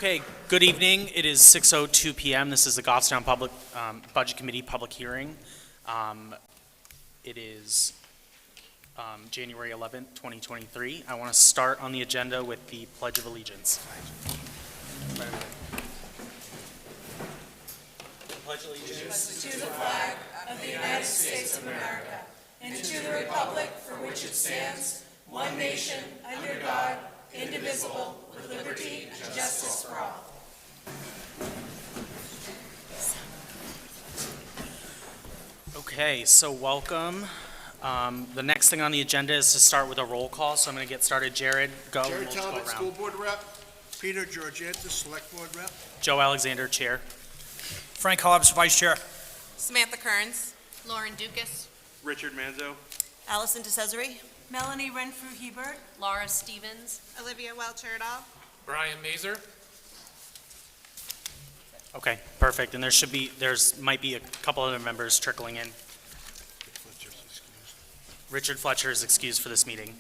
Okay, good evening. It is 6:02 p.m. This is the Goffstown Public Budget Committee public hearing. It is January 11th, 2023. I want to start on the agenda with the Pledge of Allegiance. Pledge allegiance To the flag of the United States of America and to the republic for which it stands, one nation, under God, indivisible, with liberty and justice for all. Okay, so welcome. The next thing on the agenda is to start with a roll call, so I'm going to get started. Jared, go. and Jared we'll just go Talbot, around. School Board Rep. Peter Georgenta, Select Board Rep. Joe Alexander, Chair. Frank Hobbs, Vice Chair. Samantha Kearns. Lauren Dukas. Richard Manzo. Allison DeCesare. Melanie Renfrew-Hebert. Laura Stevens. Olivia Welch-Erdahl. Brian Mazer. Okay, perfect. And might be a couple other members trickling in. Richard Fletcher is excused for this meeting.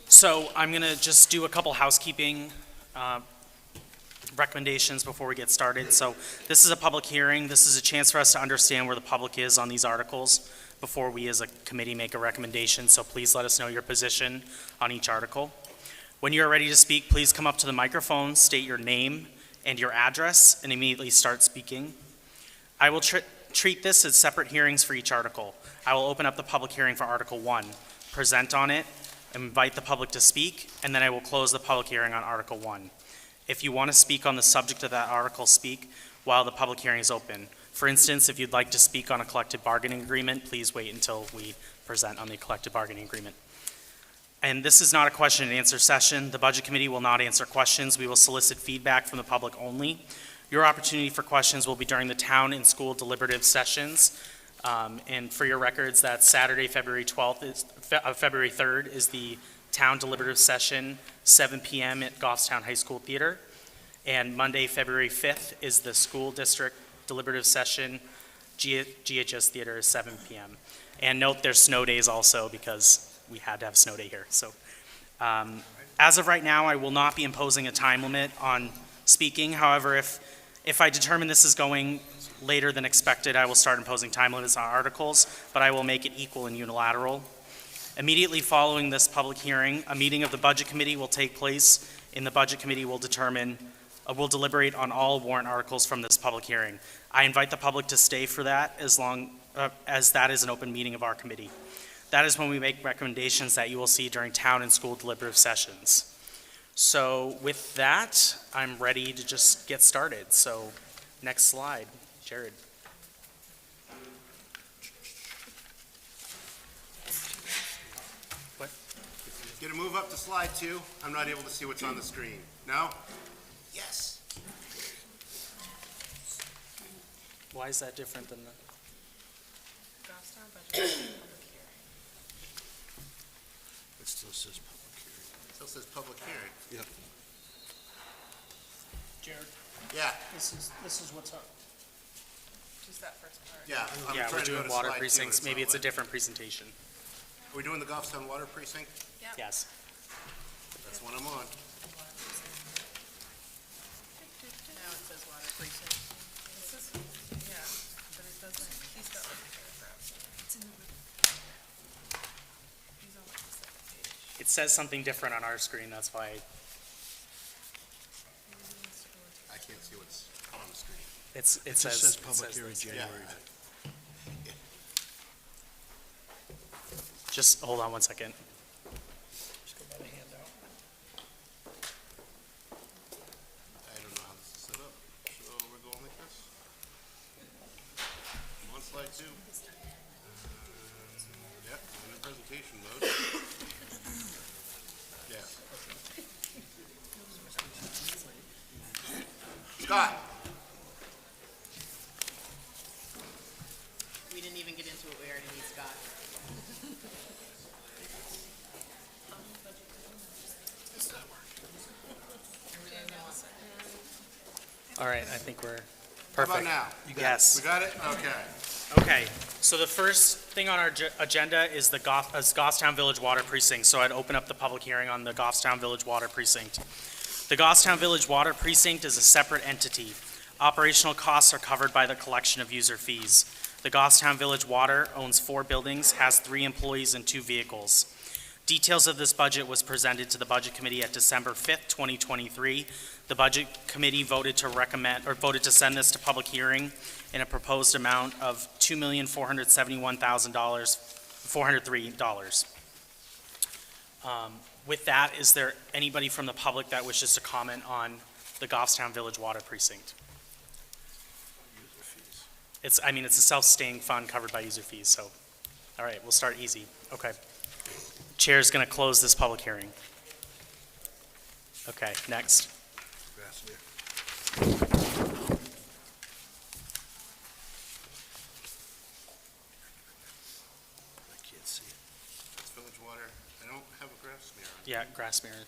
So I'm going to just do a couple housekeeping recommendations before we get started. So this is a public hearing. This is a chance for us to understand where the public is on these articles before we as a committee make a recommendation. So please let us know your position on each article. When you are ready to speak, please come up to the microphone, state your name and your address, and immediately start speaking. I will treat this as separate hearings for each article. I will open up the public hearing for Article 1, present on it, invite the public to speak, and then I will close the public hearing on Article 1. If you want to speak on the subject of that article, speak while the public hearing is open. For instance, if you'd like to speak on a collective bargaining agreement, please wait until we present on the collective bargaining agreement. And this is not a question and answer session. The Budget Committee will not answer questions. We will solicit feedback from the public only. Your opportunity for questions will be during the town and school deliberative sessions. And for your records, that Saturday, February 3rd is the town deliberative session, 7 p.m. at Goffstown High School Theater. And Monday, February 5th is the school district deliberative session, GHS Theater, 7 p.m. And note there's snow days also because we had to have a snow day here. So as of right now, I will not be imposing a time limit on speaking. However, if I determine this is going later than expected, I will start imposing time limits on articles, but I will make it equal and unilateral. Immediately following this public hearing, a meeting of the Budget Committee will take place, and the Budget Committee will deliberate on all warrant articles from this public hearing. I invite the public to stay for that as long as that is an open meeting of our committee. That is when we make recommendations that you will see during town and school deliberative sessions. So with that, I'm ready to just get started. So next slide, Jared. What? Get a move up to slide 2. I'm not able to see what's on the screen. No? Yes. Why is that different than the? It still says public hearing. Still says public hearing. Yep. Jared, Yeah, this is what's up. Just that first part. yeah. I'm Yeah, we're trying to go doing to water slide 2, precincts. and Maybe it's a not different presentation. letting- Are we doing the Goffstown Water Precinct? Yes. That's one I'm on. Now it says water precinct. Yeah, but it doesn't, he's got like a paragraph. It's in the. He's on like the second page. It says something different on our screen. That's why I can't see what's on the screen. it It just says public says hearing this. January. Just hold on one second. Just go by the handout. I don't know how this is set up. So we're going like this. I'm on slide 2. Yep, I'm in presentation mode. Yeah. Scott, We didn't even get into it. We already need Scott. All right, I think we're how perfect. about now? Yes. We got it? Okay. Okay. So the first thing on our agenda is the Goffstown Village Water Precinct. So I'd open up the public hearing on the Goffstown Village Water Precinct. The Goffstown Village Water Precinct is a separate entity. Operational costs are covered by the collection of user fees. The Goffstown Village Water owns 4 buildings, has 3 employees and 2 vehicles. Details of this budget was presented to the Budget Committee at December 5th, 2023. The Budget Committee voted to send this to public hearing in a proposed amount of $2,471,403. With that, is there anybody from the public that wishes to comment on the Goffstown Village Water Precinct? It's a self-sustaining fund covered by user fees, so, all right, we'll start easy. Okay. Chair's going to close this public hearing. Okay, next. Grassmere. I can't see it. It's Village Water. I don't have a graph smear on. Yeah, Grassmere.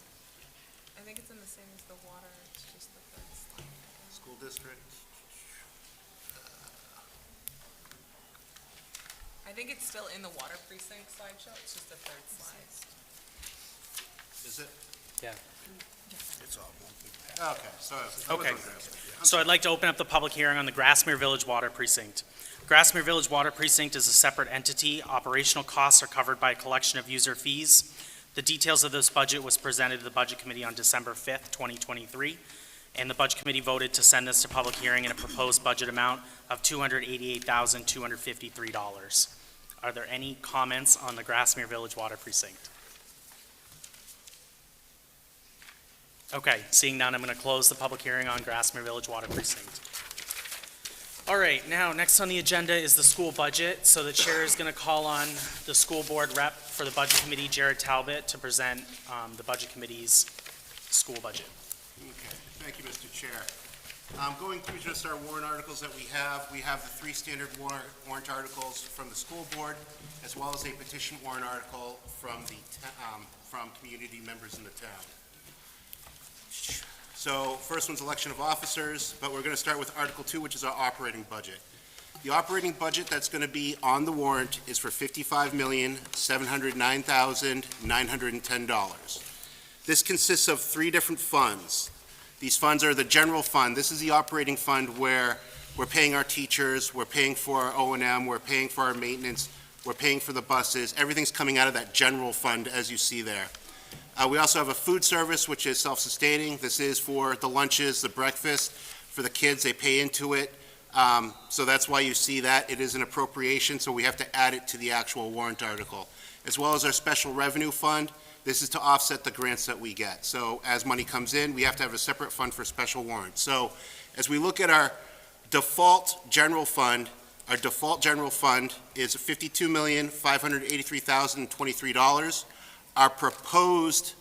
I think it's in the same as the water, it's just the third slide. School district. I think it's still in the water precinct slideshow, it's just the third slide. Is it? It's all one big pack. Okay, so. Okay. So I'd like to open up the public hearing on the Grassmere Village Water Precinct. Grassmere Village Water Precinct is a separate entity. Operational costs are covered by a collection of user fees. The details of this budget was presented to the Budget Committee on December 5th, 2023, and the Budget Committee voted to send this to public hearing in a proposed budget amount of $288,253. Are there any comments on the Grassmere Village Water Precinct? Okay, seeing none, I'm going to close the public hearing on Grassmere Village Water Precinct. All right, now, next on the agenda is the school budget. So the chair is going to call on the school board rep for the Budget Committee, Jared Talbot, to present the Budget Committee's school budget. Okay, thank you, Mr. Chair. Going through just our warrant articles that we have the 3 standard warrant articles from the school board, as well as a petition warrant article from from community members in the town. So first one's election of officers, but we're going to start with Article 2, which is our operating budget. The operating budget that's going to be on the warrant is for $55,709,910. This consists of 3 different funds. These funds are the general fund. This is the operating fund where we're paying our teachers, we're paying for our O&M, we're paying for our maintenance, we're paying for the buses. Everything's coming out of that general fund, as you see there. We also have a food service, which is self-sustaining. This is for the lunches, the breakfast, for the kids, they pay into it. So that's why you see that. It is an appropriation, so we have to add it to the actual warrant article. As well as our special revenue fund, this is to offset the grants that we get. So as money comes in, we have to have a separate fund for special warrants. So as we look at our default general fund is $52,583,023. Our proposed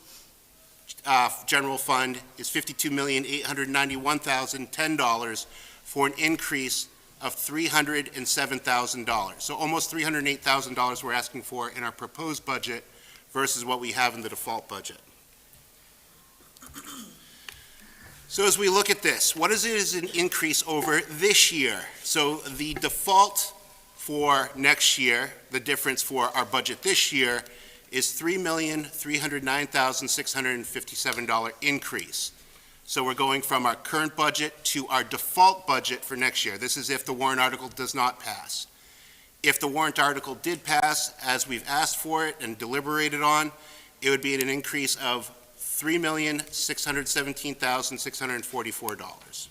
general fund is $52,891,010 for an increase of $307,000. So almost $308,000 we're asking for in our proposed budget versus what we have in the default budget. So as we look at this, what is it as an increase over this year? So the default for next year, the difference for our budget this year, is $3,309,657 increase. So we're going from our current budget to our default budget for next year. This is if the warrant article does not pass. If the warrant article did pass, as we've asked for it and deliberated on, it would be an increase of $3,617,644.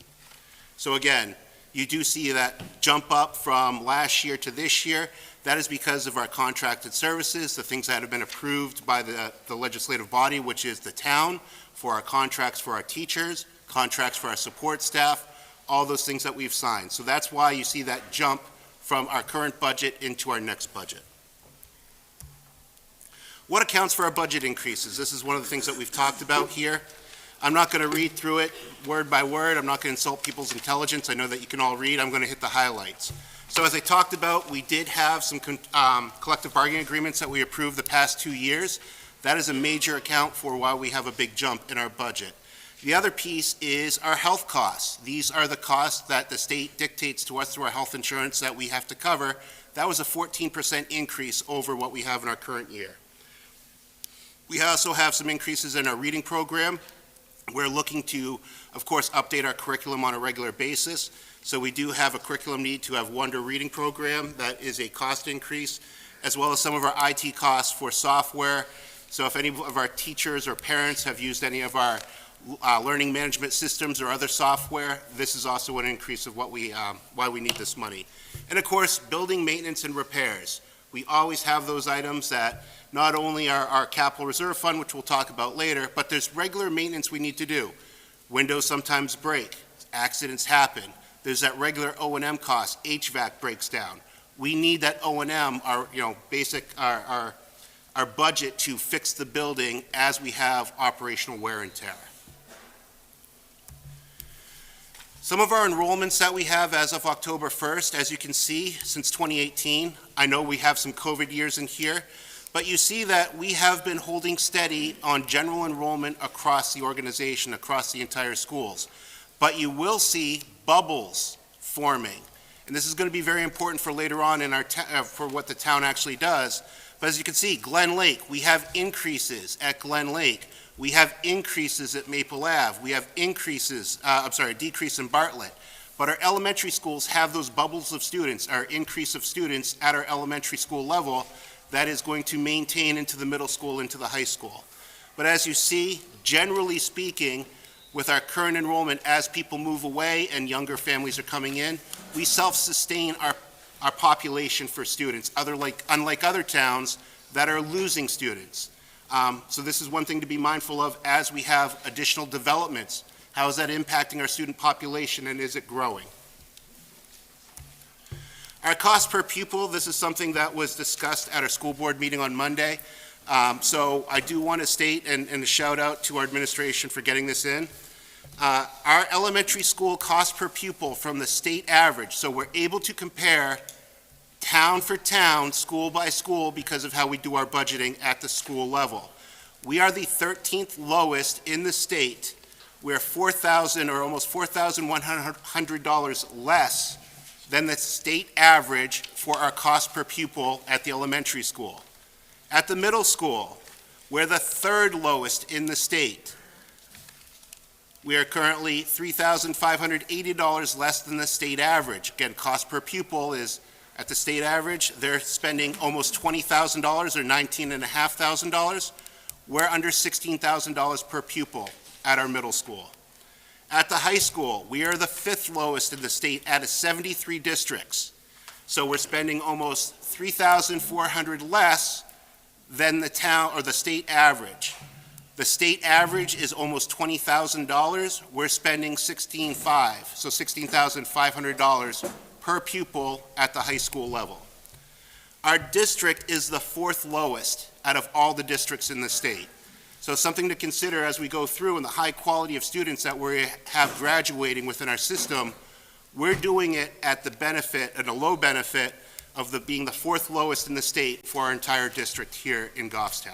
So again, you do see that jump up from last year to this year. That is because of our contracted services, the things that have been approved by the legislative body, which is the town, for our contracts for our teachers, contracts for our support staff, all those things that we've signed. So that's why you see that jump from our current budget into our next budget. What accounts for our budget increases? This is one of the things that we've talked about here. I'm not going to read through it word by word. I'm not going to insult people's intelligence. I know that you can all read. I'm going to hit the highlights. So as I talked about, we did have some collective bargaining agreements that we approved the past 2 years. That is a major account for why we have a big jump in our budget. The other piece is our health costs. These are the costs that the state dictates to us through our health insurance that we have to cover. That was a 14% increase over what we have in our current year. We also have some increases in our reading program. We're looking to, of course, update our curriculum on a regular basis. So we do have a curriculum need to have Wonder Reading Program. That is a cost increase, as well as some of our IT costs for software. So if any of our teachers or parents have used any of our learning management systems or other software, this is also an increase of what why we need this money. And of course, building maintenance and repairs. We always have those items that not only are our capital reserve fund, which we'll talk about later, but there's regular maintenance we need to do. Windows sometimes break, accidents happen. There's that regular O&M cost, HVAC breaks down. We need that O&M, our our budget to fix the building as we have operational wear and tear. Some of our enrollments that we have as of October 1st, as you can see, since 2018, I know we have some COVID years in here, but you see that we have been holding steady on general enrollment across the organization, across the entire schools. But you will see bubbles forming, and this is going to be very important for later on in our for what the town actually does. But as you can see, Glen Lake, we have increases at Glen Lake. We have increases at Maple Ave. We have increases, decrease in Bartlett. But our elementary schools have those bubbles of students, our increase of students at our elementary school level that is going to maintain into the middle school, into the high school. But as you see, generally speaking, with our current enrollment, as people move away and younger families are coming in, we self-sustain our population for students, unlike other towns that are losing students. So this is one thing to be mindful of as we have additional developments. How is that impacting our student population, and is it growing? Our cost per pupil, this is something that was discussed at our school board meeting on Monday. So I do want to state and a shout out to our administration for getting this in. Our elementary school cost per pupil from the state average, so we're able to compare town for town, school by school, because of how we do our budgeting at the school level. We are the 13th lowest in the state. We're $4,000 or almost $4,100 less than the state average for our cost per pupil at the elementary school. At the middle school, we're the third lowest in the state. We are currently $3,580 less than the state average. Again, cost per pupil is at the state average. They're spending almost $20,000 or $19,500. We're under $16,000 per pupil at our middle school. At the high school, we are the fifth lowest in the state out of 73 districts. So we're spending almost $3,400 less than the town or the state average. The state average is almost $20,000. We're spending $16,500, so $16,500 per pupil at the high school level. Our district is the fourth lowest out of all the districts in the state. So something to consider as we go through, and the high quality of students that we have graduating within our system, we're doing it at the benefit, at a low benefit of being the fourth lowest in the state for our entire district here in Goffstown.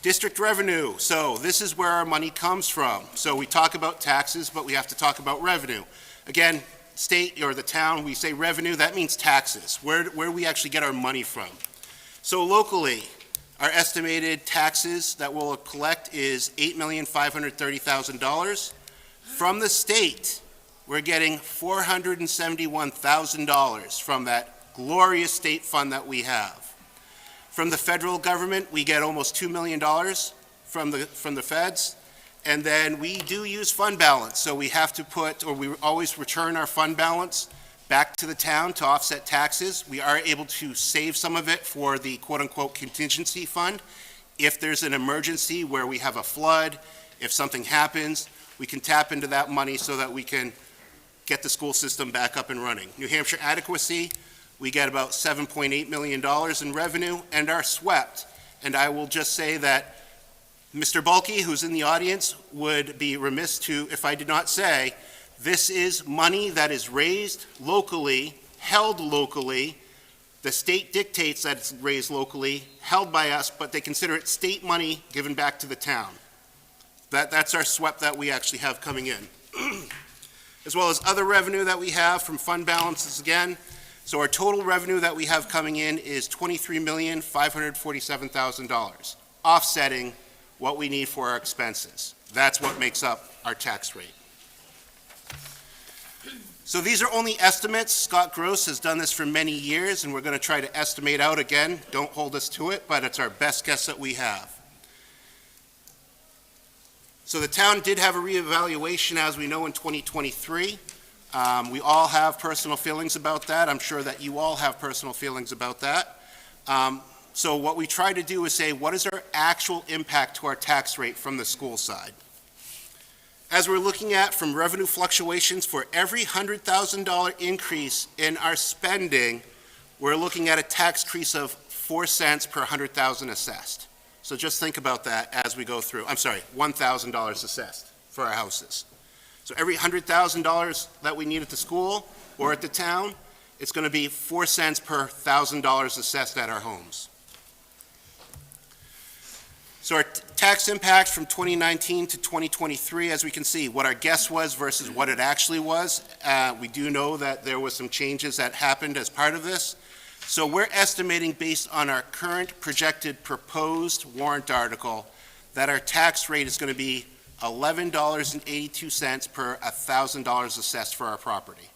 District revenue. So this is where our money comes from. So we talk about taxes, but we have to talk about revenue. Again, state or the town, we say revenue, that means taxes, where we actually get our money from. So locally, our estimated taxes that we'll collect is $8,530,000. From the state, we're getting $471,000 from that glorious state fund that we have. From the federal government, we get almost $2 million from the feds. And then we do use fund balance. So we have to we always return our fund balance back to the town to offset taxes. We are able to save some of it for the quote-unquote contingency fund. If there's an emergency where we have a flood, if something happens, we can tap into that money so that we can get the school system back up and running. New Hampshire adequacy, we get about $7.8 million in revenue and are swept. And I will just say that Mr. Bulkey, who's in the audience, would be remiss if I did not say, this is money that is raised locally, held locally. The state dictates that it's raised locally, held by us, but they consider it state money given back to the town. That's our SWEP that we actually have coming in. As well as other revenue that we have from fund balances again. So our total revenue that we have coming in is $23,547,000, offsetting what we need for our expenses. That's what makes up our tax rate. So these are only estimates. Scott Gross has done this for many years, and we're going to try to estimate out again. Don't hold us to it, but it's our best guess that we have. So the town did have a reevaluation, as we know, in 2023. We all have personal feelings about that. I'm sure that you all have personal feelings about that. So what we try to do is say, what is our actual impact to our tax rate from the school side? As we're looking at from revenue fluctuations, for every $100,000 increase in our spending, we're looking at a tax increase of 4 cents per 100,000 assessed. So just think about that as we go through. I'm sorry, $1,000 assessed for our houses. So every $100,000 that we need at the school or at the town, it's going to be 4 cents per $1,000 assessed at our homes. So our tax impact from 2019 to 2023, as we can see, what our guess was versus what it actually was. We do know that there was some changes that happened as part of this. So we're estimating, based on our current projected proposed warrant article, that our tax rate is going to be $11.82 per $1,000 assessed for our property.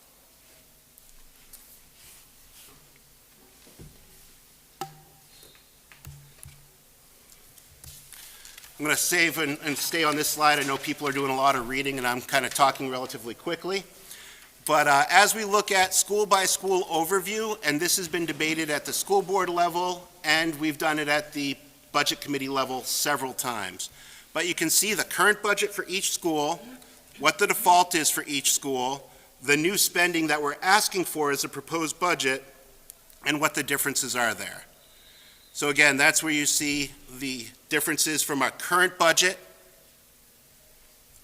I'm going to save and stay on this slide. I know people are doing a lot of reading, and I'm kind of talking relatively quickly. But as we look at school-by-school overview, and this has been debated at the school board level, and we've done it at the budget committee level several times. But you can see the current budget for each school, what the default is for each school, the new spending that we're asking for as a proposed budget, and what the differences are there. So again, that's where you see the differences from our current budget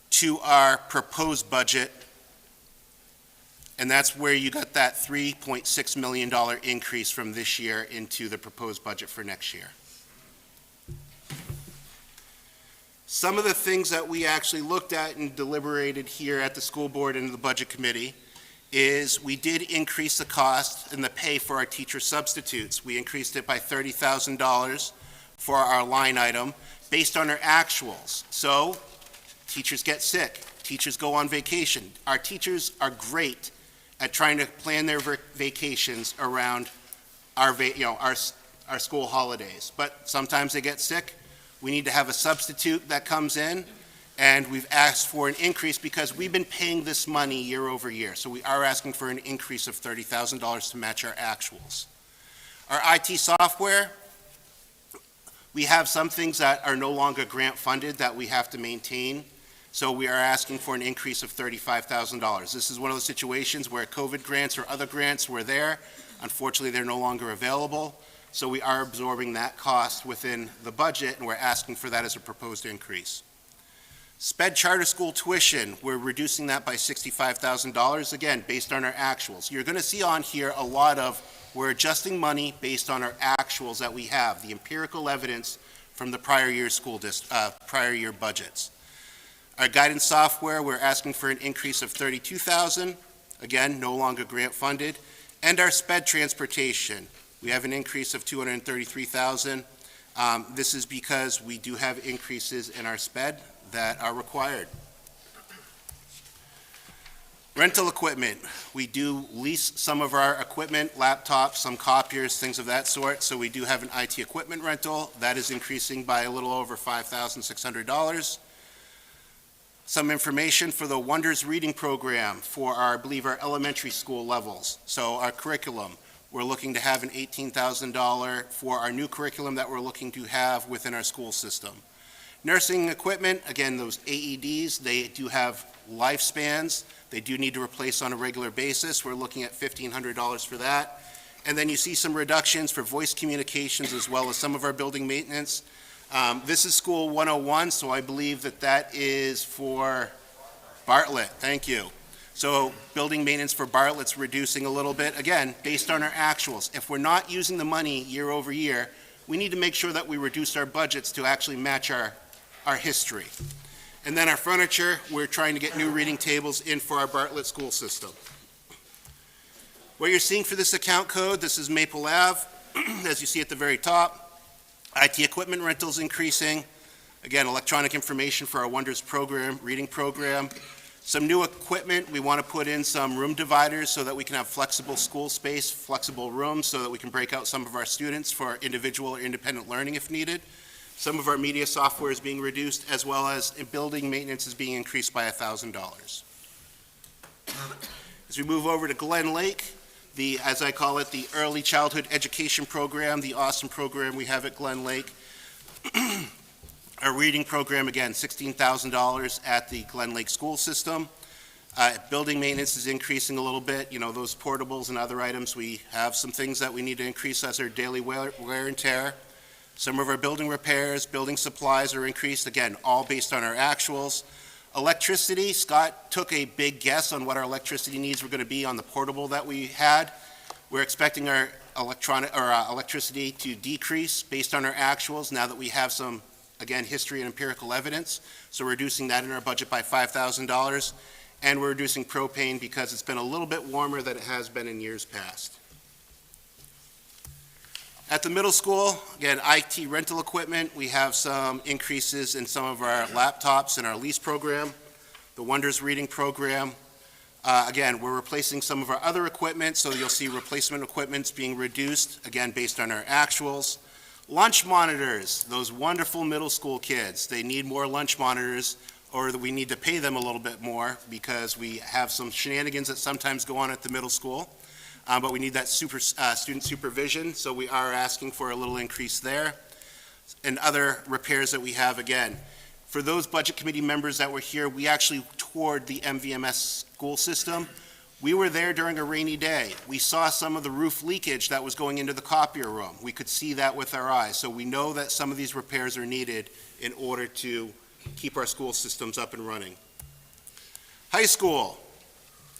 to our proposed budget. And that's where you got that $3.6 million increase from this year into the proposed budget for next year. Some of the things that we actually looked at and deliberated here at the school board and the budget committee is we did increase the cost and the pay for our teacher substitutes. We increased it by $30,000 for our line item based on our actuals. So teachers get sick, teachers go on vacation. Our teachers are great at trying to plan their vacations around our school holidays. But sometimes they get sick. We need to have a substitute that comes in, and we've asked for an increase because we've been paying this money year over year. So we are asking for an increase of $30,000 to match our actuals. Our IT software, we have some things that are no longer grant funded that we have to maintain. So we are asking for an increase of $35,000. This is one of those situations where COVID grants or other grants were there. Unfortunately, they're no longer available. So we are absorbing that cost within the budget, and we're asking for that as a proposed increase. SPED charter school tuition, we're reducing that by $65,000, again, based on our actuals. You're going to see on here a lot of, we're adjusting money based on our actuals that we have, the empirical evidence from the prior year budgets. Our guidance software, we're asking for an increase of $32,000, again, no longer grant funded. And our SPED transportation, we have an increase of $233,000. This is because we do have increases in our SPED that are required. Rental equipment, we do lease some of our equipment, laptops, some copiers, things of that sort. So we do have an IT equipment rental. That is increasing by a little over $5,600. Some information for the Wonders Reading Program for our, I believe, our elementary school levels. So our curriculum, we're looking to have an $18,000 for our new curriculum that we're looking to have within our school system. Nursing equipment, again, those AEDs, they do have lifespans. They do need to replace on a regular basis. We're looking at $1,500 for that. And then you see some reductions for voice communications as well as some of our building maintenance. This is School 101, so I believe that that is for Bartlett. Thank you. So building maintenance for Bartlett's reducing a little bit, again, based on our actuals. If we're not using the money year over year, we need to make sure that we reduce our budgets to actually match our history. And then our furniture, we're trying to get new reading tables in for our Bartlett school system. What you're seeing for this account code, this is Maple Ave, as you see at the very top. IT equipment rentals increasing. Again, electronic information for our Wonders program, reading program. Some new equipment, we want to put in some room dividers so that we can have flexible school space, flexible rooms, so that we can break out some of our students for individual or independent learning if needed. Some of our media software is being reduced, as well as building maintenance is being increased by $1,000. As we move over to Glen Lake, as I call it, the early childhood education program, the awesome program we have at Glen Lake. Our reading program, again, $16,000 at the Glen Lake School System. Building maintenance is increasing a little bit. You know, those portables and other items, we have some things that we need to increase as our daily wear and tear. Some of our building repairs, building supplies are increased, again, all based on our actuals. Electricity, Scott took a big guess on what our electricity needs were going to be on the portable that we had. We're expecting our electricity to decrease based on our actuals now that we have some, again, history and empirical evidence. So we're reducing that in our budget by $5,000. And we're reducing propane because it's been a little bit warmer than it has been in years past. At the middle school, again, IT rental equipment, we have some increases in some of our laptops in our lease program, the Wonders Reading program. Again, we're replacing some of our other equipment, so you'll see replacement equipment's being reduced, again, based on our actuals. Lunch monitors, those wonderful middle school kids, they need more lunch monitors, or we need to pay them a little bit more because we have some shenanigans that sometimes go on at the middle school. But we need that student supervision, so we are asking for a little increase there. And other repairs that we have, again, for those budget committee members that were here, we actually toured the MVMS school system. We were there during a rainy day. We saw some of the roof leakage that was going into the copier room. We could see that with our eyes, so we know that some of these repairs are needed in order to keep our school systems up and running. High school.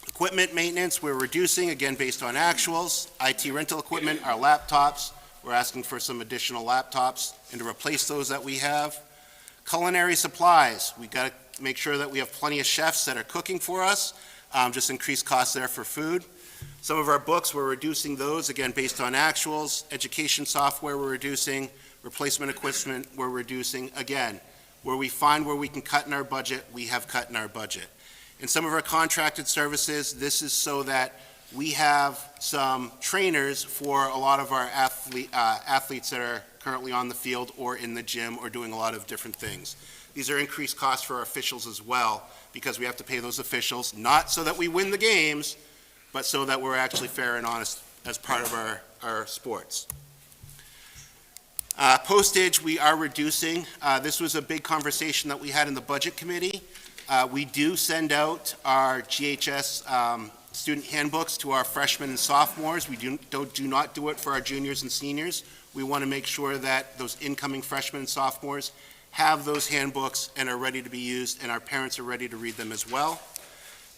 Equipment maintenance, we're reducing, again, based on actuals. IT rental equipment, our laptops, we're asking for some additional laptops and to replace those that we have. Culinary supplies, we got to make sure that we have plenty of chefs that are cooking for us, just increased costs there for food. Some of our books, we're reducing those, again, based on actuals. Education software, we're reducing. Replacement equipment, we're reducing. Again, where we find where we can cut in our budget, we have cut in our budget. In some of our contracted services, this is so that we have some trainers for a lot of our athletes that are currently on the field or in the gym or doing a lot of different things. These are increased costs for our officials as well, because we have to pay those officials, not so that we win the games, but so that we're actually fair and honest as part of our sports. Postage, we are reducing. This was a big conversation that we had in the Budget Committee. We do send out our GHS student handbooks to our freshmen and sophomores. We do not do it for our juniors and seniors. We want to make sure that those incoming freshmen and sophomores have those handbooks and are ready to be used, and our parents are ready to read them as well.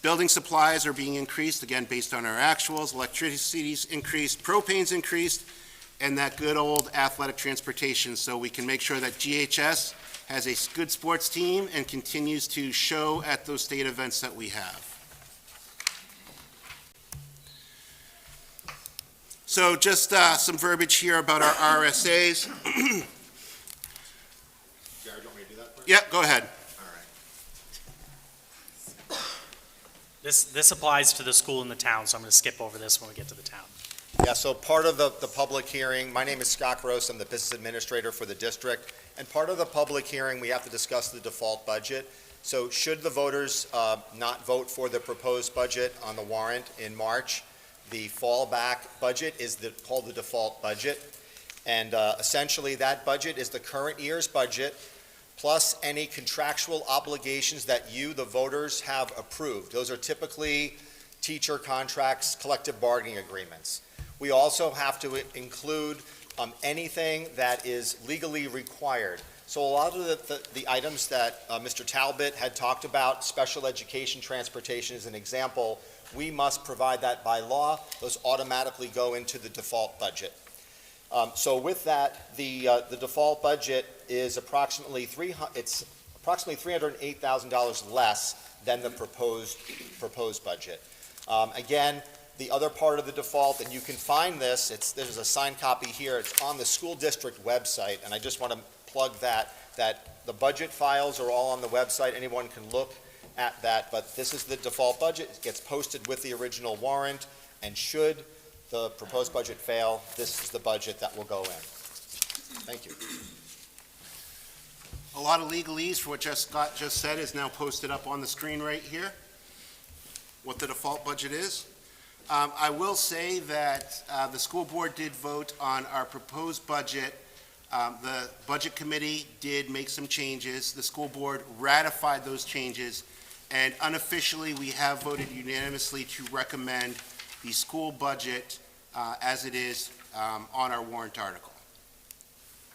Building supplies are being increased, again, based on our actuals. Electricity's increased, propane's increased, and that good old athletic transportation, so we can make sure that GHS has a good sports team and continues to show at those state events that we have. So just some verbiage here about our RSAs. Jared, you want me to do that for you? Yeah, go ahead. All right. This applies to the school and the town, so I'm going to skip over this when we get to the town. Yeah, so part of the public hearing, my name is Scott Gross, I'm the business administrator for the district, and part of the public hearing, we have to discuss the default budget. So should the voters not vote for the proposed budget on the warrant in March, the fallback budget is called the default budget. And essentially, that budget is the current year's budget, plus any contractual obligations that you, the voters, have approved. Those are typically teacher contracts, collective bargaining agreements. We also have to include anything that is legally required. So a lot of the items that Mr. Talbot had talked about, special education transportation is an example, we must provide that by law. Those automatically go into the default budget. So with that, the default budget is approximately $308,000 less than the proposed budget. Again, the other part of the default, and you can find this, there's a signed copy here, it's on the school district website, and I just want to plug that The budget files are all on the website. Anyone can look at that, but this is the default budget. It gets posted with the original warrant, and should the proposed budget fail, this is the budget that will go in. Thank you. A lot of legalese for what Scott just said is now posted up on the screen right here, what the default budget is. I will say that the school board did vote on our proposed budget. The budget committee did make some changes. The school board ratified those changes, and unofficially, we have voted unanimously to recommend the school budget as it is on our warrant article.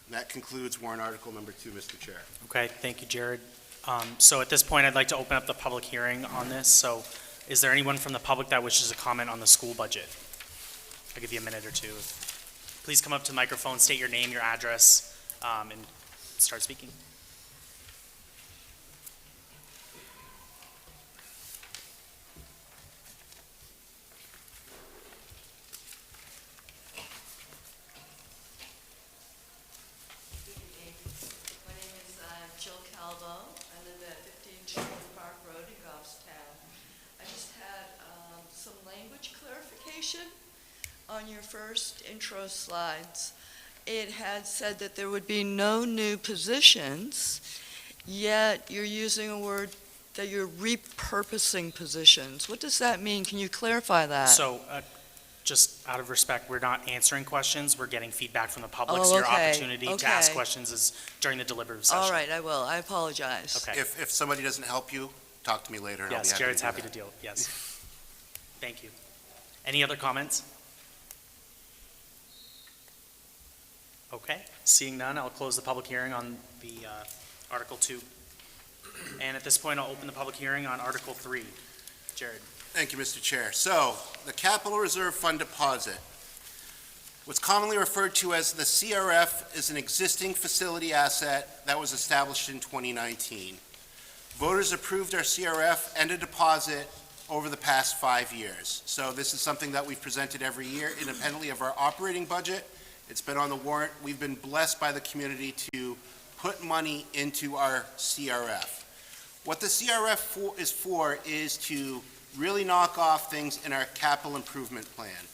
And that concludes warrant article number 2, Mr. Chair. Okay, thank you, Jared. So at this point, I'd like to open up the public hearing on this. So is there anyone from the public that wishes to comment on the school budget? I'll give you a minute or two. Please come up to the microphone, state your name, your address, and start speaking. My name is Jill Calvo. I live at 15 Children's Park Road in Goffstown. I just had some language clarification on your first intro slides. It had said that there would be no new positions, yet you're using a word that you're repurposing positions. What does that mean? Can you clarify that? So, just out of respect, we're not answering questions, we're getting feedback from the public. Oh, So your okay, opportunity to ask okay. questions is during the deliberative session. All right, I will. I apologize. Okay. If somebody doesn't help you, talk to me later, and I'll be Yes, happy Jared's to do happy that. to deal, yes. Thank you. Any other comments? Okay, seeing none, I'll close the public hearing on the Article 2. And at this point, I'll open the public hearing on Article 3. Jared. Thank you, Mr. Chair. So, the Capital Reserve Fund deposit, what's commonly referred to as the CRF, is an existing facility asset that was established in 2019. Voters approved our CRF and a deposit over the past 5 years. So this is something that we've presented every year independently of our operating budget. It's been on the warrant. We've been blessed by the community to put money into our CRF. What the CRF is to really knock off things in our capital improvement plan.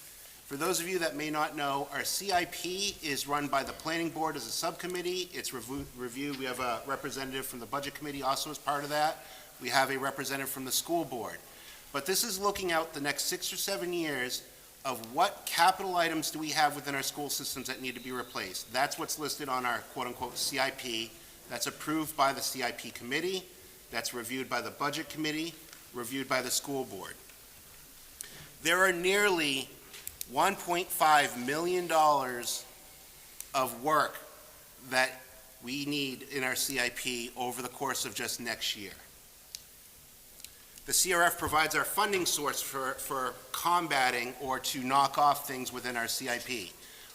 For those of you that may not know, our CIP is run by the Planning Board as a subcommittee. It's reviewed. We have a representative from the Budget Committee also as part of that. We have a representative from the School Board. But this is looking out the next 6 or 7 years of what capital items do we have within our school systems that need to be replaced. That's what's listed on our quote-unquote CIP. That's approved by the CIP committee. That's reviewed by the Budget Committee, reviewed by the School Board. There are nearly $1.5 million of work that we need in our CIP over the course of just next year. The CRF provides our funding source for combating or to knock off things within our CIP.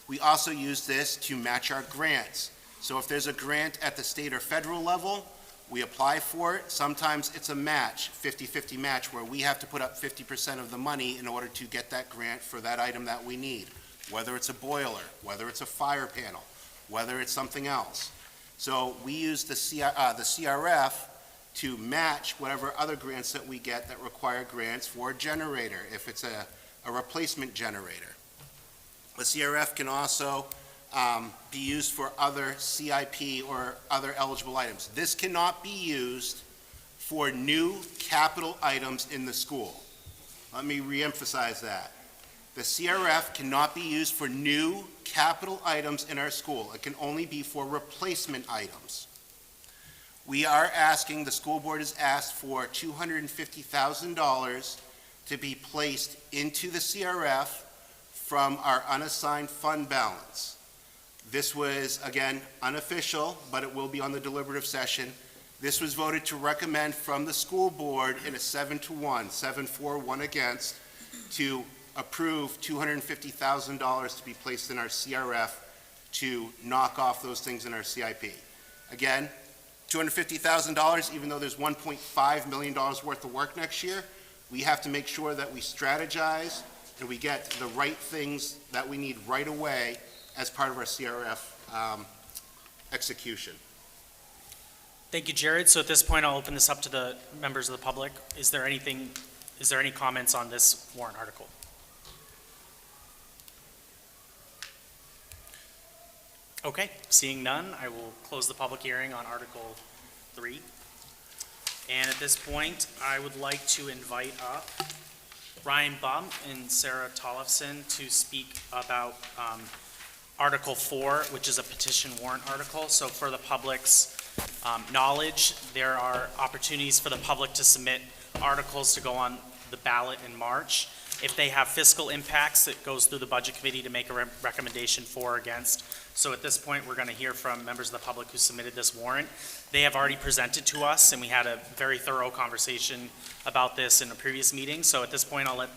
We also use this to match our grants. So if there's a grant at the state or federal level, we apply for it. Sometimes it's a match, 50-50 match, where we have to put up 50% of the money in order to get that grant for that item that we need, whether it's a boiler, whether it's a fire panel, whether it's something else. So we use the CRF to match whatever other grants that we get that require grants for a generator, if it's a replacement generator. The CRF can also be used for other CIP or other eligible items. This cannot be used for new capital items in the school. Let me reemphasize that. The CRF cannot be used for new capital items in our school. It can only be for replacement items. We are asking, the school board has asked for $250,000 to be placed into the CRF from our unassigned fund balance. This was, again, unofficial, but it will be on the deliberative session. This was voted to recommend from the school board in a 7-1, 7 for, 1 against, to approve $250,000 to be placed in our CRF to knock off those things in our CIP. Again, $250,000, even though there's $1.5 million worth of work next year, we have to make sure that we strategize and we get the right things that we need right away as part of our CRF execution. Thank you, Jared. So at this point, I'll open this up to the members of the public. Is there any comments on this warrant article? Okay, seeing none, I will close the public hearing on Article 3. And at this point, I would like to invite up Ryan Bump and Sarah Tollefson to speak about Article 4, which is a petition warrant article. So for the public's knowledge, there are opportunities for the public to submit articles to go on the ballot in March. If they have fiscal impacts, it goes through the Budget Committee to make a recommendation for or against. So at this point, we're going to hear from members of the public who submitted this warrant. They have already presented to us, and we had a very thorough conversation about this in a previous meeting. So at this point, I'll let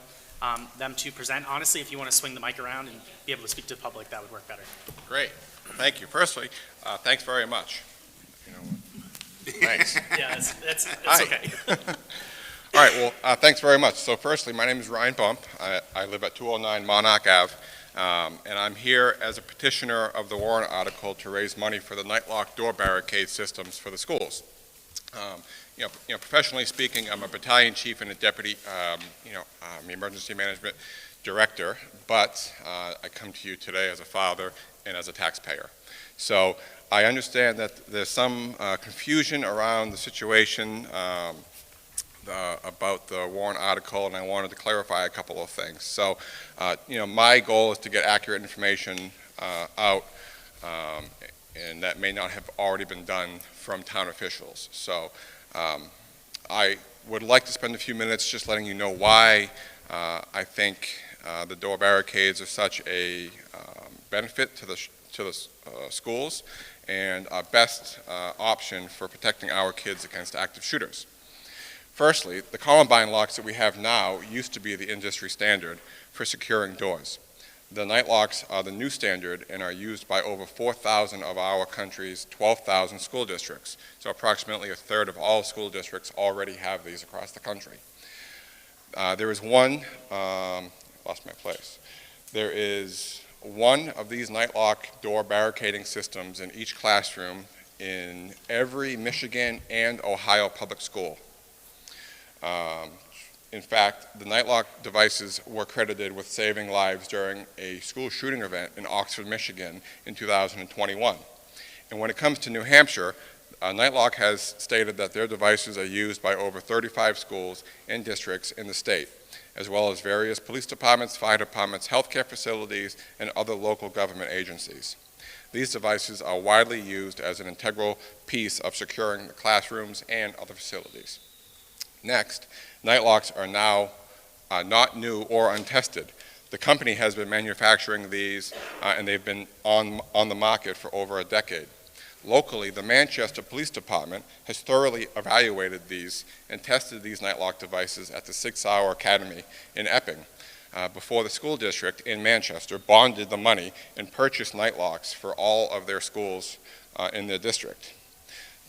them to present. Honestly, if you want to swing the mic around and be able to speak to the public, that would work better. Great. Thank you. Firstly, thanks very much. You know, thanks. Yeah, that's Hi. okay. All right, well, thanks very much. So firstly, my name is Ryan Bump. I live at 209 Monarch Ave, and I'm here as a petitioner of the warrant article to raise money for the night lock door barricade systems for the schools. Professionally speaking, I'm a battalion chief and a deputy, emergency management director, but I come to you today as a father and as a taxpayer. So I understand that there's some confusion around the situation about the warrant article, and I wanted to clarify a couple of things. So, my goal is to get accurate information out, and that may not have already been done from town officials. So, I would like to spend a few minutes just letting you know why I think the door barricades are such a benefit to the schools and our best option for protecting our kids against active shooters. Firstly, the Columbine locks that we have now used to be the industry standard for securing doors. The night locks are the new standard and are used by over 4,000 of our country's 12,000 school districts. So approximately a third of all school districts already have these across the country. There is one, lost my place. There is one of these night lock door barricading systems in each classroom in every Michigan and Ohio public school. In fact, the night lock devices were credited with saving lives during a school shooting event in Oxford, Michigan in 2021. And when it comes to New Hampshire, Night Lock has stated that their devices are used by over 35 schools and districts in the state, as well as various police departments, fire departments, healthcare facilities, and other local government agencies. These devices are widely used as an integral piece of securing the classrooms and other facilities. Next, night locks are now not new or untested. The company has been manufacturing these and they've been on the market for over a decade. Locally, the Manchester Police Department has thoroughly evaluated these and tested these night lock devices at the 6 Hour Academy in Epping before the school district in Manchester bonded the money and purchased night locks for all of their schools in their district.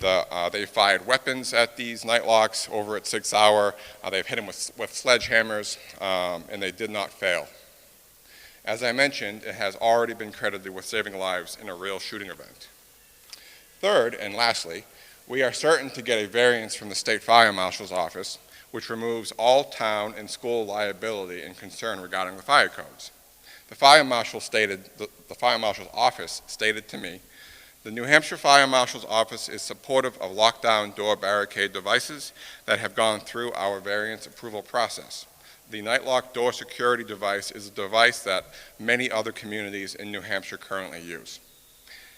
They fired weapons at these night locks over at 6 Hour. They've hit them with sledgehammers, and they did not fail. As I mentioned, it has already been credited with saving lives in a real shooting event. Third, and lastly, we are certain to get a variance from the State Fire Marshal's Office, which removes all town and school liability and concern regarding the fire codes. The Fire Marshal's Office stated to me, the New Hampshire Fire Marshal's Office is supportive of lockdown door barricade devices that have gone through our variance approval process. The night lock door security device is a device that many other communities in New Hampshire currently use.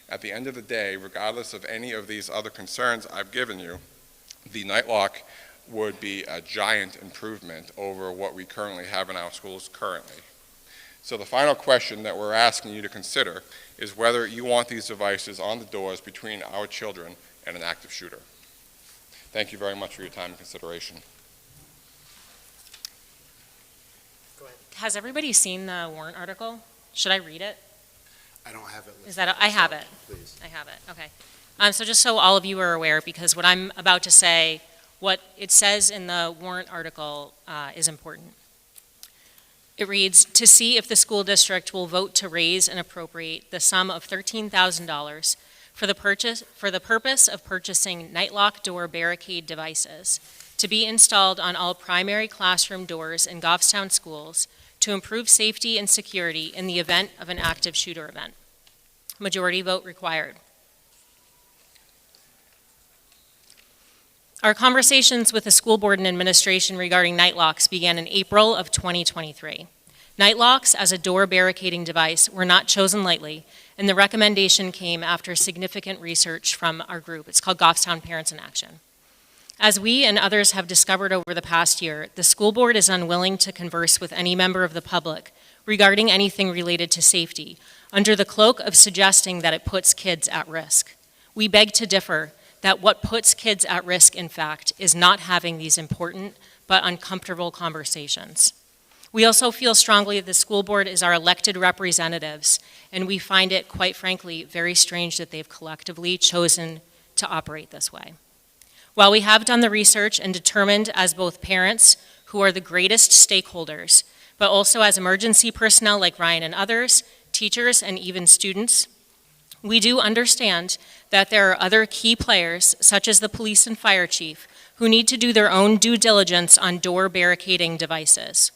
At the end of the day, regardless of any of these other concerns I've given you, the night lock would be a giant improvement over what we currently have in our schools currently. So the final question that we're asking you to consider is whether you want these devices on the doors between our children and an active shooter. Thank you very much for your time and consideration. Go ahead. Has everybody seen the warrant article? Should I read it? I don't have it listed. Is that, I have it. Please. I have it, okay. So just so all of you are aware, because what I'm about to say, what it says in the warrant article is important. It reads, to see if the school district will vote to raise and appropriate the sum of $13,000 for the purpose of purchasing nightlock door barricade devices to be installed on all primary classroom doors in Goffstown schools to improve safety and security in the event of an active shooter event. Majority vote required. Our conversations with the school board and administration regarding night locks began in April of 2023. Night locks as a door barricading device were not chosen lightly, and the recommendation came after significant research from our group. It's called Goffstown Parents in Action. As we and others have discovered over the past year, the school board is unwilling to converse with any member of the public regarding anything related to safety, under the cloak of suggesting that it puts kids at risk. We beg to differ that what puts kids at risk, in fact, is not having these important but uncomfortable conversations. We also feel strongly that the school board is our elected representatives, and we find it, quite frankly, very strange that they've collectively chosen to operate this way. While we have done the research and determined as both parents, who are the greatest stakeholders, but also as emergency personnel like Ryan and others, teachers, and even students, we do understand that there are other key players, such as the police and fire chief, who need to do their own due diligence on door barricading devices.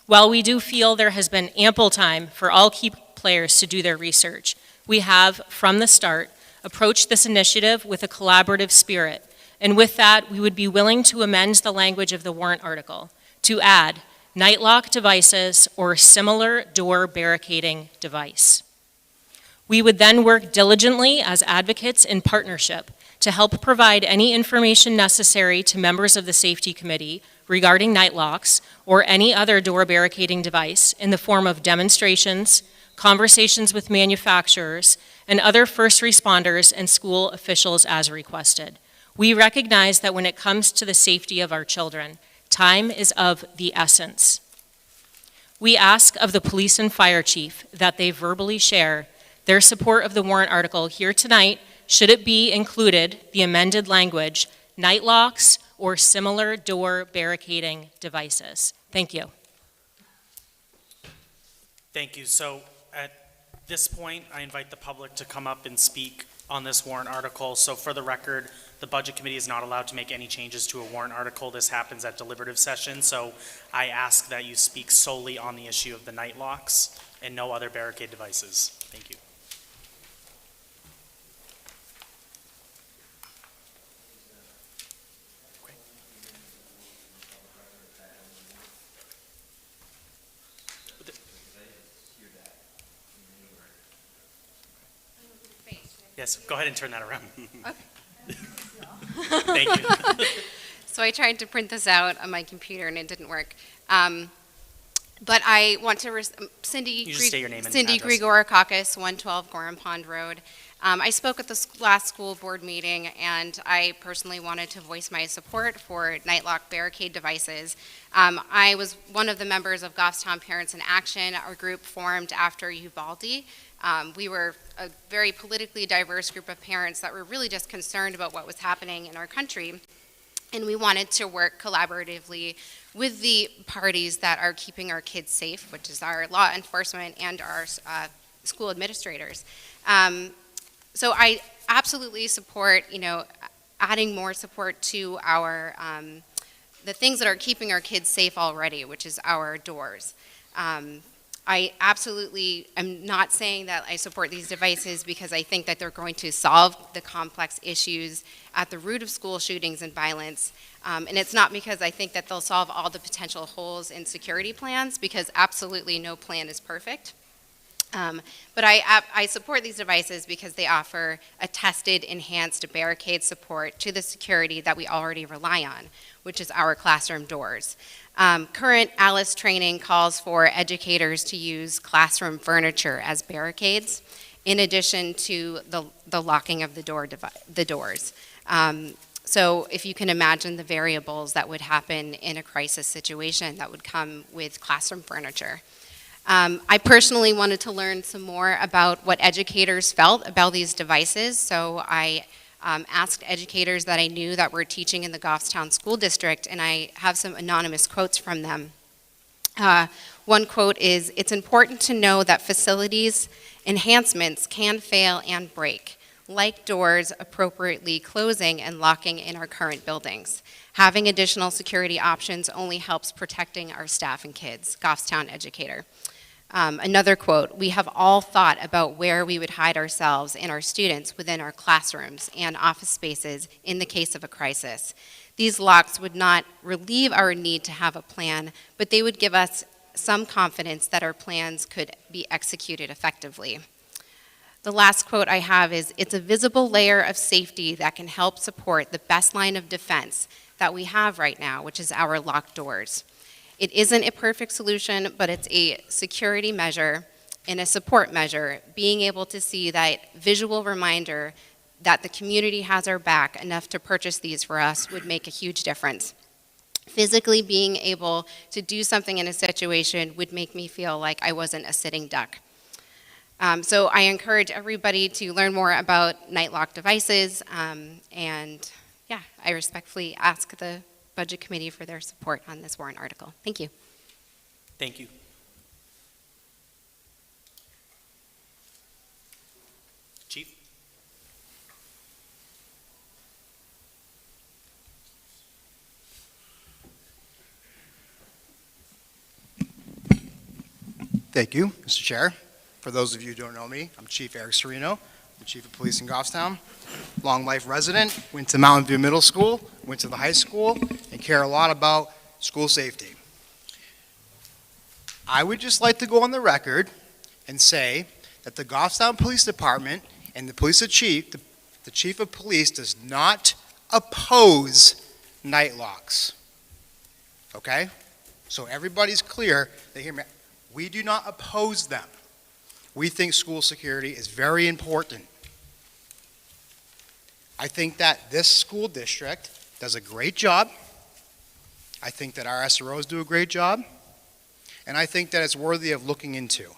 While we do feel there has been ample time for all key players to do their research, we have, from the start, approached this initiative with a collaborative spirit. And with that, we would be willing to amend the language of the warrant article to add night lock devices or similar door barricading device. We would then work diligently as advocates in partnership to help provide any information necessary to members of the safety committee regarding night locks or any other door barricading device in the form of demonstrations, conversations with manufacturers, and other first responders and school officials as requested. We recognize that when it comes to the safety of our children, time is of the essence. We ask of the police and fire chief that they verbally share their support of the warrant article here tonight, should it be included, the amended language, night locks or similar door barricading devices. Thank you. Thank you. So at this point, I invite the public to come up and speak on this warrant article. So for the record, the Budget Committee is not allowed to make any changes to a warrant article. This happens at deliberative session. So I ask that you speak solely on the issue of the night locks and no other barricade devices. Thank you. Yes, go ahead and turn that around. Thank you. So I tried to print this out on my computer and it didn't work. But I want to, Cindy Grigorakakis, 112 Gorham Pond Road. I spoke at the last school board meeting and I personally wanted to voice my support for night lock barricade devices. I was one of the members of Goffstown Parents in Action. Our group formed after Uvalde. We were a very politically diverse group of parents that were really just concerned about what was happening in our country. And we wanted to work collaboratively with the parties that are keeping our kids safe, which is our law enforcement and our school administrators. So I absolutely support, adding more support to our, the things that are keeping our kids safe already, which is our doors. I absolutely am not saying that I support these devices because I think that they're going to solve the complex issues at the root of school shootings and violence. And it's not because I think that they'll solve all the potential holes in security plans, because absolutely no plan is perfect. But I support these devices because they offer a tested, enhanced barricade support to the security that we already rely on, which is our classroom doors. Current ALICE training calls for educators to use classroom furniture as barricades, in addition to the locking of the doors. So if you can imagine the variables that would happen in a crisis situation that would come with classroom furniture. I personally wanted to learn some more about what educators felt about these devices, so I asked educators that I knew that were teaching in the Goffstown School District, and I have some anonymous quotes from them. One quote is, "It's important to know that facilities enhancements can fail and break. like doors appropriately closing and locking in our current buildings. Having additional security options only helps protecting our staff and kids. Goffstown educator. Another quote, we have all thought about where we would hide ourselves and our students within our classrooms and office spaces in the case of a crisis. These locks would not relieve our need to have a plan, but they would give us some confidence that our plans could be executed effectively. The last quote I have is, it's a visible layer of safety that can help support the best line of defense that we have right now, which is our locked doors. It isn't a perfect solution, but it's a security measure and a support measure, being able to see that visual reminder that the community has our back enough to purchase these for us would make a huge difference. Physically being able to do something in a situation would make me feel like I wasn't a sitting duck. So I encourage everybody to learn more about Nightlock devices, and yeah, I respectfully ask the Budget Committee for their support on this warrant article. Thank you. Thank you. Chief? Thank you, Mr. Chair. For those of you who don't know me, I'm Chief Eric Serino, the Chief of Police in Goffstown. Long life resident, went to Mountain View Middle School, went to the high school, and care a lot about school safety. I would just like to go on the record and say that the Goffstown Police Department and the police chief, the Chief of Police does not oppose night locks. Okay? So everybody's clear, they hear me. We do not oppose them. We think school security is very important. I think that this school district does a great job. I think that our SROs do a great job. And I think that it's worthy of looking into.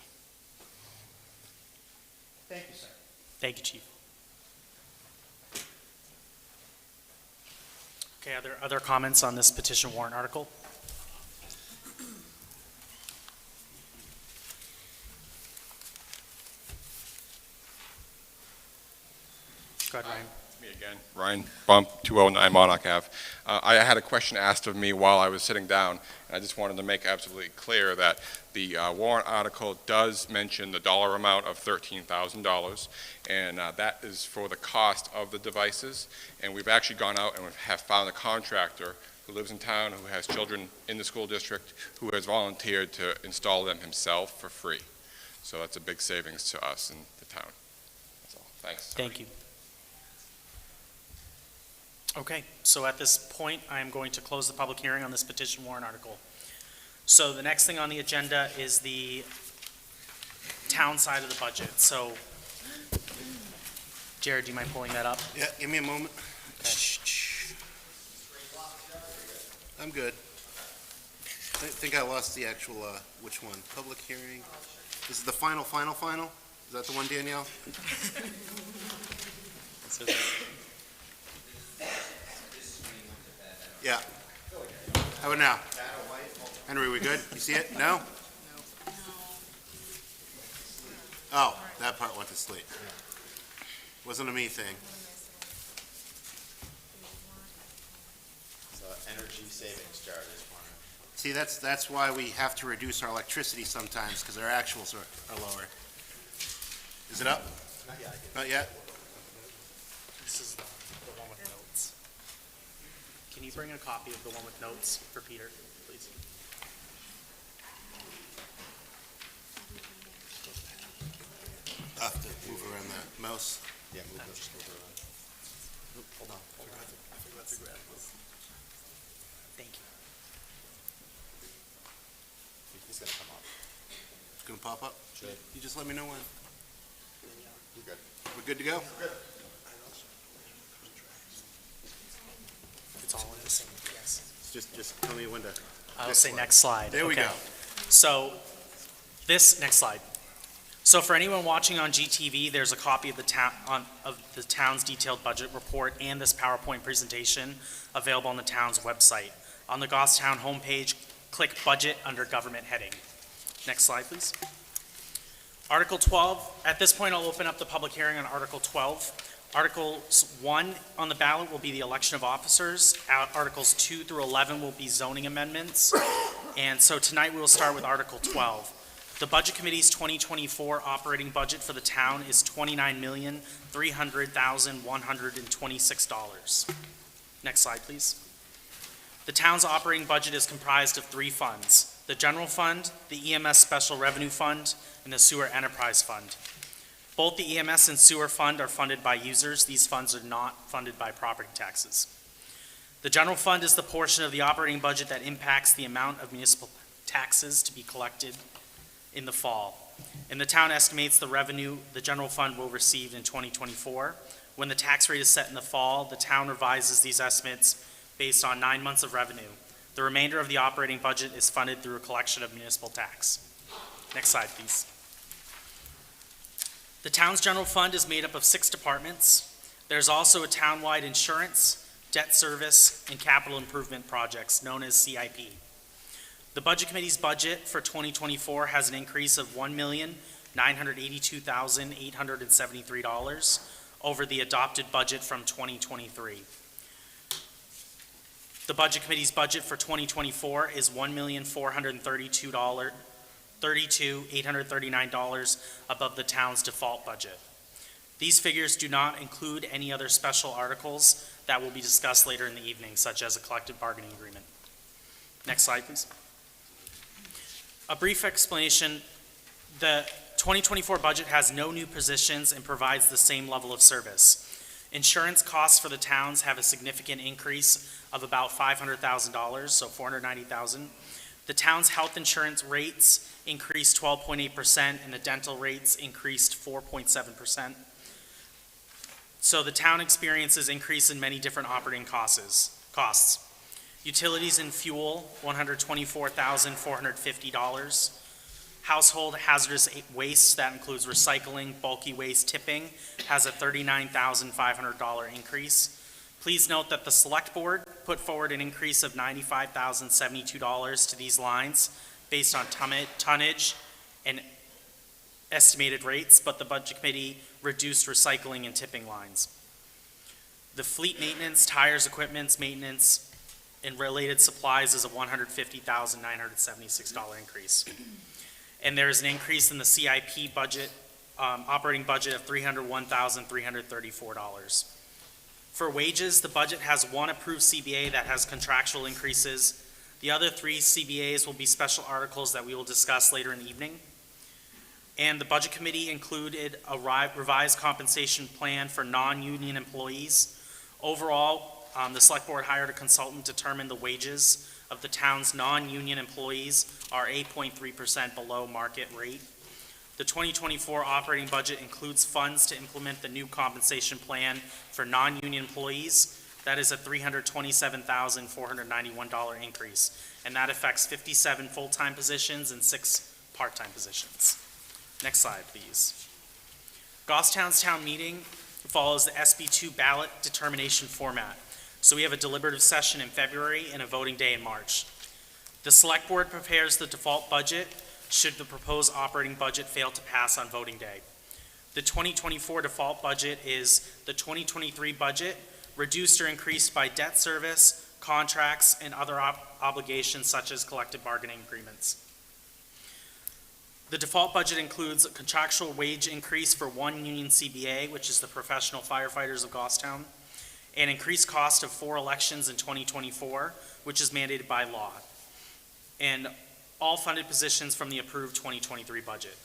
Thank you, sir. Thank you, Chief. Okay, are there other comments on this petition warrant article? Go ahead, Ryan. Me again. Ryan Bump, 209 Monarch Ave. I had a question asked of me while I was sitting down, and I just wanted to make absolutely clear that the warrant article does mention the dollar amount of $13,000, and that is for the cost of the devices. And we've actually gone out and have found a contractor who lives in town, who has children in the school district, who has volunteered to install them himself for free. So that's a big savings to us in the town. That's all. Thanks. Thank you. Okay, so at this point, I am going to close the public hearing on this petition warrant article. So the next thing on the agenda is the town side of the budget. So, Jared, do you mind pulling that up? Yeah, give me a moment. Okay. I'm good. I think I lost the actual, which one? Public hearing? This is the final? Is that the one, Danielle? Yeah. How about now? Henry, we good? You see it? No? Oh, that part went to sleep. Wasn't a me thing. So energy savings charges. See, that's why we have to reduce our electricity sometimes, because our actuals are lower. Is it up? Not yet. Not yet? This is the one with notes. Can you bring a copy of the one with notes for Peter, please? I'll have to move around the mouse. Yeah, just move it around. Oop, hold on. I forgot to grab this. Thank you. He's gonna come up. It's gonna pop up? Should. You just let me know when. You're good. We're good to go? Good. It's all in the same, yes. Just tell me when to. I'll say next slide. There we Okay. go. So, next slide. So for anyone watching on GTV, there's a copy of the town's detailed budget report and this PowerPoint presentation available on the town's website. On the Goffstown homepage, click Budget under Government heading. Next slide, please. Article 12. At this point, I'll open up the public hearing on Article 12. Articles 1 on the ballot will be the election of officers. Articles 2 through 11 will be zoning amendments. And so tonight we will start with Article 12. The Budget Committee's 2024 operating budget for the town is $29,300,126. Next slide, please. The town's operating budget is comprised of 3 funds: the General Fund, the EMS Special Revenue Fund, and the Sewer Enterprise Fund. Both the EMS and Sewer Fund are funded by users. These funds are not funded by property taxes. The General Fund is the portion of the operating budget that impacts the amount of municipal taxes to be collected in the fall. And the town estimates the revenue the General Fund will receive in 2024. When the tax rate is set in the fall, the town revises these estimates based on 9 months of revenue. The remainder of the operating budget is funded through a collection of municipal tax. Next slide, please. The town's general fund is made up of 6 departments. There's also a townwide insurance, debt service, and capital improvement projects known as CIP. The Budget Committee's budget for 2024 has an increase of $1,982,873 over the adopted budget from 2023. The Budget Committee's budget for 2024 is $1,432,839 above the town's default budget. These figures do not include any other special articles that will be discussed later in the evening, such as a collective bargaining agreement. Next slide, please. A brief explanation. The 2024 budget has no new positions and provides the same level of service. Insurance costs for the towns have a significant increase of about $500,000, so $490,000. The town's health insurance rates increased 12.8%, and the dental rates increased 4.7%. So the town experiences increase in many different operating costs. Utilities and fuel, $124,450. Household hazardous waste, that includes recycling, bulky waste, tipping, has a $39,500 increase. Please note that the Select Board put forward an increase of $95,072 to these lines based on tonnage and estimated rates, but the Budget Committee reduced recycling and tipping lines. The fleet maintenance, tires, equipment maintenance, and related supplies is a $150,976 increase. And there's an increase in the CIP budget, operating budget of $301,334. For wages, the budget has 1 approved CBA that has contractual increases. The other 3 CBAs will be special articles that we will discuss later in the evening. And the Budget Committee included a revised compensation plan for non-union employees. Overall, the Select Board hired a consultant to determine the wages of the town's non-union employees are 8.3% below market rate. The 2024 operating budget includes funds to implement the new compensation plan for non-union employees. That is a $327,491 increase, and that affects 57 full-time positions and 6 part-time positions. Next slide, please. Goffstown's town meeting follows the SB2 ballot determination format. So we have a deliberative session in February and a voting day in March. The Select Board prepares the default budget should the proposed operating budget fail to pass on voting day. The 2024 default budget is the 2023 budget, reduced or increased by debt service, contracts, and other obligations such as collective bargaining agreements. The default budget includes a contractual wage increase for 1 union CBA, which is the Professional Firefighters of Goffstown, an increased cost of 4 elections in 2024, which is mandated by law, and all funded positions from the approved 2023 budget.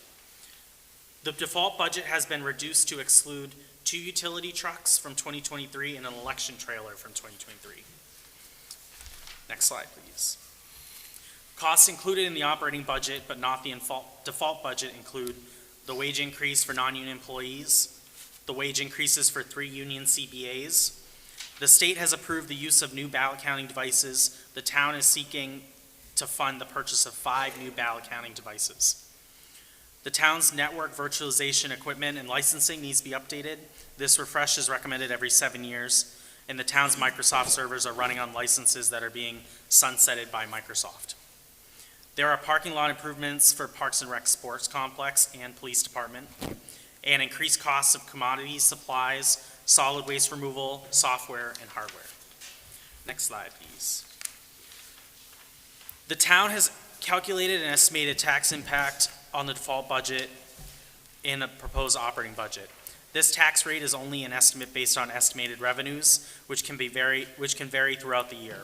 The default budget has been reduced to exclude 2 utility trucks from 2023 and an election trailer from 2023. Next slide, please. Costs included in the operating budget, but not the default budget, include the wage increase for non-union employees, the wage increases for 3 union CBAs. The state has approved the use of new ballot counting devices. The town is seeking to fund the purchase of 5 new ballot counting devices. The town's network virtualization equipment and licensing needs to be updated. This refresh is recommended every 7 years, and the town's Microsoft servers are running on licenses that are being sunsetted by Microsoft. There are parking lot improvements for Parks and Rec Sports Complex and Police Department, and increased costs of commodities, supplies, solid waste removal, software, and hardware. Next slide, please. The town has calculated an estimated tax impact on the default budget in a proposed operating budget. This tax rate is only an estimate based on estimated revenues, which can vary throughout the year.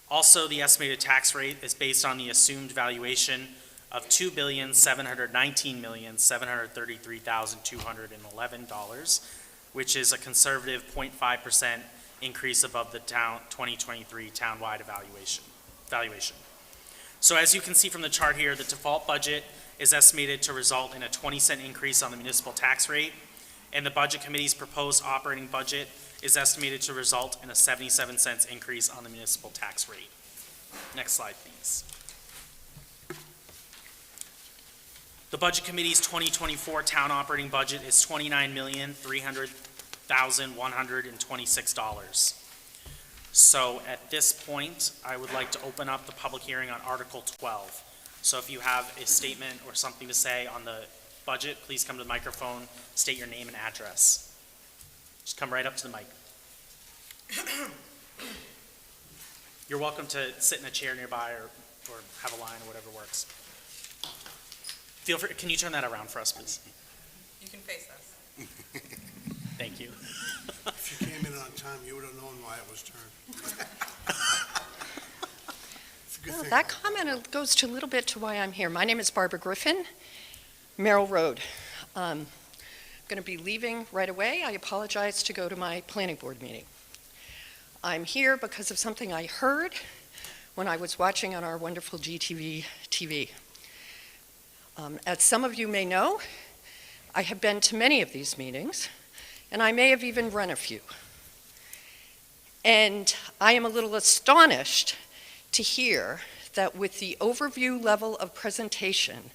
Also, the estimated tax rate is based on the assumed valuation of $2,719,733,211, which is a conservative 0.5% increase above the 2023 townwide valuation. So as you can see from the chart here, the default budget is estimated to result in a 20-cent increase on the municipal tax rate, and the Budget Committee's proposed operating budget is estimated to result in a 77 cents increase on the municipal tax rate. Next slide, please. The Budget Committee's 2024 town operating budget is $29,300,126. So at this point, I would like to open up the public hearing on Article 12. So if you have a statement or something to say on the budget, please come to the microphone, state your name and address. Just come right up to the mic. You're welcome to sit in a chair nearby or have a line or whatever works. Feel free, can you turn that around for us, please? You can face us. Thank you. If you came in on time, you would have known why it was turned. It's a good Well, thing. that comment goes to a little bit to why I'm here. My name is Barbara Griffin, Merrill Road. Going to be leaving right away. I apologize to go to my planning board meeting. I'm here because of something I heard when I was watching on our wonderful GTV TV. As some of you may know, I have been to many of these meetings, and I may have even run a few. And I am a little astonished to hear that with the overview level of presentation,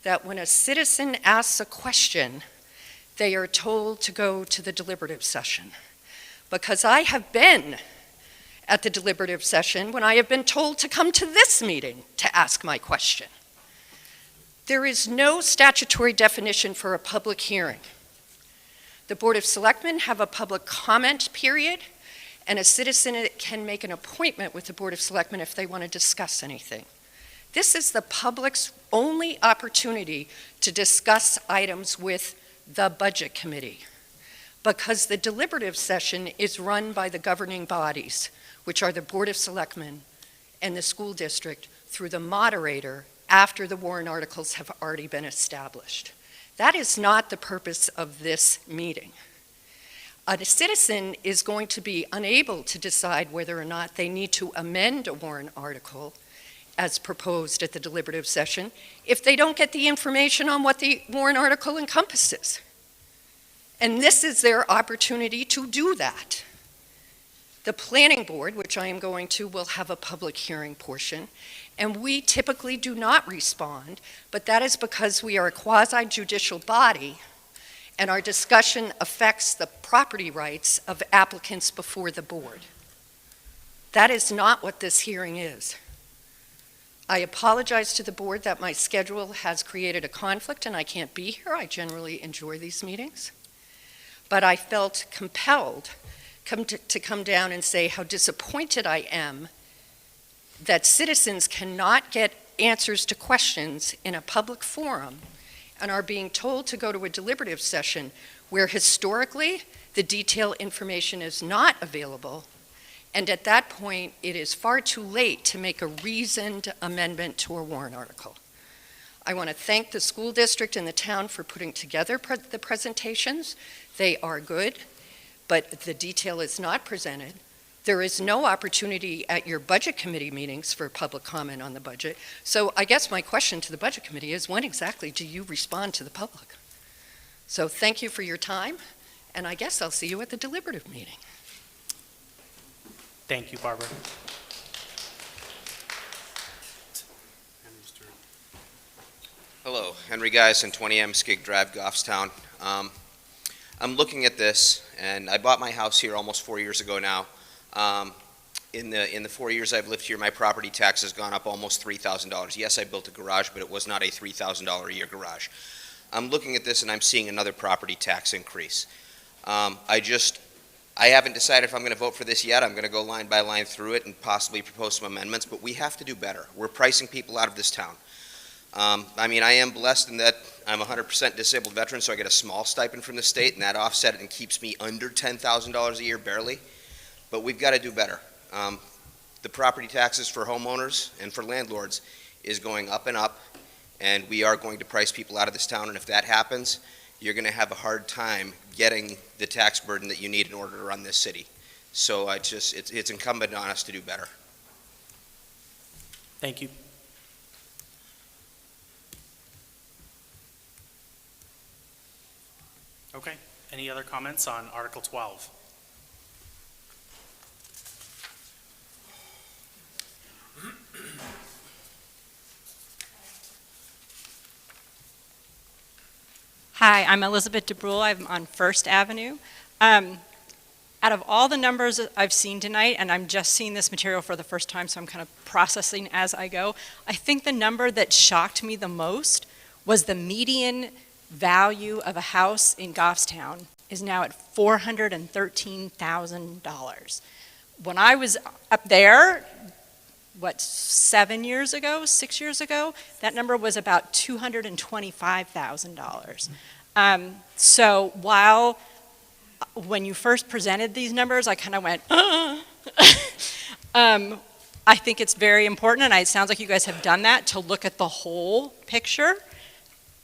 that when a citizen asks a question, they are told to go to the deliberative session. Because I have been at the deliberative session when I have been told to come to this meeting to ask my question. There is no statutory definition for a public hearing. The Board of Selectmen have a public comment period, and a citizen can make an appointment with the Board of Selectmen if they want to discuss anything. This is the public's only opportunity to discuss items with the Budget Committee, because the deliberative session is run by the governing bodies, which are the Board of Selectmen and the school district, through the moderator after the warrant articles have already been established. That is not the purpose of this meeting. A citizen is going to be unable to decide whether or not they need to amend a warrant article as proposed at the deliberative session if they don't get the information on what the warrant article encompasses. And this is their opportunity to do that. The planning board, which I am going to, will have a public hearing portion, and we typically do not respond, but that is because we are a quasi-judicial body, and our discussion affects the property rights of applicants before the board. That is not what this hearing is. I apologize to the board that my schedule has created a conflict and I can't be here. I generally enjoy these meetings. But I felt compelled to come down and say how disappointed I am that citizens cannot get answers to questions in a public forum and are being told to go to a deliberative session where historically the detailed information is not available, and at that point it is far too late to make a reasoned amendment to a warrant article. I want to thank the school district and the town for putting together the presentations. They are good, but the detail is not presented. There is no opportunity at your budget committee meetings for public comment on the budget. So I guess my question to the budget committee is, when exactly do you respond to the public? So thank you for your time, and I guess I'll see you at the deliberative meeting. Thank you, Barbara. Hello, Henry Geisen, 20M Skig Drive, Goffstown. I'm looking at this, and I bought my house here almost 4 years ago now. In the 4 years I've lived here, my property tax has gone up almost $3,000. Yes, I built a garage, but it was not a $3,000 a year garage. I'm looking at this, and I'm seeing another property tax increase. I haven't decided if I'm going to vote for this yet. I'm going to go line by line through it and possibly propose some amendments, but we have to do better. We're pricing people out of this town. I mean, I am blessed in that I'm a 100% disabled veteran, so I get a small stipend from the state, and that offset it and keeps me under $10,000 a year, barely. But we've got to do better. The property taxes for homeowners and for landlords is going up and up, and we are going to price people out of this town, and if that happens, you're going to have a hard time getting the tax burden that you need in order to run this city. So it's incumbent on us to do better. Thank you. Okay, any other comments on Article 12? Hi, I'm Elizabeth DeBrule. I'm on First Avenue. Out of all the numbers that I've seen tonight, and I'm just seeing this material for the first time, so I'm kind of processing as I go, I think the number that shocked me the most was the median value of a house in Goffstown is now at $413,000. When I was up there, 6 years ago, that number was about $225,000. So when you first presented these numbers, I kind of went, I think it's very important, and it sounds like you guys have done that, to look at the whole picture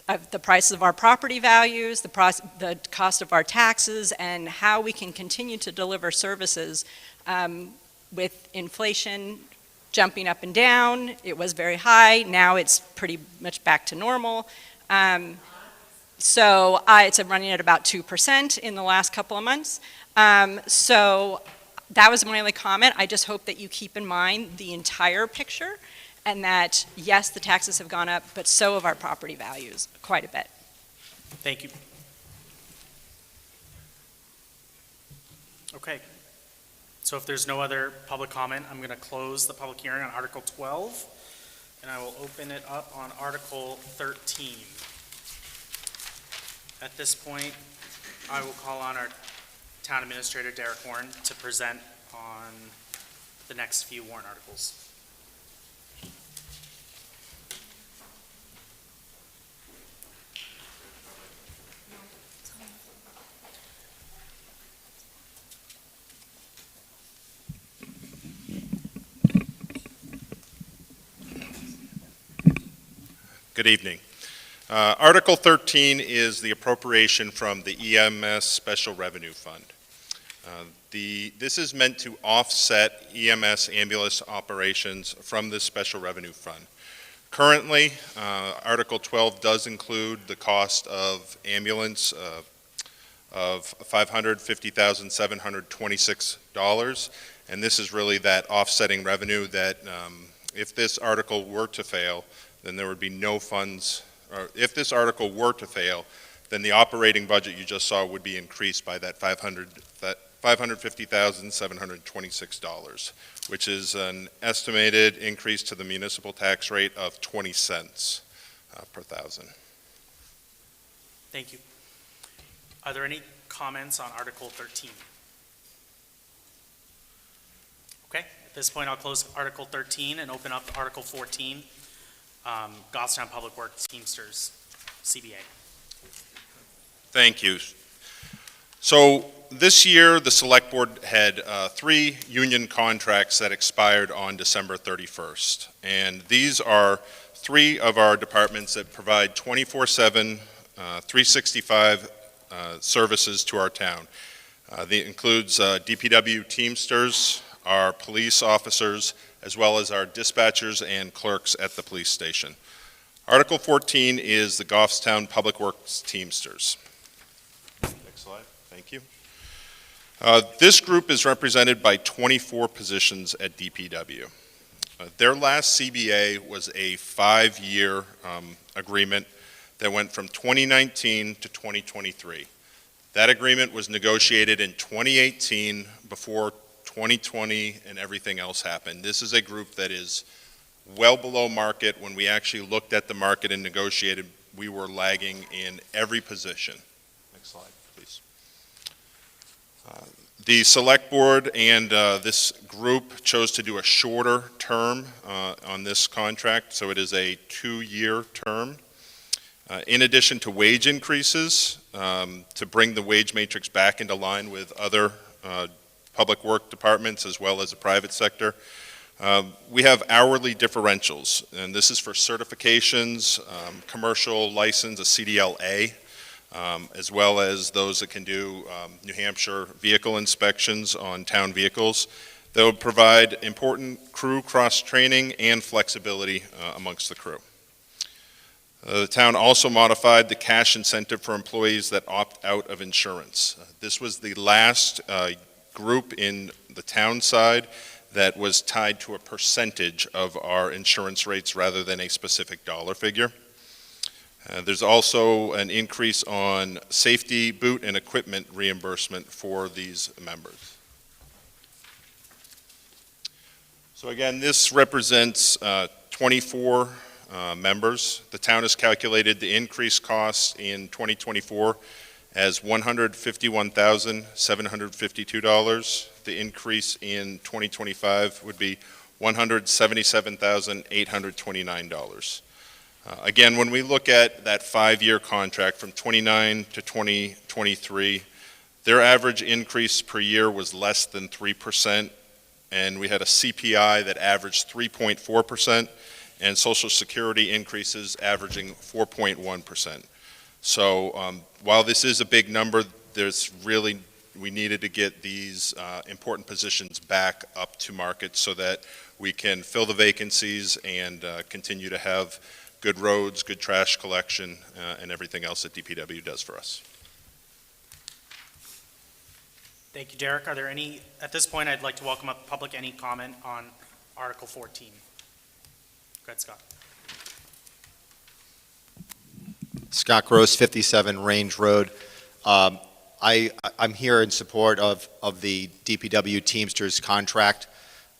of the prices of our property values, the cost of our taxes, and how we can continue to deliver services with inflation jumping up and down. It was very high. Now it's pretty much back to normal. So it's running at about 2% in the last couple of months. So that was my only comment. I just hope that you keep in mind the entire picture, and that, yes, the taxes have gone up, but so have our property values quite a bit. Thank you. Okay. So if there's no other public comment, I'm going to close the public hearing on Article 12, and I will open it up on Article 13. At this point, I will call on our Town Administrator, Derek Horn, to present on the next few warrant articles. Good evening. Article 13 is the appropriation from the EMS Special Revenue Fund. This is meant to offset EMS ambulance operations from this Special Revenue Fund. Currently, Article 12 does include the cost of ambulance of $550,726, and this is really that offsetting revenue that if this article were to fail, then there would be no funds, or if this article were to fail, then the operating budget you just saw would be increased by that $550,726, which is an estimated increase to the municipal tax rate of 20 cents per thousand. Thank you. Are there any comments on Article 13? Okay, at this point I'll close Article 13 and open up Article 14. Goffstown Public Works Teamsters, CBA. Thank you. So this year, the Select Board had 3 union contracts that expired on December 31st. And these are 3 of our departments that provide 24/7, 365 services to our town. That includes DPW Teamsters, our police officers, as well as our dispatchers and clerks at the police station. Article 14 is the Goffstown Public Works Teamsters. Next slide, thank you. This group is represented by 24 positions at DPW. Their last CBA was a 5-year agreement that went from 2019 to 2023. That agreement was negotiated in 2018 before 2020 and everything else happened. This is a group that is well below market. When we actually looked at the market and negotiated, we were lagging in every position. Next slide, please. The Select Board and this group chose to do a shorter term on this contract, so it is a 2-year term. In addition to wage increases, to bring the wage matrix back into line with other public work departments as well as the private sector, we have hourly differentials, and this is for certifications, commercial license, a CDLA, as well as those that can do New Hampshire vehicle inspections on town vehicles. They'll provide important crew cross-training and flexibility amongst the crew. The town also modified the cash incentive for employees that opt out of insurance. This was the last group in the town side that was tied to a percentage of our insurance rates rather than a specific dollar figure. There's also an increase on safety boot and equipment reimbursement for these members. So again, this represents 24 members. The town has calculated the increased costs in 2024 as $151,752. The increase in 2025 would be $177,829. Again, when we look at that 5-year contract from 29 to 2023, their average increase per year was less than 3%, and we had a CPI that averaged 3.4%, and Social Security increases averaging 4.1%. So while this is a big number, we needed to get these important positions back up to market so that we can fill the vacancies and continue to have good roads, good trash collection, and everything else that DPW does for us. Thank you, Derek. Are there any, at this point, I'd like to welcome up the public, any comment on Article 14? Go ahead, Scott. Scott Gross, 57 Range Road. I'm here in support of the DPW Teamsters contract.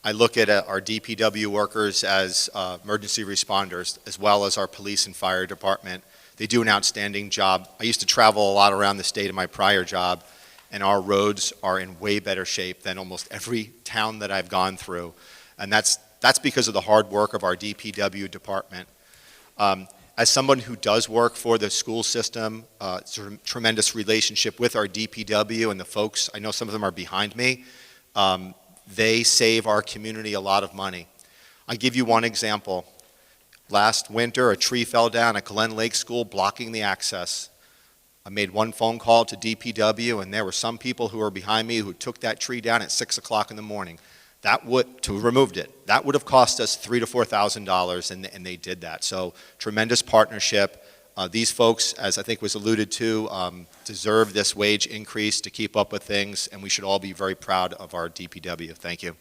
I look at our DPW workers as emergency responders, as well as our police and fire department. They do an outstanding job. I used to travel a lot around the state in my prior job, and our roads are in way better shape than almost every town that I've gone through. And that's because of the hard work of our DPW department. As someone who does work for the school system, it's a tremendous relationship with our DPW and the folks. I know some of them are behind me. They save our community a lot of money. I'll give you one example. Last winter, a tree fell down at Glen Lake School, blocking the access. I made one phone call to DPW, and there were some people who were behind me who took that tree down at 6 o'clock in the morning. Removed it. That would have cost us $3,000 to $4,000, and they did that. So tremendous partnership. These folks, as I think was alluded to, deserve this wage increase to keep up with things, and we should all be very proud of our DPW. Thank you.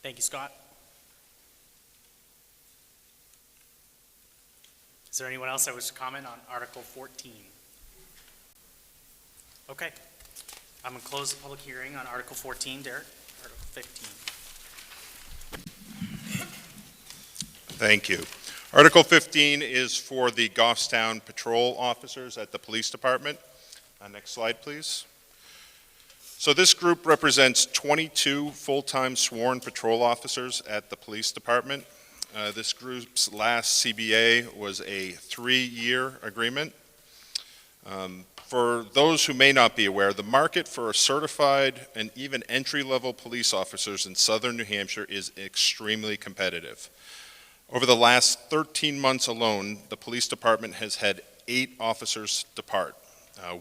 Thank you, Scott. Is there anyone else that wishes to comment on Article 14? Okay. I'm going to close the public hearing on Article 14. Derek, Article 15. Thank you. Article 15 is for the Goffstown patrol officers at the police department. Next slide, please. So this group represents 22 full-time sworn patrol officers at the police department. This group's last CBA was a 3-year agreement. For those who may not be aware, the market for certified and even entry-level police officers in southern New Hampshire is extremely competitive. Over the last 13 months alone, the police department has had 8 officers depart.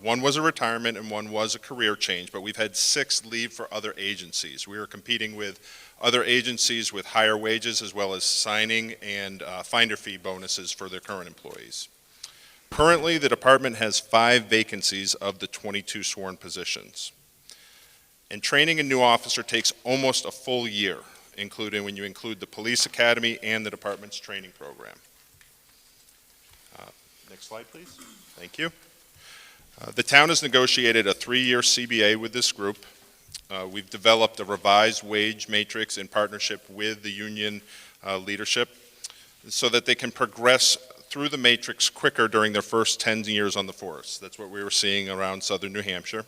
One was a retirement and one was a career change, but we've had 6 leave for other agencies. We are competing with other agencies with higher wages as well as signing and finder fee bonuses for their current employees. Currently, the department has 5 vacancies of the 22 sworn positions. And training a new officer takes almost a full year, including when you include the police academy and the department's training program. Next slide, please. Thank you. The town has negotiated a 3-year CBA with this group. We've developed a revised wage matrix in partnership with the union leadership so that they can progress through the matrix quicker during their first 10 years on the force. That's what we were seeing around southern New Hampshire.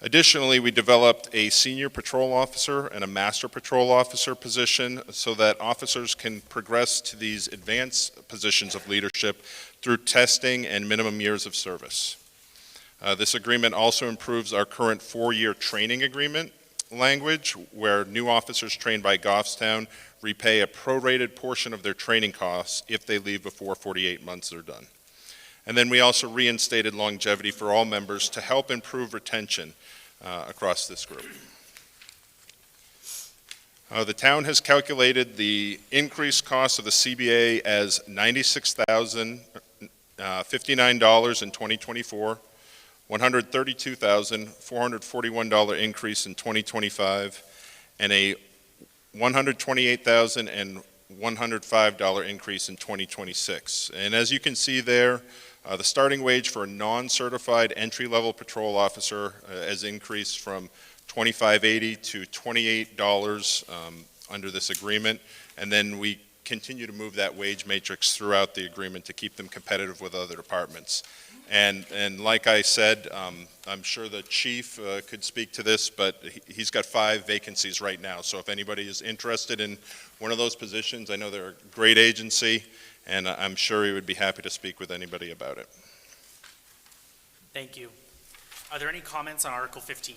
Additionally, we developed a senior patrol officer and a master patrol officer position so that officers can progress to these advanced positions of leadership through testing and minimum years of service. This agreement also improves our current 4-year training agreement language, where new officers trained by Goffstown repay a prorated portion of their training costs if they leave before 48 months are done. And then we also reinstated longevity for all members to help improve retention across this group. The town has calculated the increased cost of the CBA as $96,059 in 2024, $132,441 increase in 2025, and a $128,105 increase in 2026. And as you can see there, the starting wage for a non-certified entry-level patrol officer has increased from $25.80 to $28 under this agreement, and then we continue to move that wage matrix throughout the agreement to keep them competitive with other departments. And like I said, I'm sure the chief could speak to this, but he's got 5 vacancies right now. So if anybody is interested in one of those positions, I know they're a great agency, and I'm sure he would be happy to speak with anybody about it. Thank you. Are there any comments on Article 15?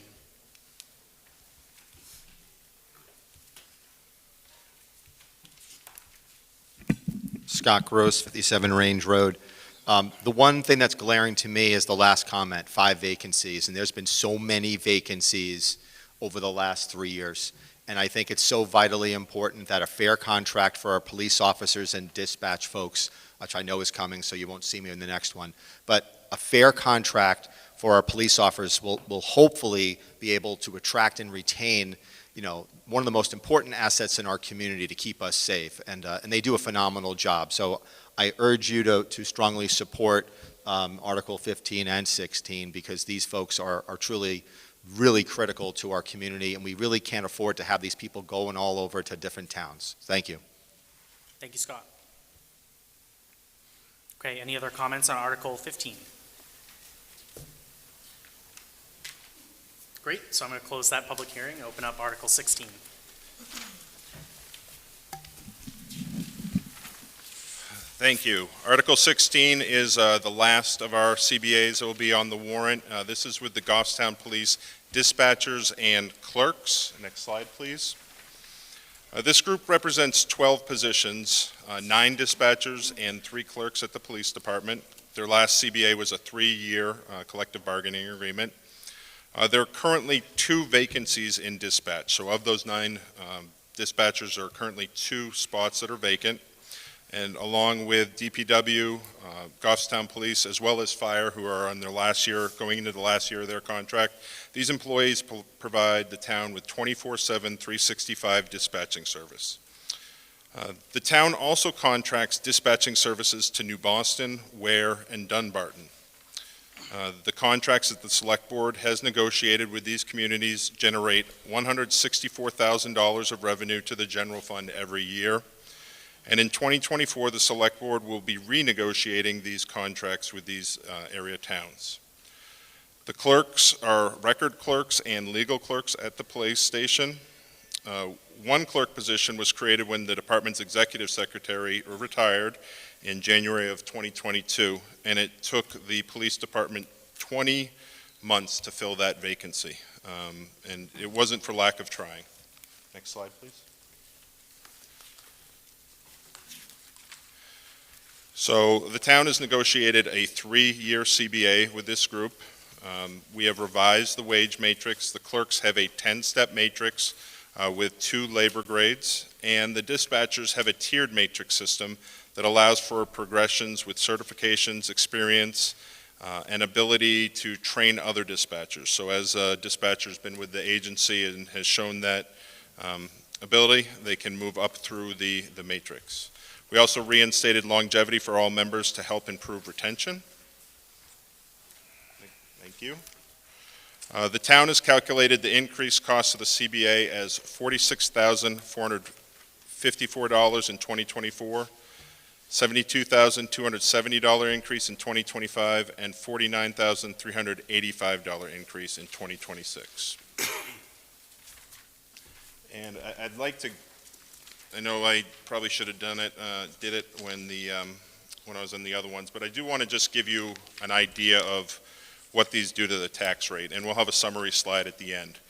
Scott Gross, 57 Range Road. The one thing that's glaring to me is the last comment, 5 vacancies, and there's been so many vacancies over the last 3 years. And I think it's so vitally important that a fair contract for our police officers and dispatch folks, which I know is coming, so you won't see me in the next one, but a fair contract for our police officers will hopefully be able to attract and retain, you know, one of the most important assets in our community to keep us safe, and they do a phenomenal job. So I urge you to strongly support Article 15 and 16, because these folks are truly really critical to our community, and we really can't afford to have these people going all over to different towns. Thank you. Thank you, Scott. Okay, any other comments on Article 15? Great, so I'm going to close that public hearing and open up Article 16. Thank you. Article 16 is the last of our CBAs that will be on the warrant. This is with the Goffstown Police dispatchers and clerks. Next slide, please. This group represents 12 positions, 9 dispatchers and 3 clerks at the police department. Their last CBA was a 3-year collective bargaining agreement. There are currently 2 vacancies in dispatch. So of those 9 dispatchers, there are currently 2 spots that are vacant. And along with DPW, Goffstown Police, as well as Fire, who are on their last year, going into the last year of their contract, these employees provide the town with 24/7, 365 dispatching service. The town also contracts dispatching services to New Boston, Ware, and Dunbarton. The contracts that the Select Board has negotiated with these communities generate $164,000 of revenue to the general fund every year. And in 2024, the Select Board will be renegotiating these contracts with these area towns. The clerks are record clerks and legal clerks at the police station. One clerk position was created when the department's executive secretary retired in January of 2022, and it took the police department 20 months to fill that vacancy. And it wasn't for lack of trying. Next slide, please. So the town has negotiated a 3-year CBA with this group. We have revised the wage matrix. The clerks have a 10-step matrix with 2 labor grades, and the dispatchers have a tiered matrix system that allows for progressions with certifications, experience, and ability to train other dispatchers. So as a dispatcher's been with the agency and has shown that ability, they can move up through the matrix. We also reinstated longevity for all members to help improve retention. Thank you. The town has calculated the increased cost of the CBA as $46,454 in 2024, $72,270 increase in 2025, and $49,385 increase in 2026. And I'd like to, I know I probably should have did it when I was in the other ones, but I do want to just give you an idea of what these do to the tax rate, and we'll have a summary slide at the end.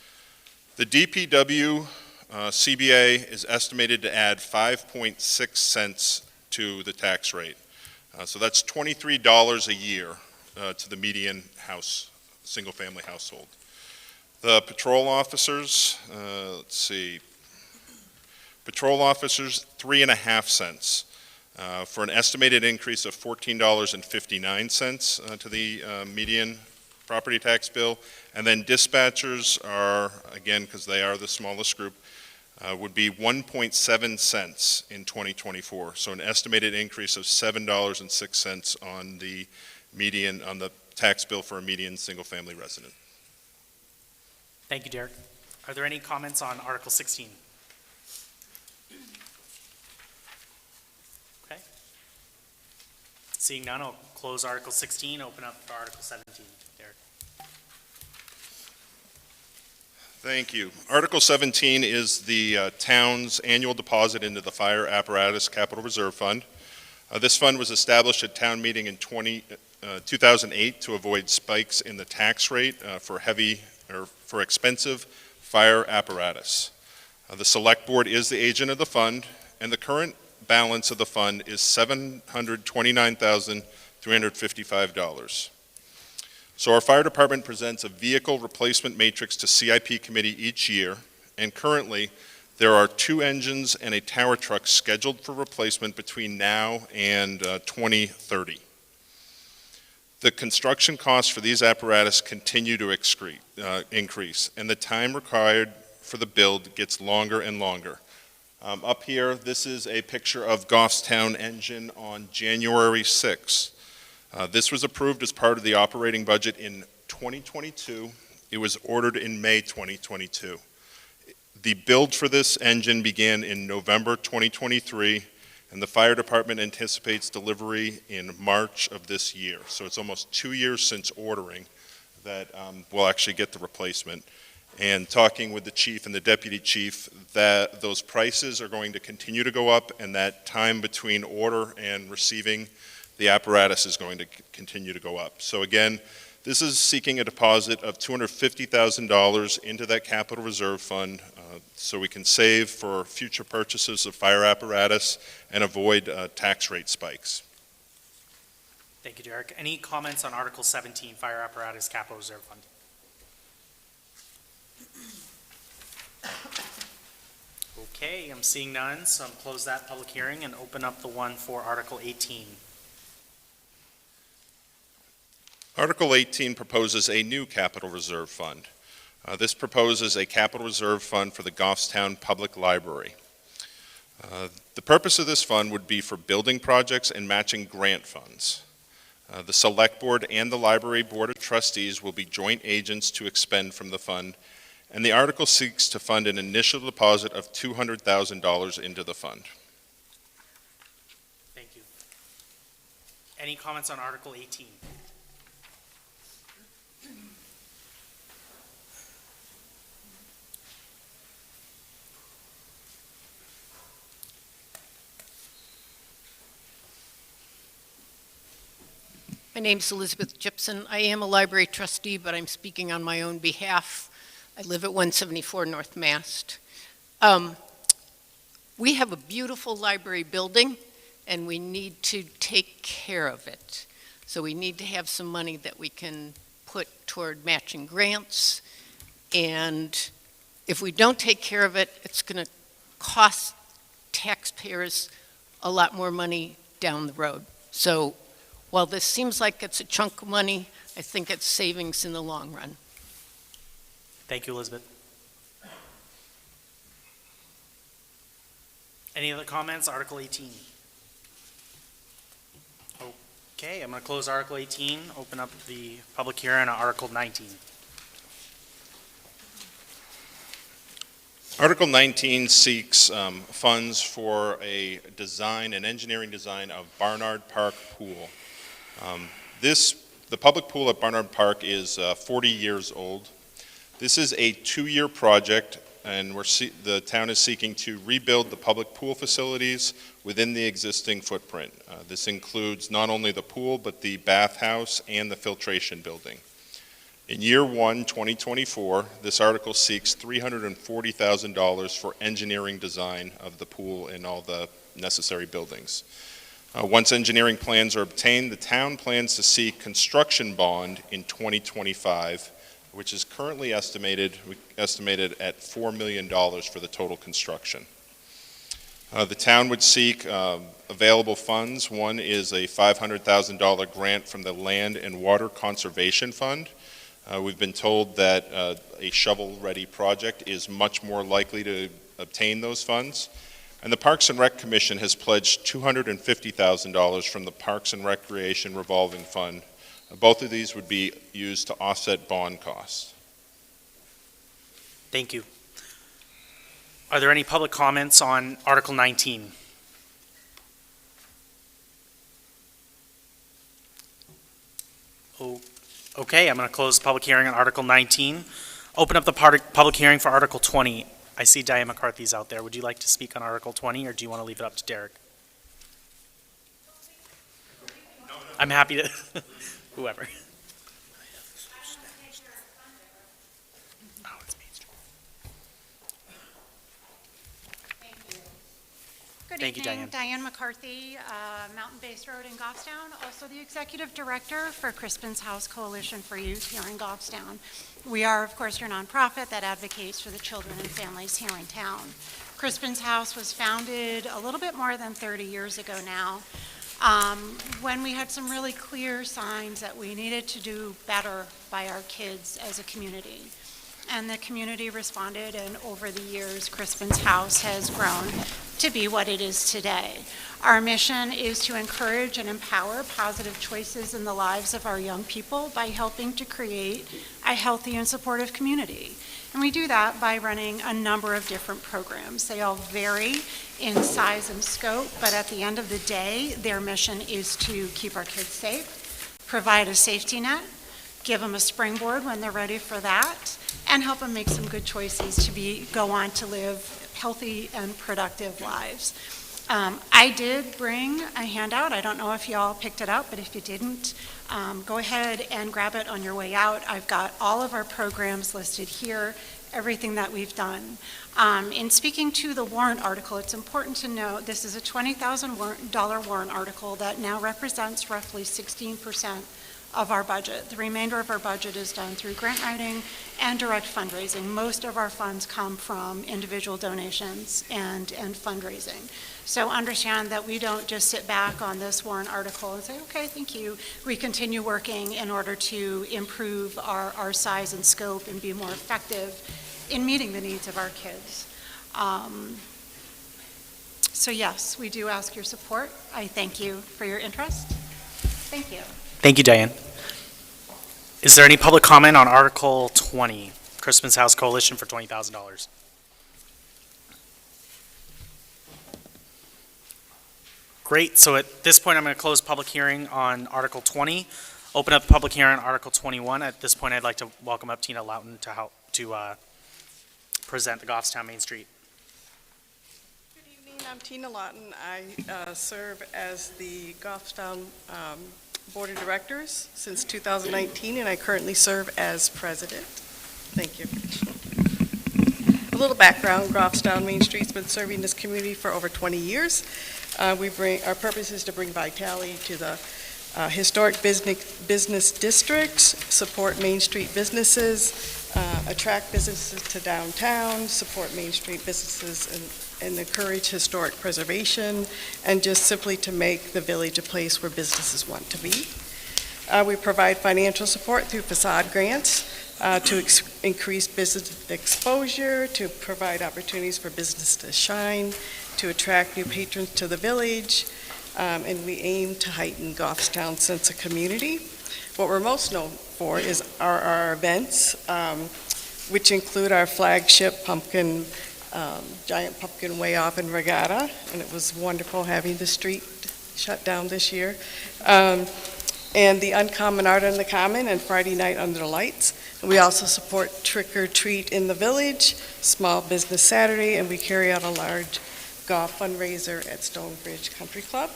The DPW CBA is estimated to add 5.6 cents to the tax rate. So that's $23 a year to the median house, single-family household. The patrol officers, let's see, patrol officers, 3.5 cents for an estimated increase of $14.59 to the median property tax bill. And then dispatchers are, again, because they are the smallest group, would be 1.7 cents in 2024. So an estimated increase of $7.06 on the median, on the tax bill for a median single-family resident. Thank you, Derek. Are there any comments on Article 16? Okay. Seeing none, I'll close Article 16, open up for Article 17. Derek. Thank you. Article 17 is the town's annual deposit into the Fire Apparatus Capital Reserve Fund. This fund was established at town meeting in 2008 to avoid spikes in the tax rate for expensive fire apparatus. The Select Board is the agent of the fund, and the current balance of the fund is $729,355. So our fire department presents a vehicle replacement matrix to CIP committee each year, and currently there are 2 engines and a tower truck scheduled for replacement between now and 2030. The construction costs for these apparatus continue to increase, and the time required for the build gets longer and longer. Up here, this is a picture of Goffstown engine on January 6th. This was approved as part of the operating budget in 2022. It was ordered in May 2022. The build for this engine began in November 2023, and the fire department anticipates delivery in March of this year. So it's almost 2 years since ordering that we'll actually get the replacement. And talking with the chief and the deputy chief, that those prices are going to continue to go up, and that time between order and receiving the apparatus is going to continue to go up. So again, this is seeking a deposit of $250,000 into that capital reserve fund so we can save for future purchases of fire apparatus and avoid tax rate spikes. Thank you, Derek. Any comments on Article 17, Fire Apparatus Capital Reserve Fund? Okay, I'm seeing none, so I'm close that public hearing and open up the one for Article 18. Article 18 proposes a new capital reserve fund. This proposes a capital reserve fund for the Goffstown Public Library. The purpose of this fund would be for building projects and matching grant funds. The Select Board and the Library Board of Trustees will be joint agents to expend from the fund, and the article seeks to fund an initial deposit of $200,000 into the fund. Thank you. Any comments on Article 18? My name's Elizabeth Gibson. I am a library trustee, but I'm speaking on my own behalf. I live at 174 North Mast. We have a beautiful library building, and we need to take care of it. So we need to have some money that we can put toward matching grants. And if we don't take care of it, it's going to cost taxpayers a lot more money down the road. So while this seems like it's a chunk of money, I think it's savings in the long run. Thank you, Elizabeth. Any other comments? Article 18. Okay, I'm going to close Article 18, open up the public hearing on Article 19. Article 19 seeks funds for a design, an engineering design of Barnard Park Pool. The public pool at Barnard Park is 40 years old. This is a 2-year project, and the town is seeking to rebuild the public pool facilities within the existing footprint. This includes not only the pool, but the bathhouse and the filtration building. In year 1, 2024, this article seeks $340,000 for engineering design of the pool and all the necessary buildings. Once engineering plans are obtained, the town plans to seek construction bond in 2025, which is currently estimated at $4 million for the total construction. The town would seek available funds. One is a $500,000 grant from the Land and Water Conservation Fund. We've been told that a shovel-ready project is much more likely to obtain those funds. And the Parks and Rec Commission has pledged $250,000 from the Parks and Recreation Revolving Fund. Both of these would be used to offset bond costs. Thank you. Are there any public comments on Article 19? Okay, I'm going to close the public hearing on Article 19. Open up the public hearing for Article 20. I see Diane McCarthy's out there. Would you like to speak on Article 20, or do you want to leave it up to Derek? I'm happy to, whoever. Good Thank you, evening, Diane. Diane McCarthy, Mountain Base Road in Goffstown, also the Executive Director for Crispin's House Coalition for Youth here in Goffstown. We are, of course, your nonprofit that advocates for the children and families here in town. Crispin's House was founded a little bit more than 30 years ago now, when we had some really clear signs that we needed to do better by our kids as a community. And the community responded, and over the years, Crispin's House has grown to be what it is today. Our mission is to encourage and empower positive choices in the lives of our young people by helping to create a healthy and supportive community. And we do that by running a number of different programs. They all vary in size and scope, but at the end of the day, their mission is to keep our kids safe, provide a safety net, give them a springboard when they're ready for that, and help them make some good choices to go on to live healthy and productive lives. I did bring a handout. I don't know if you all picked it up, but if you didn't, go ahead and grab it on your way out. I've got all of our programs listed here, everything that we've done. In speaking to the warrant article, it's important to note this is a $20,000 warrant article that now represents roughly 16% of our budget. The remainder of our budget is done through grant writing and direct fundraising. Most of our funds come from individual donations and fundraising. So understand that we don't just sit back on this warrant article and say, okay, thank you. We continue working in order to improve our size and scope and be more effective in meeting the needs of our kids. So yes, we do ask your support. I thank you for your interest. Thank you. Thank you, Diane. Is there any public comment on Article 20, Crispin's House Coalition for $20,000? Great, so at this point, I'm going to close public hearing on Article 20. Open up public hearing on Article 21. At this point, I'd like to welcome up Tina Loughton to help to present the Goffstown Main Street. Good evening, I'm Tina Loughton. I serve as the Goffstown Board of Directors since 2019, and I currently serve as president. Thank you. A little background, Goffstown Main Street's been serving this community for over 20 years. Our purpose is to bring vitality to the historic business districts, support Main Street businesses, attract businesses to downtown, support Main Street businesses, and encourage historic preservation, and just simply to make the village a place where businesses want to be. We provide financial support through facade grants to increase business exposure, to provide opportunities for business to shine, to attract new patrons to the village, and we aim to heighten Goffstown's sense of community. What we're most known for is our events, which include our flagship pumpkin Giant Pumpkin Way Off in Regatta, and it was wonderful having the street shut down this year. And the Uncommon Art on the Common and Friday Night Under the Lights. And we also support Trick or Treat in the Village, Small Business Saturday, and we carry out a large golf fundraiser at Stonebridge Country Club.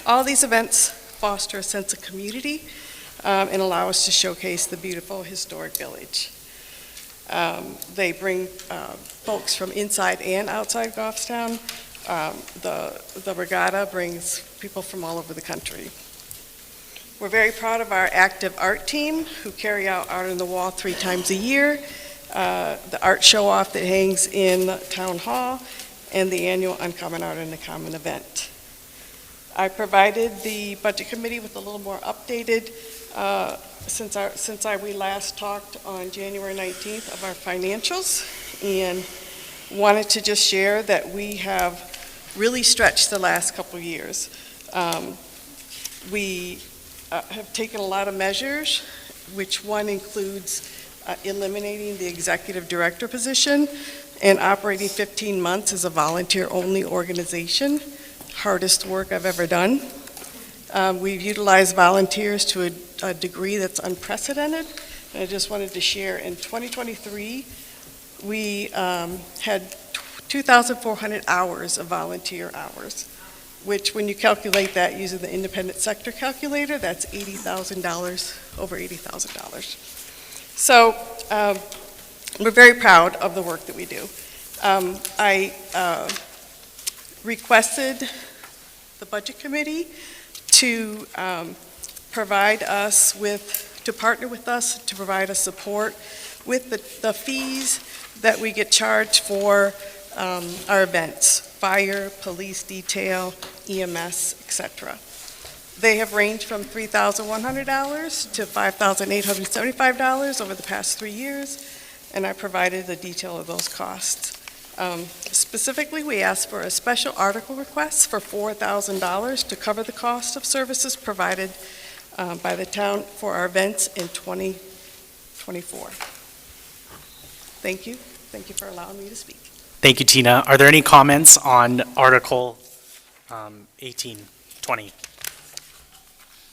All these events foster a sense of community and allow us to showcase the beautiful historic village. They bring folks from inside and outside Goffstown. The regatta brings people from all over the country. We're very proud of our active art team who carry out Art on the Wall 3 times a year, the art show-off that hangs in Town Hall, and the annual Uncommon Art on the Common event. I provided the Budget Committee with a little more updated, since we last talked on January 19th, of our financials, and wanted to just share that we have really stretched the last couple of years. We have taken a lot of measures, which one includes eliminating the executive director position and operating 15 months as a volunteer-only organization. Hardest work I've ever done. We've utilized volunteers to a degree that's unprecedented. And I just wanted to share, in 2023, we had 2,400 hours of volunteer hours, which when you calculate that using the independent sector calculator, that's $80,000, over $80,000. So we're very proud of the work that we do. I requested the Budget Committee to provide us with, to partner with us, to provide us support with the fees that we get charged for our events, fire, police detail, EMS, etc. They have ranged from $3,100 to $5,875 over the past 3 years, and I provided the detail of those costs. Specifically, we asked for a special article request for $4,000 to cover the cost of services provided by the town for our events in 2024. Thank you. Thank you for allowing me to speak. Thank you, Tina. Are there any comments on Article 20?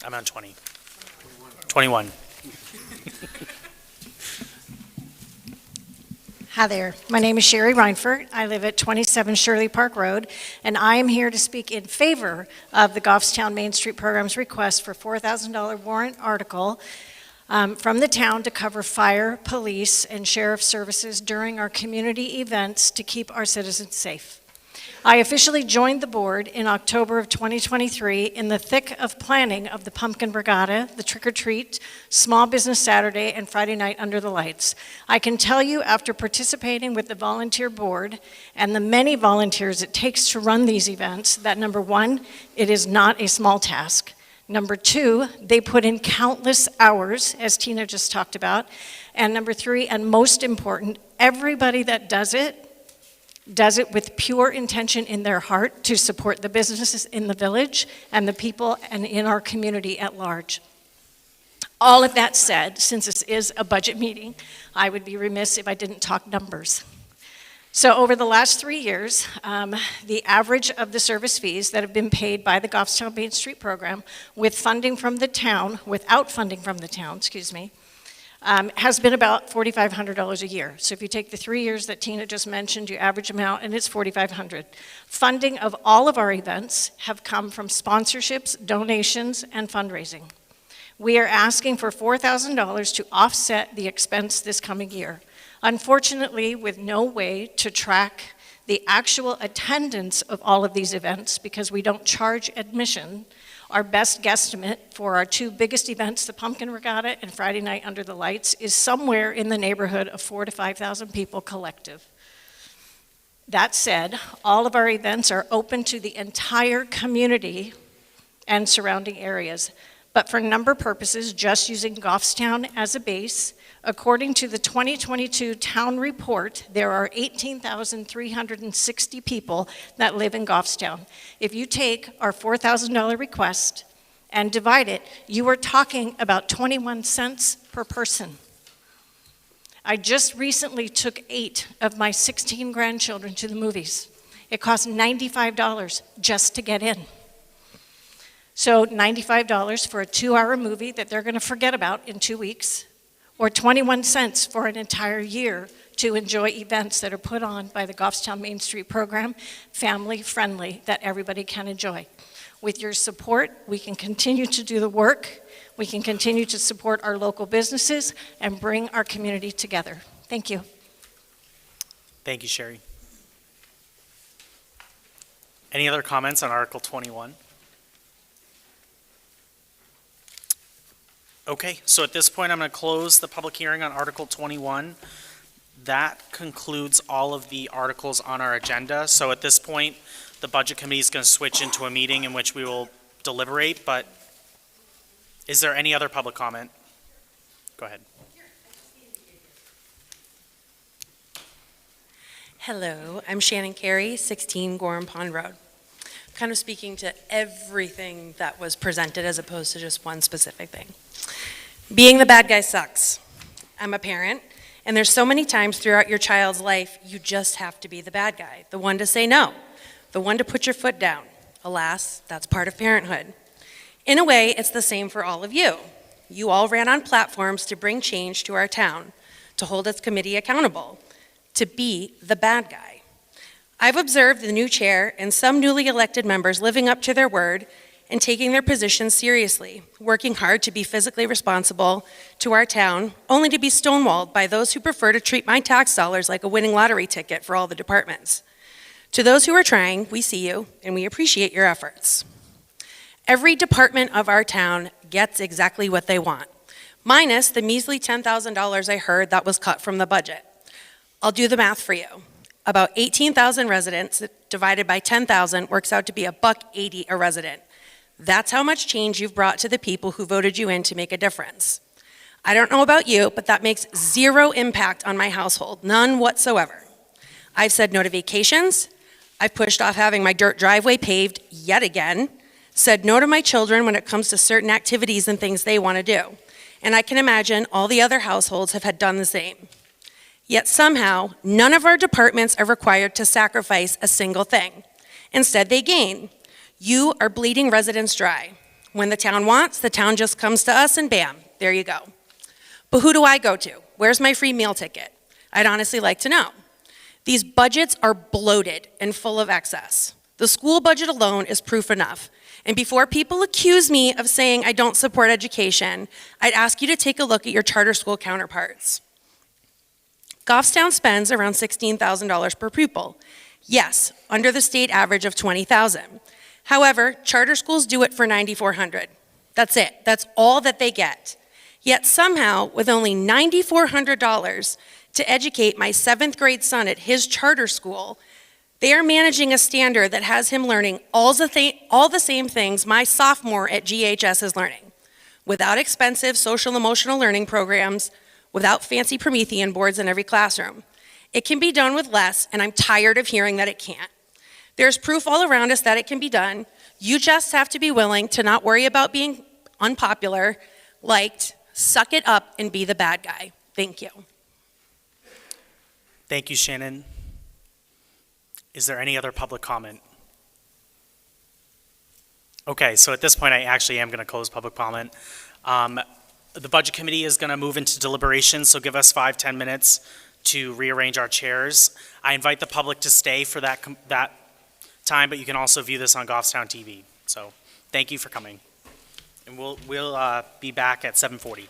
I'm on 20. 21. Hi there. My name is Sherry Reinfurt. I live at 27 Shirley Park Road, and I am here to speak in favor of the Goffstown Main Street Program's request for $4,000 warrant article from the town to cover fire, police, and sheriff services during our community events to keep our citizens safe. I officially joined the board in October of 2023 in the thick of planning of the Pumpkin Regatta, the Trick or Treat, Small Business Saturday, and Friday Night Under the Lights. I can tell you, after participating with the volunteer board and the many volunteers it takes to run these events, that number one, it is not a small task. Number two, they put in countless hours, as Tina just talked about. And number three, and most important, everybody that does it with pure intention in their heart to support the businesses in the village and the people and in our community at large. All of that said, since this is a budget meeting, I would be remiss if I didn't talk numbers. So over the last 3 years, the average of the service fees that have been paid by the Goffstown Main Street Program with funding from the town, without funding from the town, has been about $4,500 a year. So if you take the 3 years that Tina just mentioned, you average them out, and it's $4,500. Funding of all of our events have come from sponsorships, donations, and fundraising. We are asking for $4,000 to offset the expense this coming year. Unfortunately, with no way to track the actual attendance of all of these events, because we don't charge admission, our best guesstimate for our two biggest events, the Pumpkin Regatta and Friday Night Under the Lights, is somewhere in the neighborhood of 4,000 to 5,000 people collective. That said, all of our events are open to the entire community and surrounding areas. But for number purposes, just using Goffstown as a base, according to the 2022 town report, there are 18,360 people that live in Goffstown. If you take our $4,000 request and divide it, you are talking about 21 cents per person. I just recently took 8 of my 16 grandchildren to the movies. It cost $95 just to get in. So $95 for a 2-hour movie that they're going to forget about in 2 weeks, or 21 cents for an entire year to enjoy events that are put on by the Goffstown Main Street program, family-friendly, that everybody can enjoy. With your support, we can continue to do the work, we can continue to support our local businesses, and bring our community together. Thank you. Thank you, Sherry. Any other comments on Article 21? Okay, so at this point, I'm going to close the public hearing on Article 21. That concludes all of the articles on our agenda. So at this point, the Budget Committee is going to switch into a meeting in which we will deliberate, but is there any other public comment? Go ahead. Hello, I'm Shannon Carey, 16 Gorham Pond Road. Kind of speaking to everything that was presented as opposed to just one specific thing. Being the bad guy sucks. I'm a parent, and there's so many times throughout your child's life you just have to be the bad guy, the one to say no, the one to put your foot down. Alas, that's part of parenthood. In a way, it's the same for all of you. You all ran on platforms to bring change to our town, to hold its committee accountable, to be the bad guy. I've observed the new chair and some newly elected members living up to their word and taking their positions seriously, working hard to be physically responsible to our town, only to be stonewalled by those who prefer to treat my tax dollars like a winning lottery ticket for all the departments. To those who are trying, we see you and we appreciate your efforts. Every department of our town gets exactly what they want, minus the measly $10,000 I heard that was cut from the budget. I'll do the math for you. About 18,000 residents divided by 10,000 works out to be $1.80 a resident. That's how much change you've brought to the people who voted you in to make a difference. I don't know about you, but that makes zero impact on my household, none whatsoever. I've said no to vacations. I've pushed off having my dirt driveway paved yet again, said no to my children when it comes to certain activities and things they want to do. And I can imagine all the other households have done the same. Yet somehow, none of our departments are required to sacrifice a single thing. Instead, they gain. You are bleeding residents dry. When the town wants, the town just comes to us and bam, there you go. But who do I go to? Where's my free meal ticket? I'd honestly like to know. These budgets are bloated and full of excess. The school budget alone is proof enough. And before people accuse me of saying I don't support education, I'd ask you to take a look at your charter school counterparts. Goffstown spends around $16,000 per pupil. Yes, under the state average of $20,000. However, charter schools do it for $9,400. That's it. That's all that they get. Yet somehow, with only $9,400 to educate my 7th grade son at his charter school, they are managing a standard that has him learning all the same things my sophomore at GHS is learning, without expensive social emotional learning programs, without fancy Promethean boards in every classroom. It can be done with less, and I'm tired of hearing that it can't. There's proof all around us that it can be done. You just have to be willing to not worry about being unpopular, liked, suck it up, and be the bad guy. Thank you. Thank you, Shannon. Is there any other public comment? Okay, so at this point, I actually am going to close public comment. The Budget Committee is going to move into deliberation, so give us 5-10 minutes to rearrange our chairs. I invite the public to stay for that time, but you can also view this on Goffstown TV. So thank you for coming. And we'll be back at 7:40.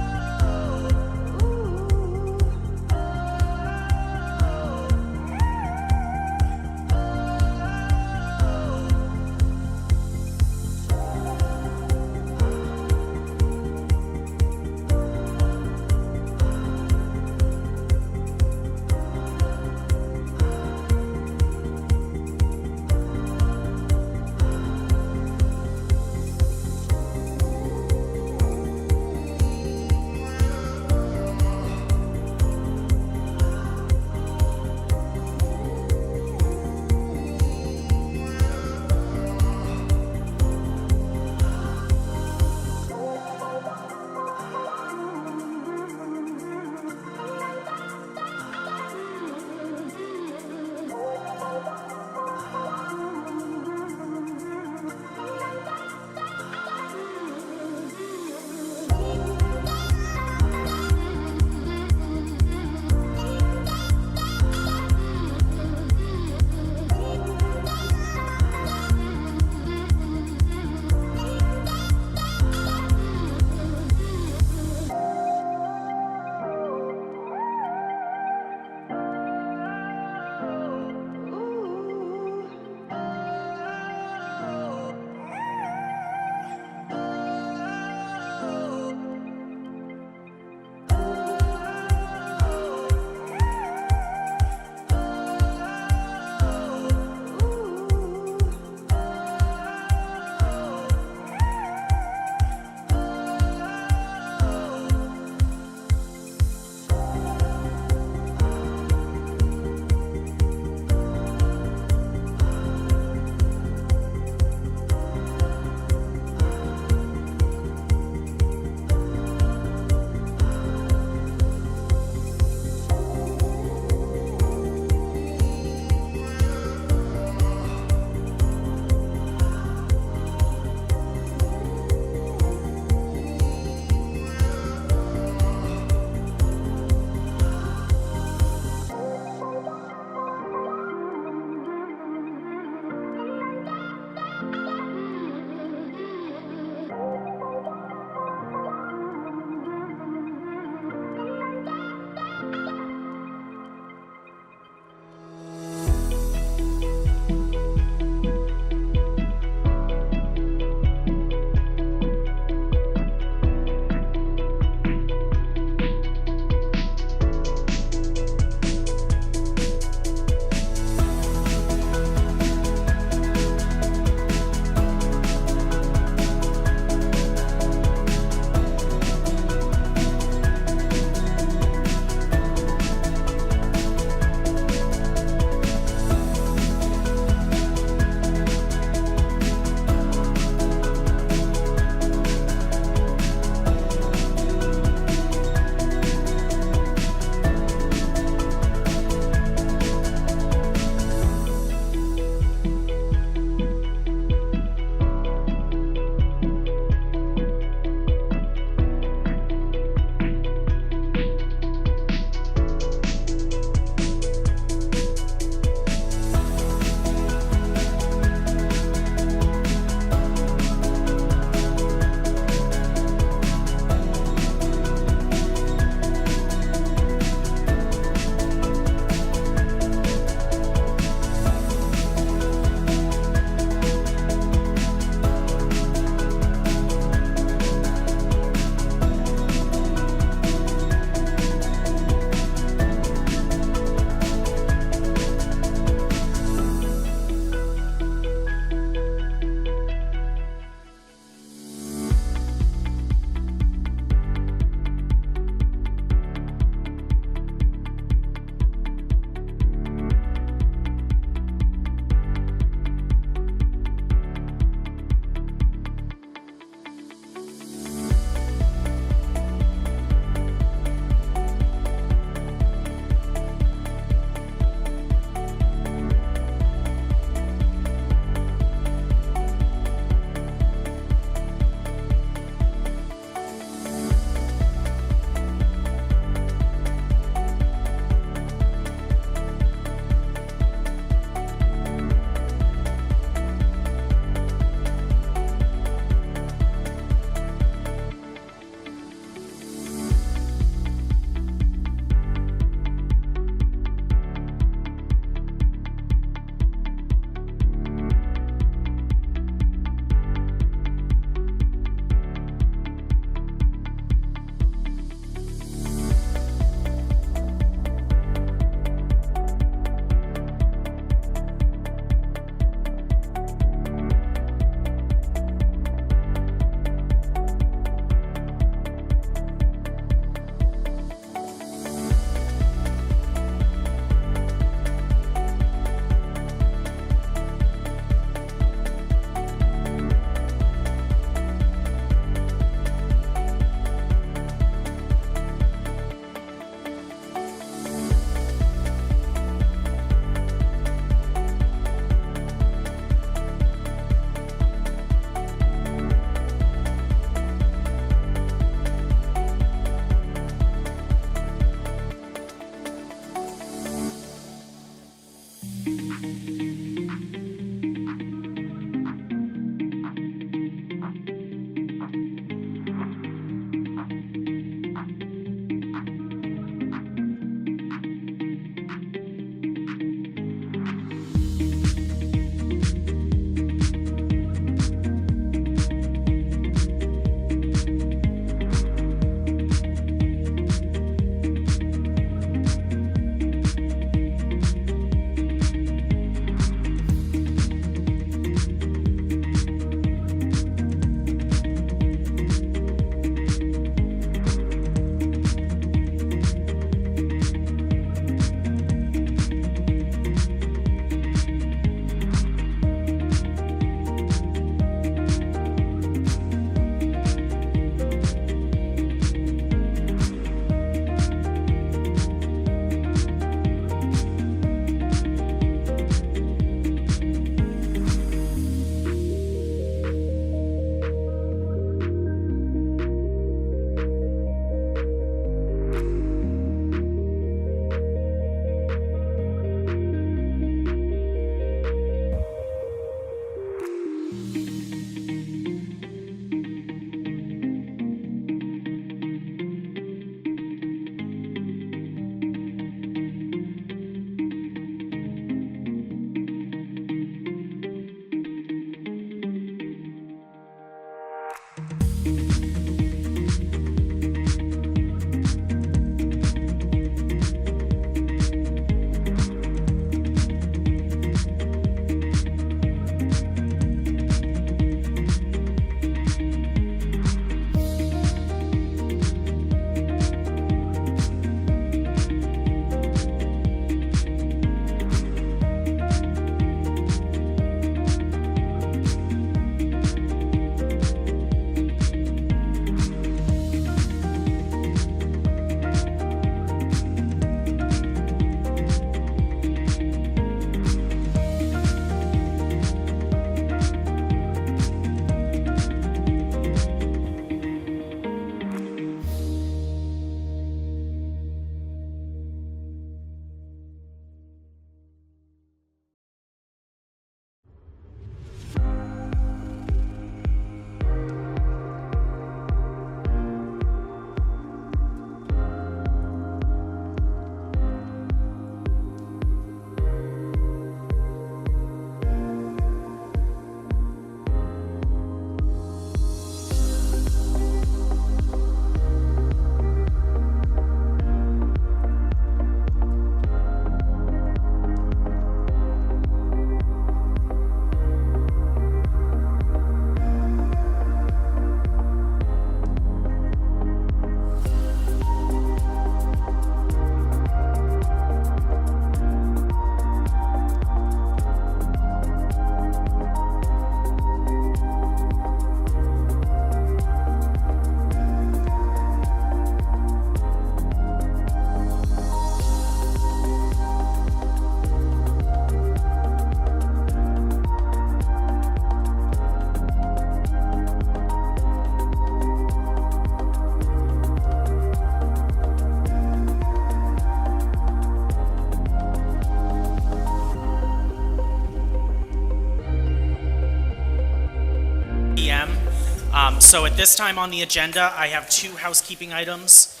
So at this time on the agenda, I have two housekeeping items.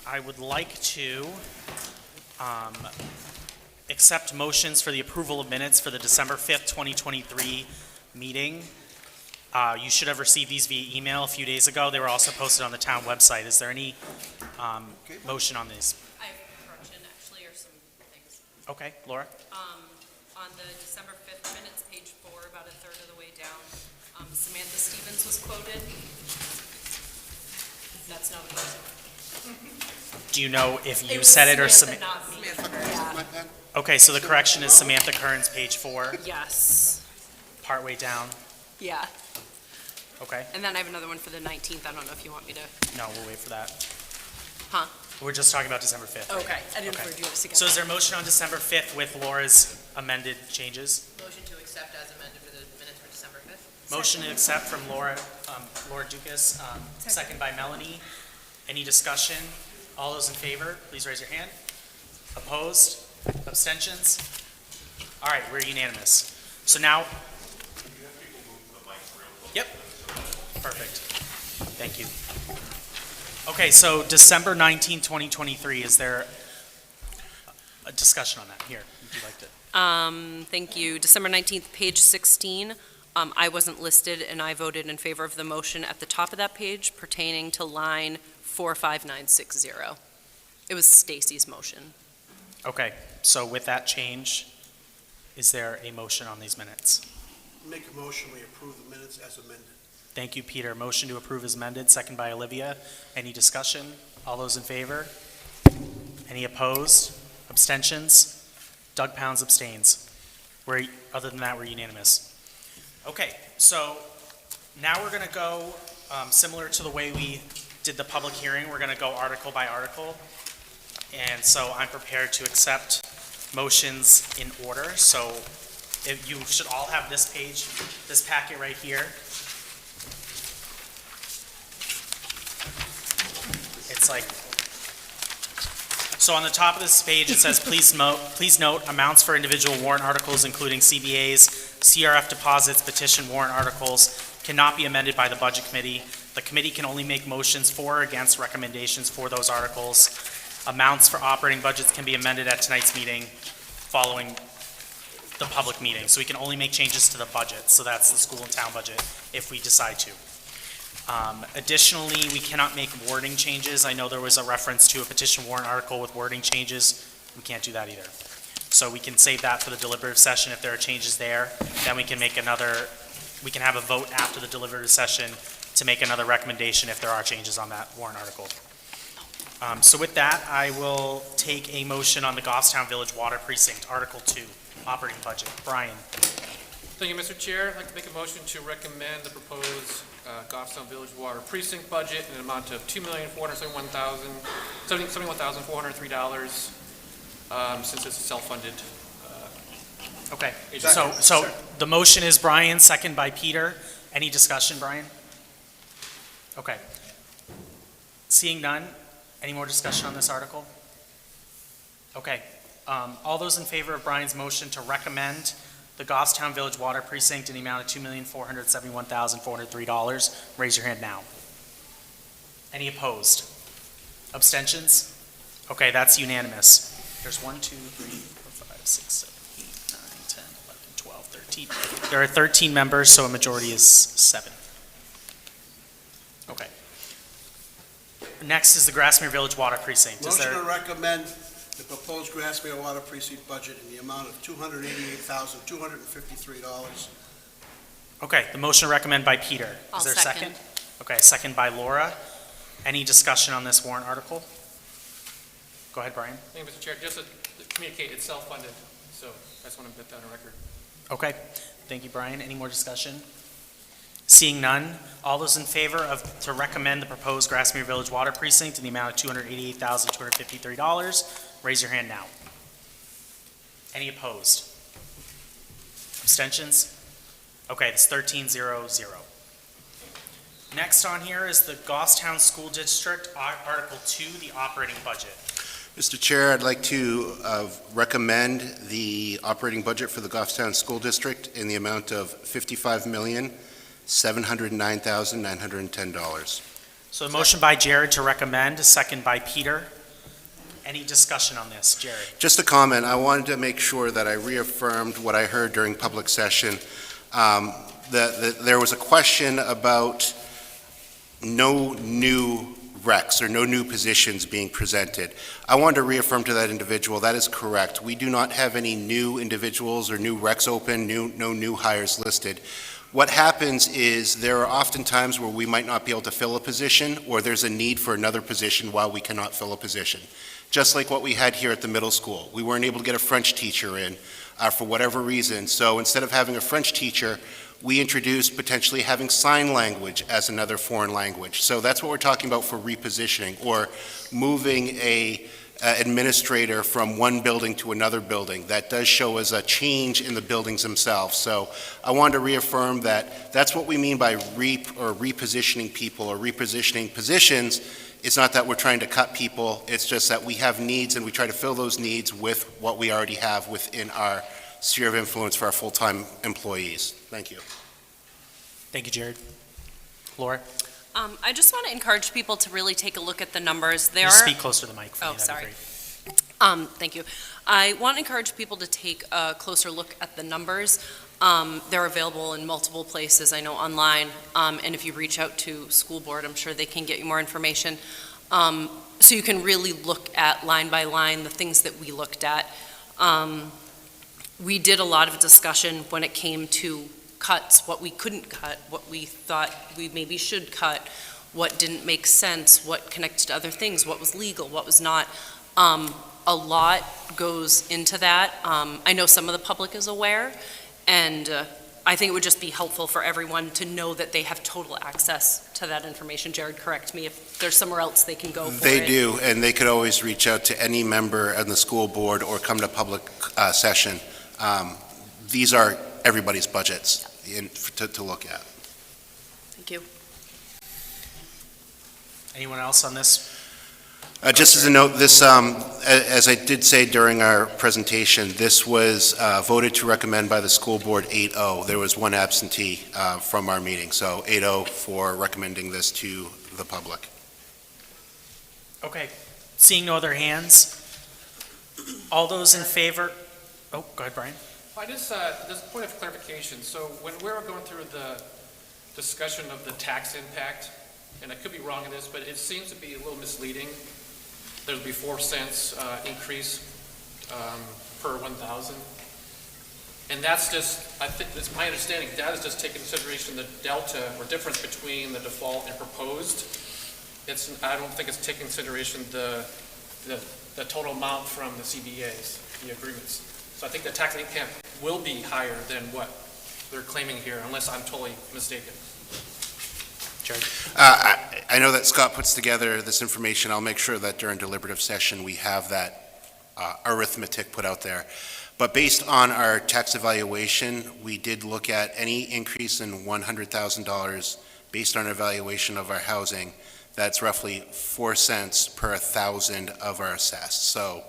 I would like to accept motions for the approval of minutes for the December 5th, 2023 meeting. You should have received these via email a few days ago. They were also posted on the town website. Is there any motion on these? I have a correction, actually, or some things. Okay, Laura? On the December 5th minutes, page 4, about a third of the way down, Samantha Stevens was quoted. That's not what it Do you know if you said it or Samantha, not me. Yeah. Okay, so the correction is Samantha Kearns, page 4, Yes. partway down. Yeah. Okay, And then I have another one for the 19th. I don't know if you want me to. no, we'll wait for that. Huh? We're just talking about December 5th. right? Okay. I didn't Okay. know if you was together. So is there a motion on December 5th with Laura's amended changes? Motion to accept as amended for the minutes for December 5th. Motion to accept from Laura Dukas, second by Melanie. Any discussion? All those in favor, please raise your hand. Opposed? Abstentions? All right, we're unanimous. So now. Yep. Perfect. Thank you. Okay, so December 19, 2023, is there a discussion on that? Here, would you like to? Thank you. December 19th, page 16. I wasn't listed, and I voted in favor of the motion at the top of that page pertaining to line 45960. It was Stacy's motion. Okay, so with that change, is there a motion on these minutes? Make a motion, we approve the minutes as amended. Thank you, Peter. Motion to approve is amended, second by Olivia. Any discussion? All those in favor? Any opposed? Abstentions? Doug Pounds abstains. Other than that, we're unanimous. Okay, so now we're going to go similar to the way we did the public hearing. We're going to go article by article. And so I'm prepared to accept motions in order. So if you should all have this page, this packet right here. It's like, so on the top of this page, it says, please note amounts for individual warrant articles, including CBAs, CRF deposits, petition warrant articles, cannot be amended by the Budget Committee. The committee can only make motions for or against recommendations for those articles. Amounts for operating budgets can be amended at tonight's meeting following the public meeting. So we can only make changes to the budget. So that's the school and town budget if we decide to. Additionally, we cannot make wording changes. I know there was a reference to a petition warrant article with wording changes. We can't do that either. So we can save that for the deliberative session if there are changes there. Then we can make we can have a vote after the deliberative session to make another recommendation if there are changes on that warrant article. So with that, I will take a motion on the Goffstown Village Water Precinct, Article 2, operating budget. Brian. Thank you, Mr. Chair. I'd like to make a motion to recommend the proposed Goffstown Village Water Precinct budget in an amount of $2,471,403, since it's a self-funded. Okay, so the motion is Brian, second by Peter. Any discussion, Brian? Okay. Seeing none, any more discussion on this article? Okay, all those in favor of Brian's motion to recommend the Goffstown Village Water Precinct in the amount of $2,471,403, raise your hand now. Any opposed? Abstentions? Okay, that's unanimous. There's 1, 2, 3, 4, 5, 6, 7, 8, 9, 10, 11, 12, 13. There are 13 members, so a majority is 7. Okay. Next is the Grassmere Village Water Precinct. Motion to recommend the proposed Grassmere Water Precinct budget in the amount of $288,253. Okay, the motion to recommend by Peter. Is there a second? Okay, second by Laura. Any discussion on this warrant article? Go ahead, Brian. Thank you, Mr. Chair. Just to communicate, it's self-funded, so I just want to put that on record. Okay, thank you, Brian. Any more discussion? Seeing none, all those in favor to recommend the proposed Grassmere Village Water Precinct in the amount of $288,253, raise your hand now. Any opposed? Abstentions? Okay, it's 13-0-0. Next on here is the Goffstown School District, Article 2, the operating budget. Mr. Chair, I'd like to recommend the operating budget for the Goffstown School District in the amount of $55,709,910. So a motion by Jared to recommend, a second by Peter. Any discussion on this, Jared? Just a comment. I wanted to make sure that I reaffirmed what I heard during public session. That there was a question about no new recs or no new positions being presented. I wanted to reaffirm to that individual that is correct. We do not have any new individuals or new recs open, no new hires listed. What happens is there are often times where we might not be able to fill a position, or there's a need for another position while we cannot fill a position. Just like what we had here at the middle school. We weren't able to get a French teacher in for whatever reason. So instead of having a French teacher, we introduced potentially having sign language as another foreign language. So that's what we're talking about for repositioning, or moving a administrator from one building to another building. That does show as a change in the buildings themselves. So I wanted to reaffirm that that's what we mean by repositioning people or repositioning positions. It's not that we're trying to cut people, it's just that we have needs and we try to fill those needs with what we already have within our sphere of influence for our full-time employees. Thank you. Thank you, Jared. Laura? I just want to encourage people to really take a look at the numbers. There Just are. speak closer to the mic for me, that'd be sorry. great. Thank you. I want to encourage people to take a closer look at the numbers. They're available in multiple places, I know, online, and if you reach out to school board, I'm sure they can get you more information. So you can really look at line by line the things that we looked at. We did a lot of discussion when it came to cuts, what we couldn't cut, what we thought we maybe should cut, what didn't make sense, what connected to other things, what was legal, what was not. A lot goes into that. I know some of the public is aware, and I think it would just be helpful for everyone to know that they have total access to that information. Jared, correct me if there's somewhere else they can go for They it. do, and they could always reach out to any member of the school board or come to public session. These are everybody's budgets to look at. Thank you. Anyone else on this? Just as a note, this, as I did say during our presentation, this was voted to recommend by the school board 8-0. There was one absentee from our meeting, so 8-0 for recommending this to the public. Okay, seeing no other hands, all those in favor, oh, go ahead, Brian. Just a point of clarification. So when we were going through the discussion of the tax impact, and I could be wrong in this, but it seems to be a little misleading. There'll be 4 cents increase per 1,000. And that's just, I think, it's my understanding, that is just taking into consideration the delta or difference between the default and proposed. I don't think it's taking into consideration the total amount from the CBAs, the agreements. So I think the tax impact will be higher than what they're claiming here, unless I'm totally mistaken. Jared? I know that Scott puts together this information. I'll make sure that during deliberative session, we have that arithmetic put out there. But based on our tax evaluation, we did look at any increase in $100,000 based on our evaluation of our housing. That's roughly 4 cents per 1,000 of our assessed. So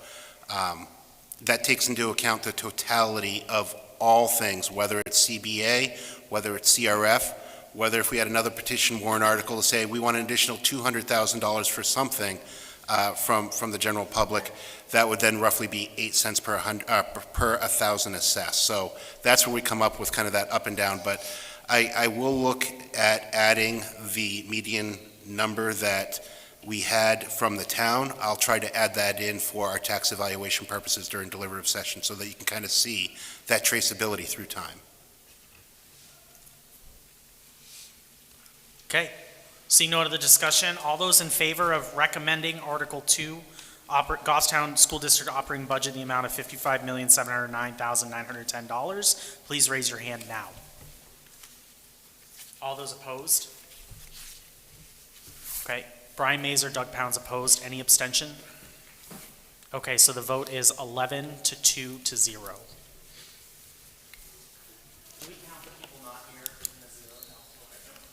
that takes into account the totality of all things, whether it's CBA, whether it's CRF, whether if we had another petition warrant article to say we want an additional $200,000 for something from the general public, that would then roughly be 8 cents per 1,000 assessed. So that's where we come up with kind of that up and down. But I will look at adding the median number that we had from the town. I'll try to add that in for our tax evaluation purposes during deliberative session so that you can kind of see that traceability through time. Okay, seeing no other discussion, all those in favor of recommending Article 2, Goffstown School District operating budget in the amount of $55,709,910, please raise your hand now. All those opposed? Okay, Brian Mazur, Doug Pounds opposed. Any abstention? Okay, so the vote is 11 to 2 to 0.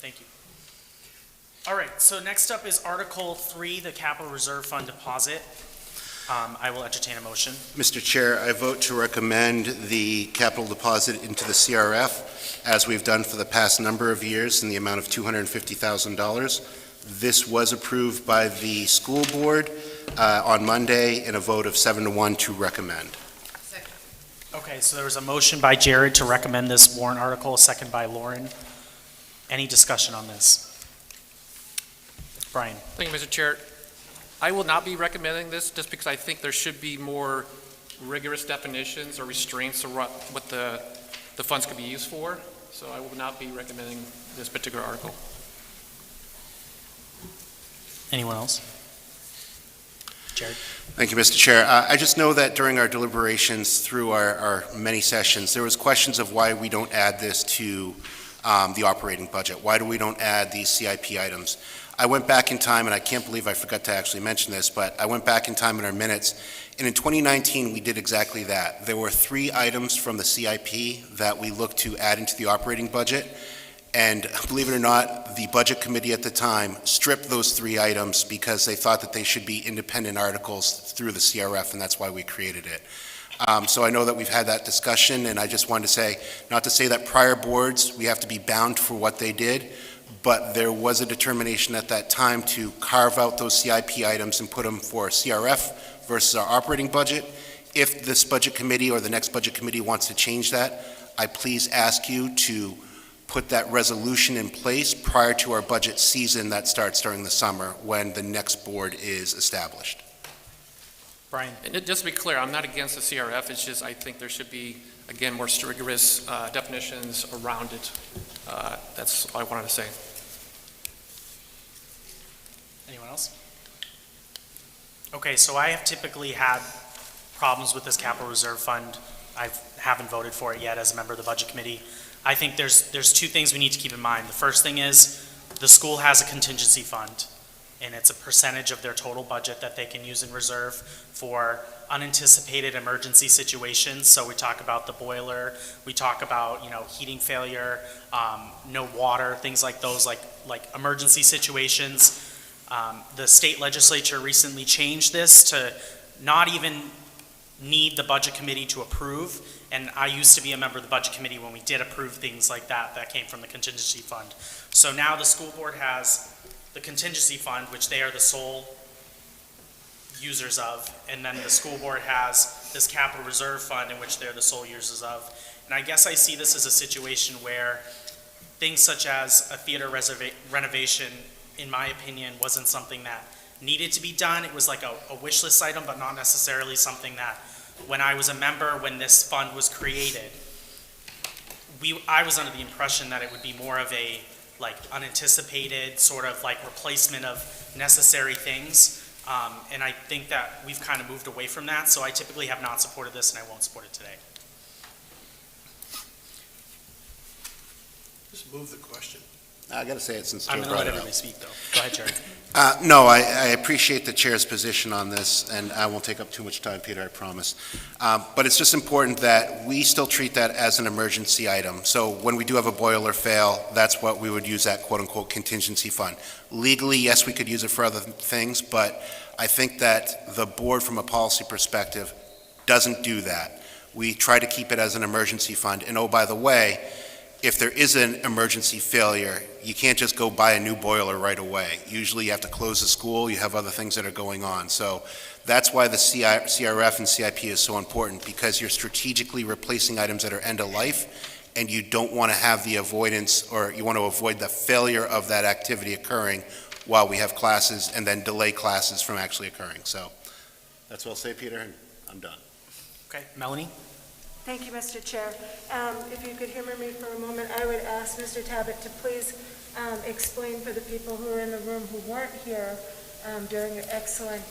Thank you. All right, so next up is Article 3, the Capital Reserve Fund deposit. I will entertain a motion. Mr. Chair, I vote to recommend the capital deposit into the CRF, as we've done for the past number of years, in the amount of $250,000. This was approved by the school board on Monday in a vote of 7-1 to recommend. Okay, so there was a motion by Jared to recommend this warrant article, a second by Lauren. Any discussion on this? Brian. Thank you, Mr. Chair. I will not be recommending this just because I think there should be more rigorous definitions or restraints of what the funds could be used for. So I will not be recommending this particular article. Anyone else? Jared. Thank you, Mr. Chair. I just know that during our deliberations through our many sessions, there was questions of why we don't add this to the operating budget. Why do we don't add these CIP items? I went back in time, and I can't believe I forgot to actually mention this, but I went back in time in our minutes, and in 2019, we did exactly that. There were 3 items from the CIP that we looked to add into the operating budget, and believe it or not, the Budget Committee at the time stripped those 3 items because they thought that they should be independent articles through the CRF, and that's why we created it. So I know that we've had that discussion, and I just wanted to say, not to say that prior boards, we have to be bound for what they did, but there was a determination at that time to carve out those CIP items and put them for CRF versus our operating budget. If this budget committee or the next budget committee wants to change that, I please ask you to put that resolution in place prior to our budget season that starts during the summer when the next board is established. Brian? And just to be clear, I'm not against the CRF, it's just I think there should be, again, more rigorous definitions around it. That's all I wanted to say. Anyone else? Okay, so I have typically had problems with this capital reserve fund. I haven't voted for it yet as a member of the budget committee. I think there's two things we need to keep in mind. The first thing is the school has a contingency fund, and it's a percentage of their total budget that they can use in reserve for unanticipated emergency situations. So we talk about the boiler, we talk about, heating failure, no water, things like those, like emergency situations. The state legislature recently changed this to not even need the budget committee to approve. And I used to be a member of the budget committee when we did approve things like that came from the contingency fund. So now the school board has the contingency fund, which they are the sole users of, and then the school board has this capital reserve fund in which they're the sole users of. And I guess I see this as a situation where things such as a theater renovation, in my opinion, wasn't something that needed to be done. It was like a wish list item, but not necessarily something that, when I was a member, when this fund was created, I was under the impression that it would be more of a unanticipated sort of replacement of necessary things. And I think that we've kind of moved away from that, so I typically have not supported this and I won't support it today. Just move the question. I got to say it since I'm Joe going to brought let it everybody up. speak, though. Go ahead, Jerry. No, I appreciate the chair's position on this, and I won't take up too much time, Peter, I promise. But it's just important that we still treat that as an emergency item. So when we do have a boiler fail, that's what we would use that quote-unquote contingency fund. Legally, yes, we could use it for other things, but I think that the board, from a policy perspective, doesn't do that. We try to keep it as an emergency fund. And oh, by the way, if there is an emergency failure, you can't just go buy a new boiler right away. Usually you have to close the school, you have other things that are going on. So that's why the CRF and CIP is so important, because you're strategically replacing items that are end of life, and you don't want to have the avoidance, or you want to avoid the failure of that activity occurring while we have classes, and then delay classes from actually occurring. So that's what I'll say, Peter, and I'm done. Okay, Melanie? Thank you, Mr. Chair. If you could humor me for a moment, I would ask Mr. Tabbitt to please explain for the people who are in the room who weren't here during your excellent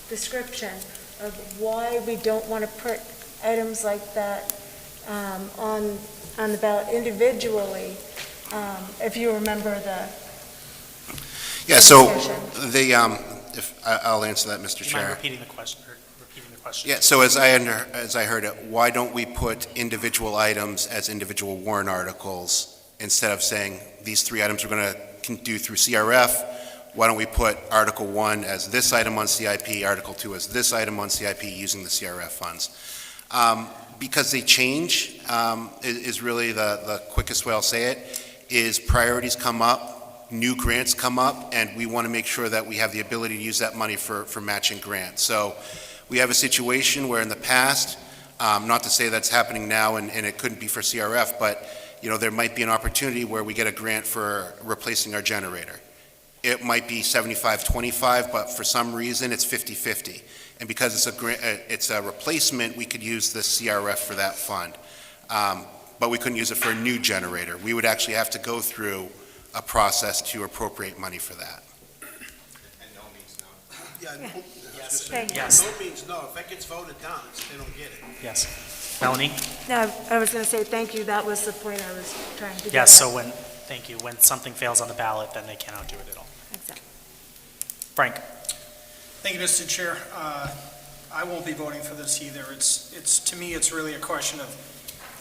description of why we don't want to put items like that on the ballot individually, if you remember the Yeah, so discussion. I'll answer that, Mr. Do you Chair. mind repeating the question? Yeah, so as I heard it, why don't we put individual items as individual warrant articles instead of saying these three items we're going to do through CRF? Why don't we put Article 1 as this item on CIP, Article 2 as this item on CIP using the CRF funds? Because they change is really the quickest way I'll say it, is priorities come up, new grants come up, and we want to make sure that we have the ability to use that money for matching grants. So we have a situation where in the past, not to say that's happening now and it couldn't be for CRF, but there might be an opportunity where we get a grant for replacing our generator. It might be 75-25, but for some reason it's 50-50. And because it's a replacement, we could use the CRF for that fund. But we couldn't use it for a new generator. We would actually have to go through a process to appropriate money for that. And no means no. Yeah, Yes. Yes. Yes. No means no. If that gets voted down, they don't get it. Yes. Melanie? No, I was going to say thank you. That was the point I was trying to get Yes, at. so thank you. When something fails on the ballot, then they cannot do it at all. Exactly. Frank? Thank you, Mr. Chair. I won't be voting for this either. To me, it's really a question of,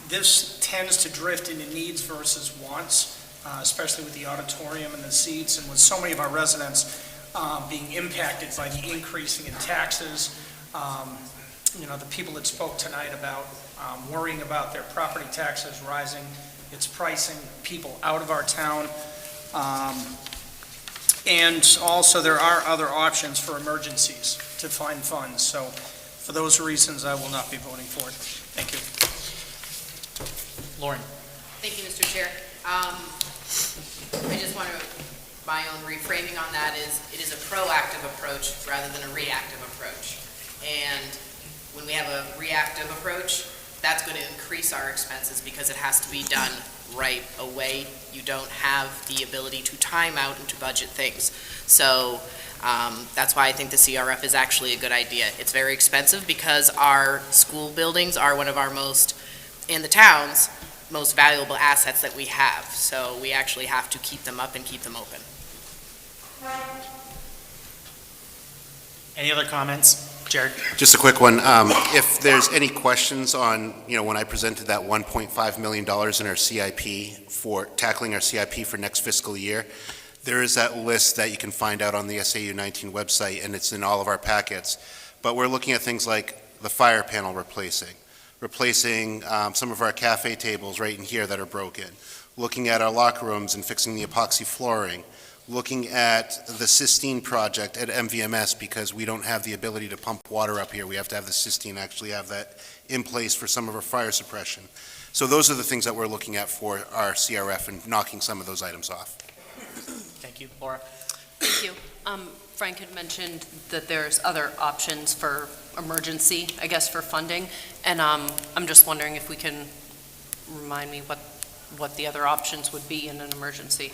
this tends to drift into needs versus wants, especially with the auditorium and the seats, and with so many of our residents being impacted by the increasing in taxes. the people that spoke tonight about worrying about their property taxes rising. It's pricing people out of our town. And also, there are other options for emergencies to find funds. So for those reasons, I will not be voting for it. Thank you. Lauren. Thank you, Mr. Chair. I just want to, my own reframing on that is, it is a proactive approach rather than a reactive approach. And when we have a reactive approach, that's going to increase our expenses because it has to be done right away. You don't have the ability to time out and to budget things. So that's why I think the CRF is actually a good idea. It's very expensive because our school buildings are one of our most, in the towns, most valuable assets that we have. So we actually have to keep them up and keep them open. Any other comments? Jared? Just a quick one. If there's any questions on, when I presented that $1.5 million in our CIP for tackling our CIP for next fiscal year, there is that list that you can find out on the SAU 19 website, and it's in all of our packets. But we're looking at things like the fire panel replacing some of our cafe tables right in here that are broken, looking at our locker rooms and fixing the epoxy flooring, looking at the Sistine project at MVMS because we don't have the ability to pump water up here. We have to have the Sistine actually have that in place for some of our fire suppression. So those are the things that we're looking at for our CRF and knocking some of those items off. Thank you. Laura? Thank you. Frank had mentioned that there's other options for emergency, I guess, for funding, and I'm just wondering if we can remind me what the other options would be in an emergency.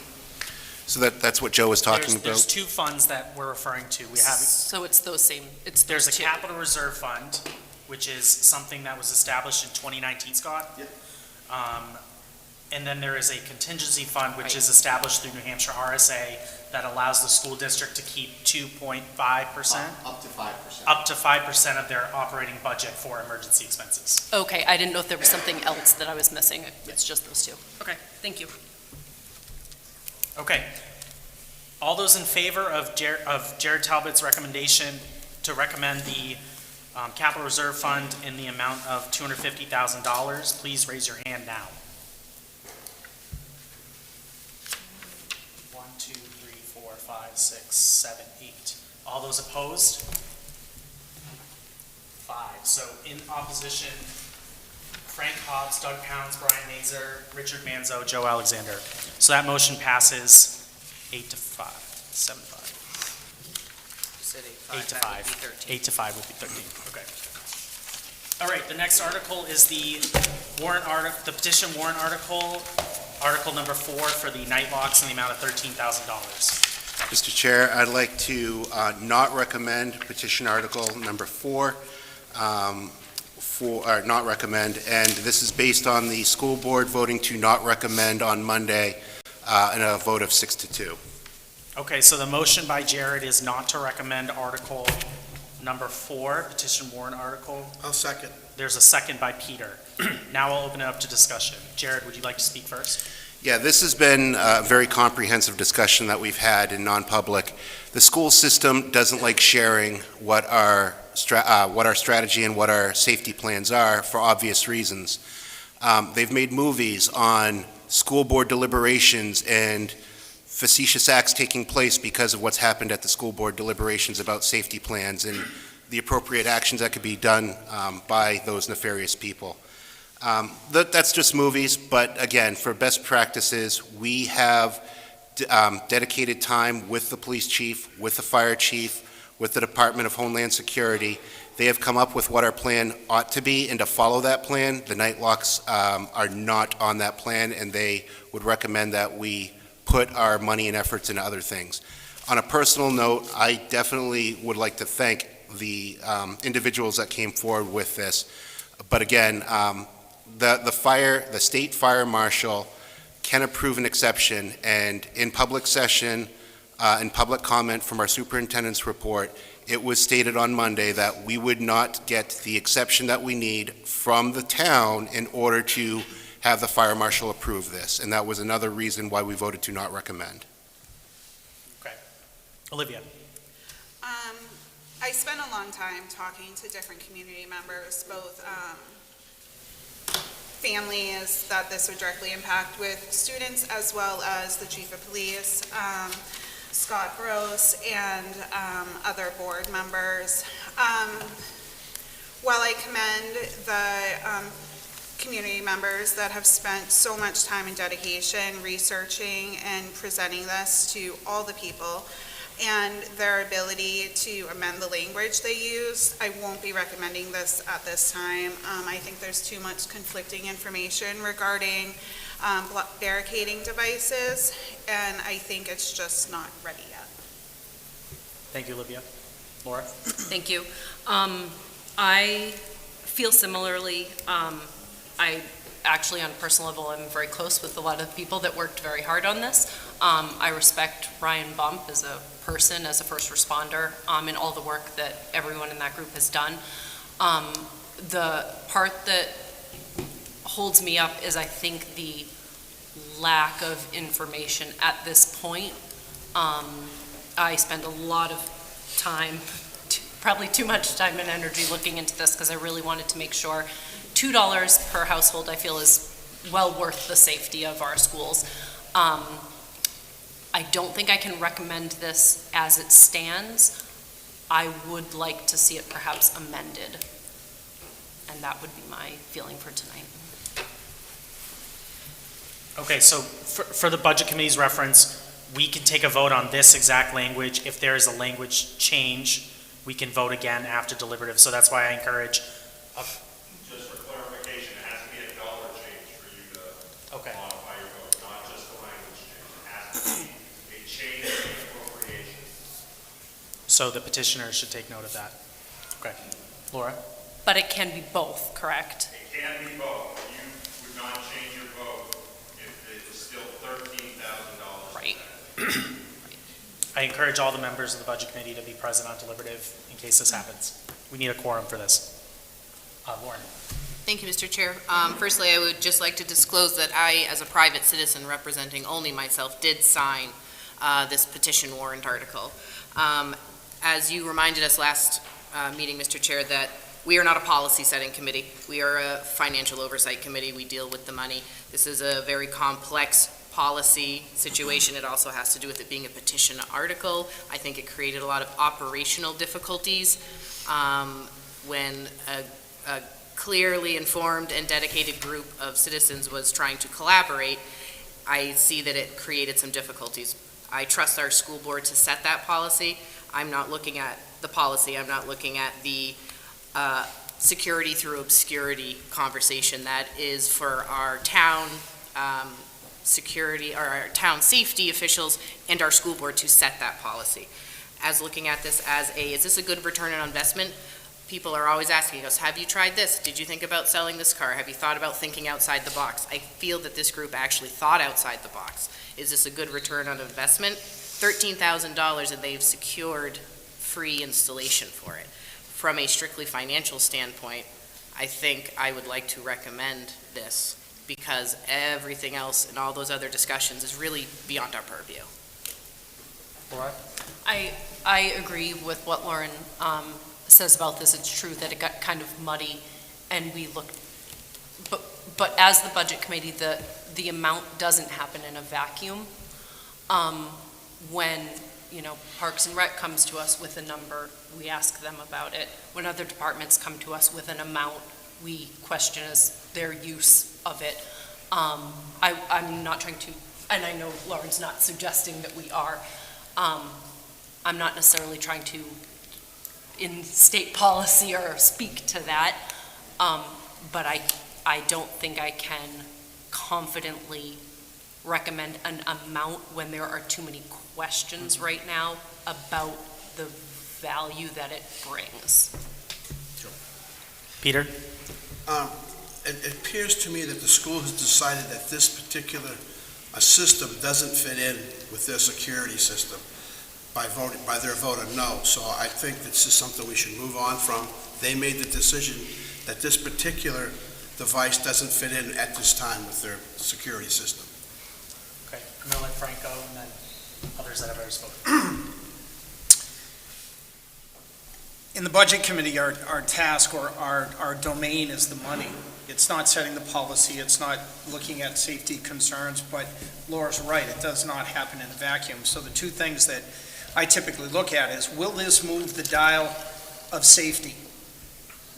So that's what Joe was talking about? There's two funds that we're referring to. We have. So it's those same, There's a capital reserve fund, which is something that was established in 2019, Scott. Yep. And then there is a contingency fund, which is established through New Hampshire RSA that allows the school district to keep 2.5%. Up to 5%. Up to 5% of their operating budget for emergency expenses. Okay, I didn't know if there was something else that I was missing. It's just those two. Okay, thank you. Okay. All those in favor of Jared Talbot's recommendation to recommend the capital reserve fund in the amount of $250,000, please raise your hand now. 1, 2, 3, 4, 5, 6, 7, 8. All those opposed? 5. So in opposition, Frank Hobbs, Doug Pounds, Brian Mazer, Richard Manzo, Joe Alexander. So that motion passes 8 to 5, 7 to 5. 8 to 5. 8 to 5 would be 13. Okay. All right, the next article is the petition warrant article, article number 4 for the night locks in the amount of $13,000. Mr. Chair, I'd like to not recommend petition article number 4. Not recommend, and this is based on the school board voting to not recommend on Monday in a vote of 6-2. Okay, so the motion by Jared is not to recommend article number 4, petition warrant article. I'll second. There's a second by Peter. Now I'll open it up to discussion. Jared, would you like to speak first? Yeah, this has been a very comprehensive discussion that we've had in non-public. The school system doesn't like sharing what our strategy and what our safety plans are for obvious reasons. They've made movies on school board deliberations and facetious acts taking place because of what's happened at the school board deliberations about safety plans and the appropriate actions that could be done by those nefarious people. That's just movies, but again, for best practices, we have dedicated time with the police chief, with the fire chief, with the Department of Homeland Security. They have come up with what our plan ought to be, and to follow that plan, the night locks are not on that plan, and they would recommend that we put our money and efforts into other things. On a personal note, I definitely would like to thank the individuals that came forward with this. But again, the state fire marshal can approve an exception, and in public session, in public comment from our superintendent's report, it was stated on Monday that we would not get the exception that we need from the town in order to have the fire marshal approve this, and that was another reason why we voted to not recommend. Okay. Olivia. I I spent a long time talking to different community members, both families that this would directly impact with students, as well as the chief of police, Scott Gross, and other board members. While I commend the community members that have spent so much time and dedication researching and presenting this to all the people, and their ability to amend the language they use, I won't be recommending this at this time. I think there's too much conflicting information regarding barricading devices, and I think it's just not ready yet. Thank you, Olivia. Laura? Thank you. I feel similarly. I actually, on a personal level, I'm very close with a lot of people that worked very hard on this. I respect Ryan Bump as a person, as a first responder, and all the work that everyone in that group has done. The part that holds me up is, I think, the lack of information at this point. I spend a lot of time, probably too much time and energy looking into this, because I really wanted to make sure $2 per household, I feel, is well worth the safety of our schools. I don't think I can recommend this as it stands. I would like to see it perhaps amended, and that would be my feeling for tonight. Okay, so for the Budget Committee's reference, we can take a vote on this exact language. If there is a language change, we can vote again after deliberative. So that's why I encourage. Just for clarification, it has to be a dollar change for you to modify your vote, not just the language change. It has to be a change in appropriation. So the petitioner should take note of that. Okay. Laura? But it can be both, correct? It can be both. You would not change your vote if it was still $13,000. Right. I encourage all the members of the Budget Committee to be present on deliberative in case this happens. We need a quorum for this. Lauren. Thank you, Mr. Chair. Firstly, I would just like to disclose that I, as a private citizen representing only myself, did sign this petition warrant article. As you reminded us last meeting, Mr. Chair, that we are not a policy-setting committee. We are a financial oversight committee. We deal with the money. This is a very complex policy situation. It also has to do with it being a petition article. I think it created a lot of operational difficulties when a clearly informed and dedicated group of citizens was trying to collaborate. I see that it created some difficulties. I trust our school board to set that policy. I'm not looking at the policy. I'm not looking at the security through obscurity conversation that is for our town security, or our town safety officials and our school board to set that policy. As looking at this as is this a good return on investment? People are always asking us, have you tried this? Did you think about selling this car? Have you thought about thinking outside the box? I feel that this group actually thought outside the box. Is this a good return on investment? $13,000 and they've secured free installation for it. From a strictly financial standpoint, I think I would like to recommend this because everything else and all those other discussions is really beyond our purview. Laura? I agree with what Lauren says about this. It's true that it got kind of muddy and we looked, but as the Budget Committee, the amount doesn't happen in a vacuum. When, Parks and Rec comes to us with a number, we ask them about it. When other departments come to us with an amount, we question their use of it. I'm not trying to, and I know Lauren's not suggesting that we are, I'm not necessarily trying to in state policy or speak to that, but I don't think I can confidently recommend an amount when there are too many questions right now about the value that it brings. Peter? It appears to me that the school has decided that this particular system doesn't fit in with their security system by their vote of no. So I think this is something we should move on from. They made the decision that this particular device doesn't fit in at this time with their security system. Okay, I'm going to let Frank go and then others that have already spoken. In the Budget Committee, our task or our domain is the money. It's not setting the policy, it's not looking at safety concerns, but Laura's right, it does not happen in a vacuum. So the two things that I typically look at is, will this move the dial of safety?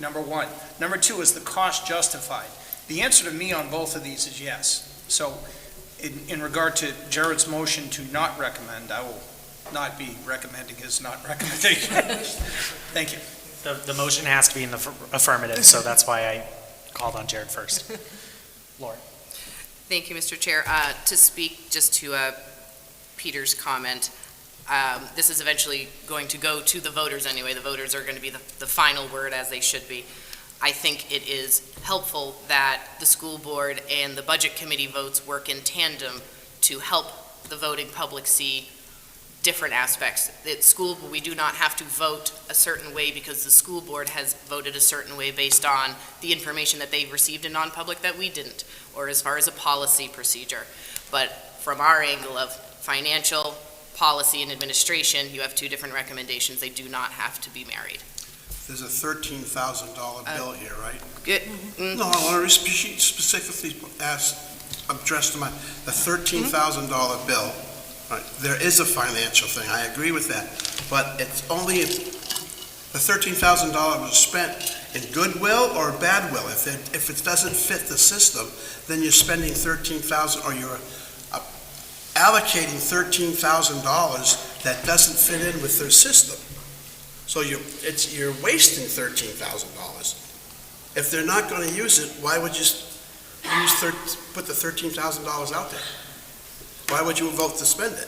Number one. Number two, is the cost justified? The answer to me on both of these is yes. So in regard to Jared's motion to not recommend, I will not be recommending his not recommendation. Thank you. The motion has to be in the affirmative, so that's why I called on Jared first. Laura. Thank you, Mr. Chair. To speak just to Peter's comment, this is eventually going to go to the voters anyway. The voters are going to be the final word, as they should be. I think it is helpful that the school board and the budget committee votes work in tandem to help the voting public see different aspects. At school, we do not have to vote a certain way because the school board has voted a certain way based on the information that they've received in non-public that we didn't, or as far as a policy procedure. But from our angle of financial, policy, and administration, you have two different recommendations. They do not have to be married. There's a $13,000 bill here, right? Good. No, I want to specifically address to the $13,000 bill. Right, there is a financial thing, I agree with that, but it's only if the $13,000 was spent in goodwill or bad will. If it doesn't fit the system, then you're spending $13,000, or you're allocating $13,000 that doesn't fit in with their system. So you're wasting $13,000. If they're not going to use it, why would you put the $13,000 out there? Why would you vote to spend it?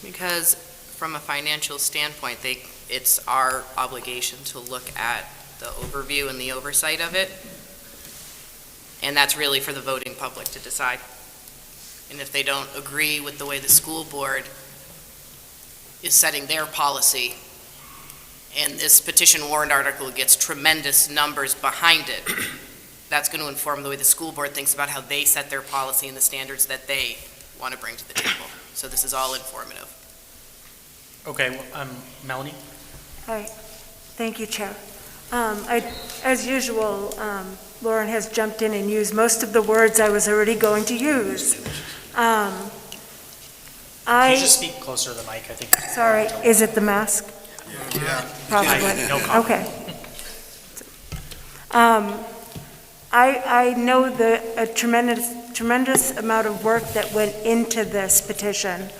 Because from a financial standpoint, it's our obligation to look at the overview and the oversight of it. And that's really for the voting public to decide. And if they don't agree with the way the school board is setting their policy, and this petition warrant article gets tremendous numbers behind it, that's going to inform the way the school board thinks about how they set their policy and the standards that they want to bring to the table. So this is all informative. Okay, Melanie? Hi, thank you, Chair. As usual, Lauren has jumped in and used most of the words I was already going to use. Can you just speak closer to the mic, I think? Sorry, is it the mask? Yeah. Probably. No comment. Okay. I know a tremendous amount of work that went into this petition.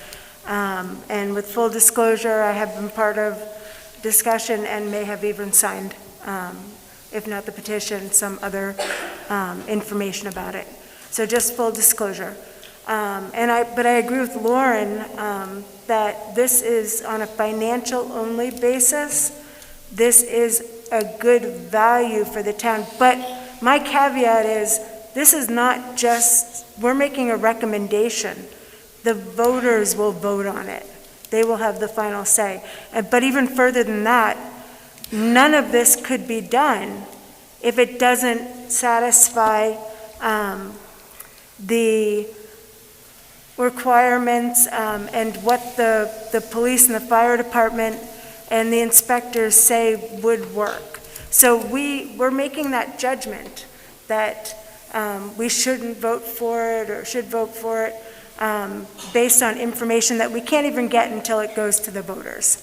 And with full disclosure, I have been part of discussion and may have even signed, if not the petition, some other information about it. So just full disclosure. But I agree with Lauren that this is on a financial-only basis. This is a good value for the town. But my caveat is, this is not just, we're making a recommendation. The voters will vote on it. They will have the final say. But even further than that, none of this could be done if it doesn't satisfy the requirements and what the police and the fire department and the inspectors say would work. So we're making that judgment that we shouldn't vote for it or should vote for it based on information that we can't even get until it goes to the voters.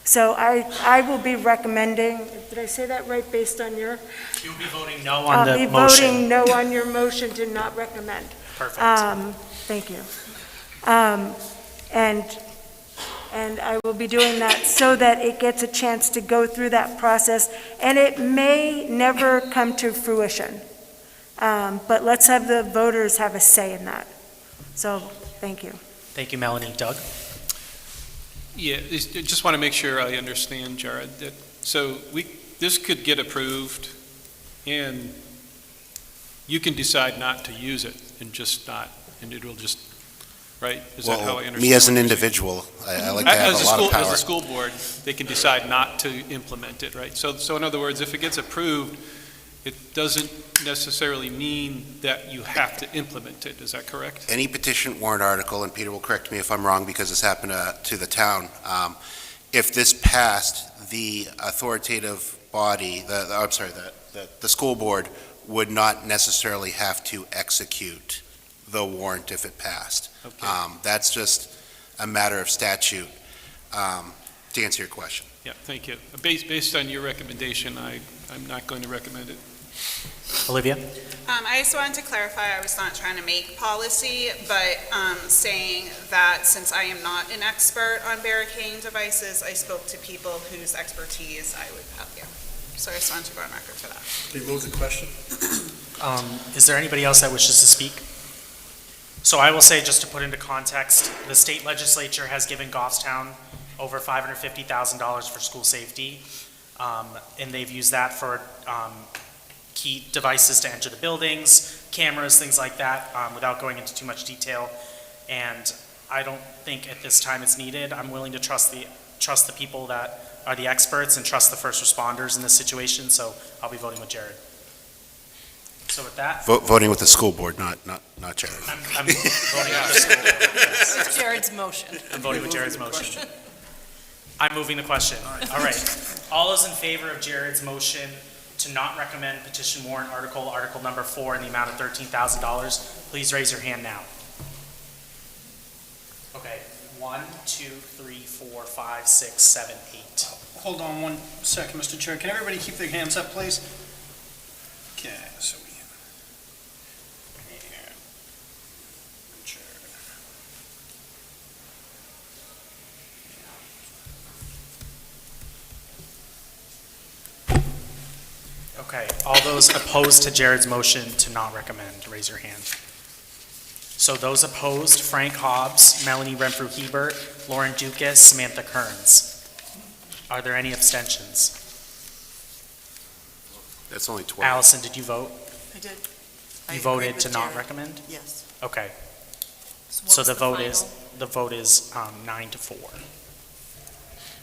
So I will be recommending, did I say that right, based on your? You'll be voting no on the motion. I'll be voting no on your motion to not recommend. Perfect. Thank you. And I will be doing that so that it gets a chance to go through that process, and it may never come to fruition. But let's have the voters have a say in that. So, thank you. Thank you, Melanie. Doug? Yeah, just want to make sure I understand, Jared, that, so this could get approved, and you can decide not to use it and just not, and it will just, right? Is that how I understand? Me as an individual, I like to have a lot of power. As a school board, they can decide not to implement it, right? So in other words, if it gets approved, it doesn't necessarily mean that you have to implement it. Is that correct? Any petition warrant article, and Peter will correct me if I'm wrong because this happened to the town, if this passed, the authoritative body, the school board would not necessarily have to execute the warrant if it passed. Okay. That's just a matter of statute, to answer your question. Yeah, thank you. Based on your recommendation, I'm not going to recommend it. Olivia? I just wanted to clarify, I was not trying to make policy, but saying that since I am not an expert on barricading devices, I spoke to people whose expertise I would value. So I just wanted to go on record for that. Can you move the question? Is there anybody else that wishes to speak? So I will say, just to put into context, the state legislature has given Goffstown over $550,000 for school safety, and they've used that for key devices to enter the buildings, cameras, things like that, without going into too much detail. And I don't think at this time it's needed. I'm willing to trust the people that are the experts and trust the first responders in this situation, so I'll be voting with Jared. So with that, Voting with the school board, not Jared. I'm voting with the school board. It's Jared's motion. I'm voting with Jared's motion. I'm moving the question. All right. All those in favor of Jared's motion to not recommend petition warrant article number 4 in the amount of $13,000, please raise your hand now. Okay, 1, 2, 3, 4, 5, 6, 7, 8. Hold on one second, Mr. Chair. Can everybody keep their hands up, please? Okay, so we have. Here. Chair. Okay, all those opposed to Jared's motion to not recommend, raise your hand. So those opposed, Frank Hobbs, Melanie Renfrew Hebert, Lauren Dukas, Samantha Kearns. Are there any abstentions? That's only 12. Allison, did you vote? I did. You voted to not recommend? Yes. Okay, what so was the vote final? is 9-4.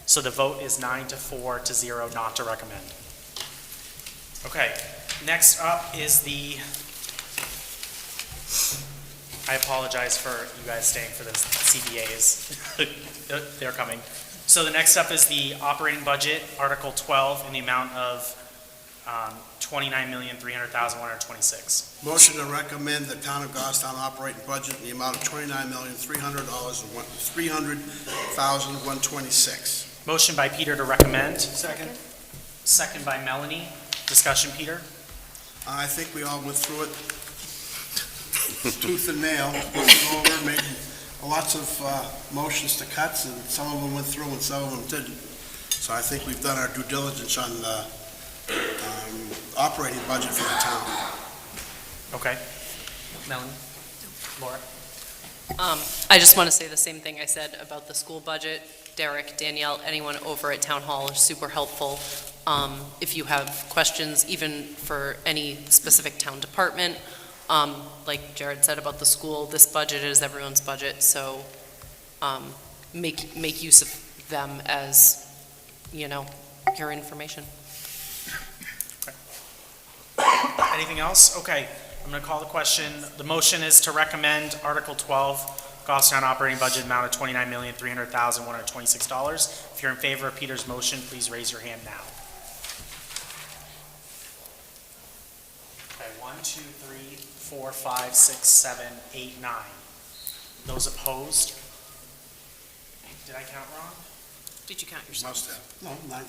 So the vote is 9-4 to 0 not to recommend. Okay, next up is I apologize for you guys staying for the CBAs. They're coming. So the next up is the operating budget, Article 12, in the amount of $29,300,126. Motion to recommend the town of Goffstown operating budget in the amount of $29,300,126. Motion by Peter to recommend, Second. second by Melanie. Discussion, Peter? I think we all went through it tooth and nail, looking over, made lots of motions to cuts, and some of them went through and some of them didn't. So I think we've done our due diligence on the operating budget for the town. Okay. Melanie? Laura? I just want to say the same thing I said about the school budget. Derek, Danielle, anyone over at Town Hall is super helpful. If you have questions, even for any specific town department, like Jared said about the school, this budget is everyone's budget, so make use of them as, your information. Anything else? Okay, I'm going to call the question. The motion is to recommend Article 12, Goffstown operating budget amount of $29,300,126. If you're in favor of Peter's motion, please raise your hand now. Okay, 1, 2, 3, 4, 5, 6, 7, 8, 9. Those opposed? Did I count wrong? Did you count yourself? Must have. No, 9.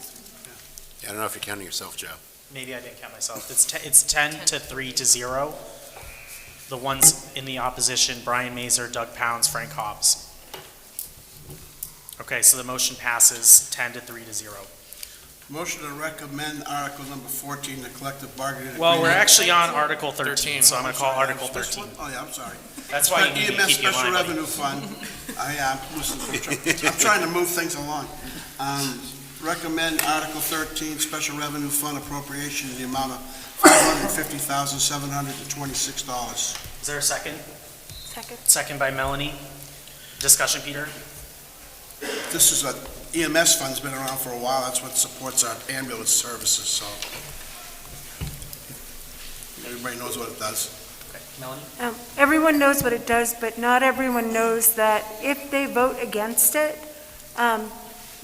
I don't know if you're counting yourself, Joe. Maybe I didn't count myself. It's 10 to 3 to 0. The ones in the opposition, Brian Mazur, Doug Pounds, Frank Hobbs. Okay, so the motion passes 10 to 3 to 0. Motion to recommend Article number 14, the collective bargaining agreement. Well, we're actually on Article 13, so I'm going to call Article This 13. one? Oh, yeah, I'm sorry. That's why you need me to keep you in Special line, buddy. Revenue Fund. I'm trying to move things along. Recommend Article 13, Special Revenue Fund appropriation in the amount of $550,726. Is there a second? Second. Second by Melanie. Discussion, Peter? This is EMS fund's been around for a while. That's what supports our ambulance services, so everybody knows what it does. Okay, Melanie? Everyone knows what it does, but not everyone knows that if they vote against it,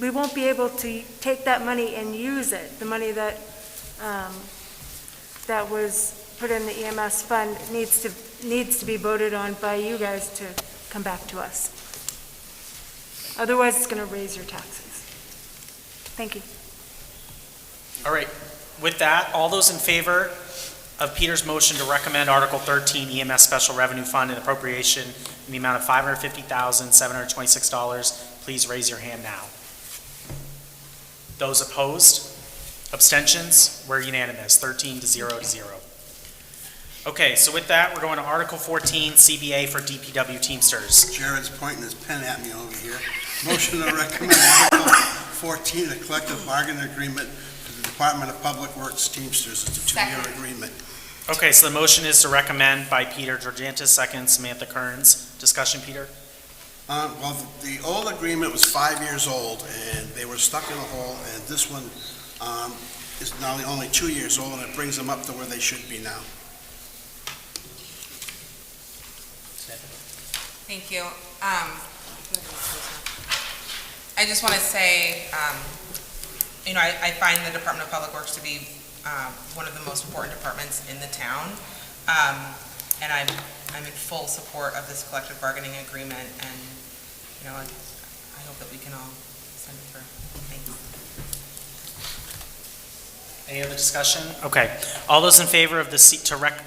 we won't be able to take that money and use it. The money that, that was put in the EMS fund needs to be voted on by you guys to come back to us. Otherwise, it's going to raise your taxes. Thank you. All right, with that, all those in favor of Peter's motion to recommend Article 13 EMS Special Revenue Fund and appropriation in the amount of $550,726, please raise your hand now. Those opposed? Abstentions? We're unanimous, 13 to 0 to 0. Okay, so with that, we're going to Article 14, CBA for DPW Teamsters. Jared's pointing his pen at me over here. Motion to recommend Article 14, a collective bargaining agreement to the Department of Public Works Teamsters. It's a two-year agreement. Okay, so the motion is to recommend by Peter Georgantis, second Samantha Kearns. Discussion, Peter? Well, the old agreement was 5 years old, and they were stuck in a hole, and this one is now only 2 years old, and it brings them up to where they should be now. Thank you. I just want to say, I find the Department of Public Works to be one of the most important departments in the town. And I'm in full support of this collective bargaining agreement, and, I hope that we can all send it through. Thank you. Any other discussion? Okay. All those in favor of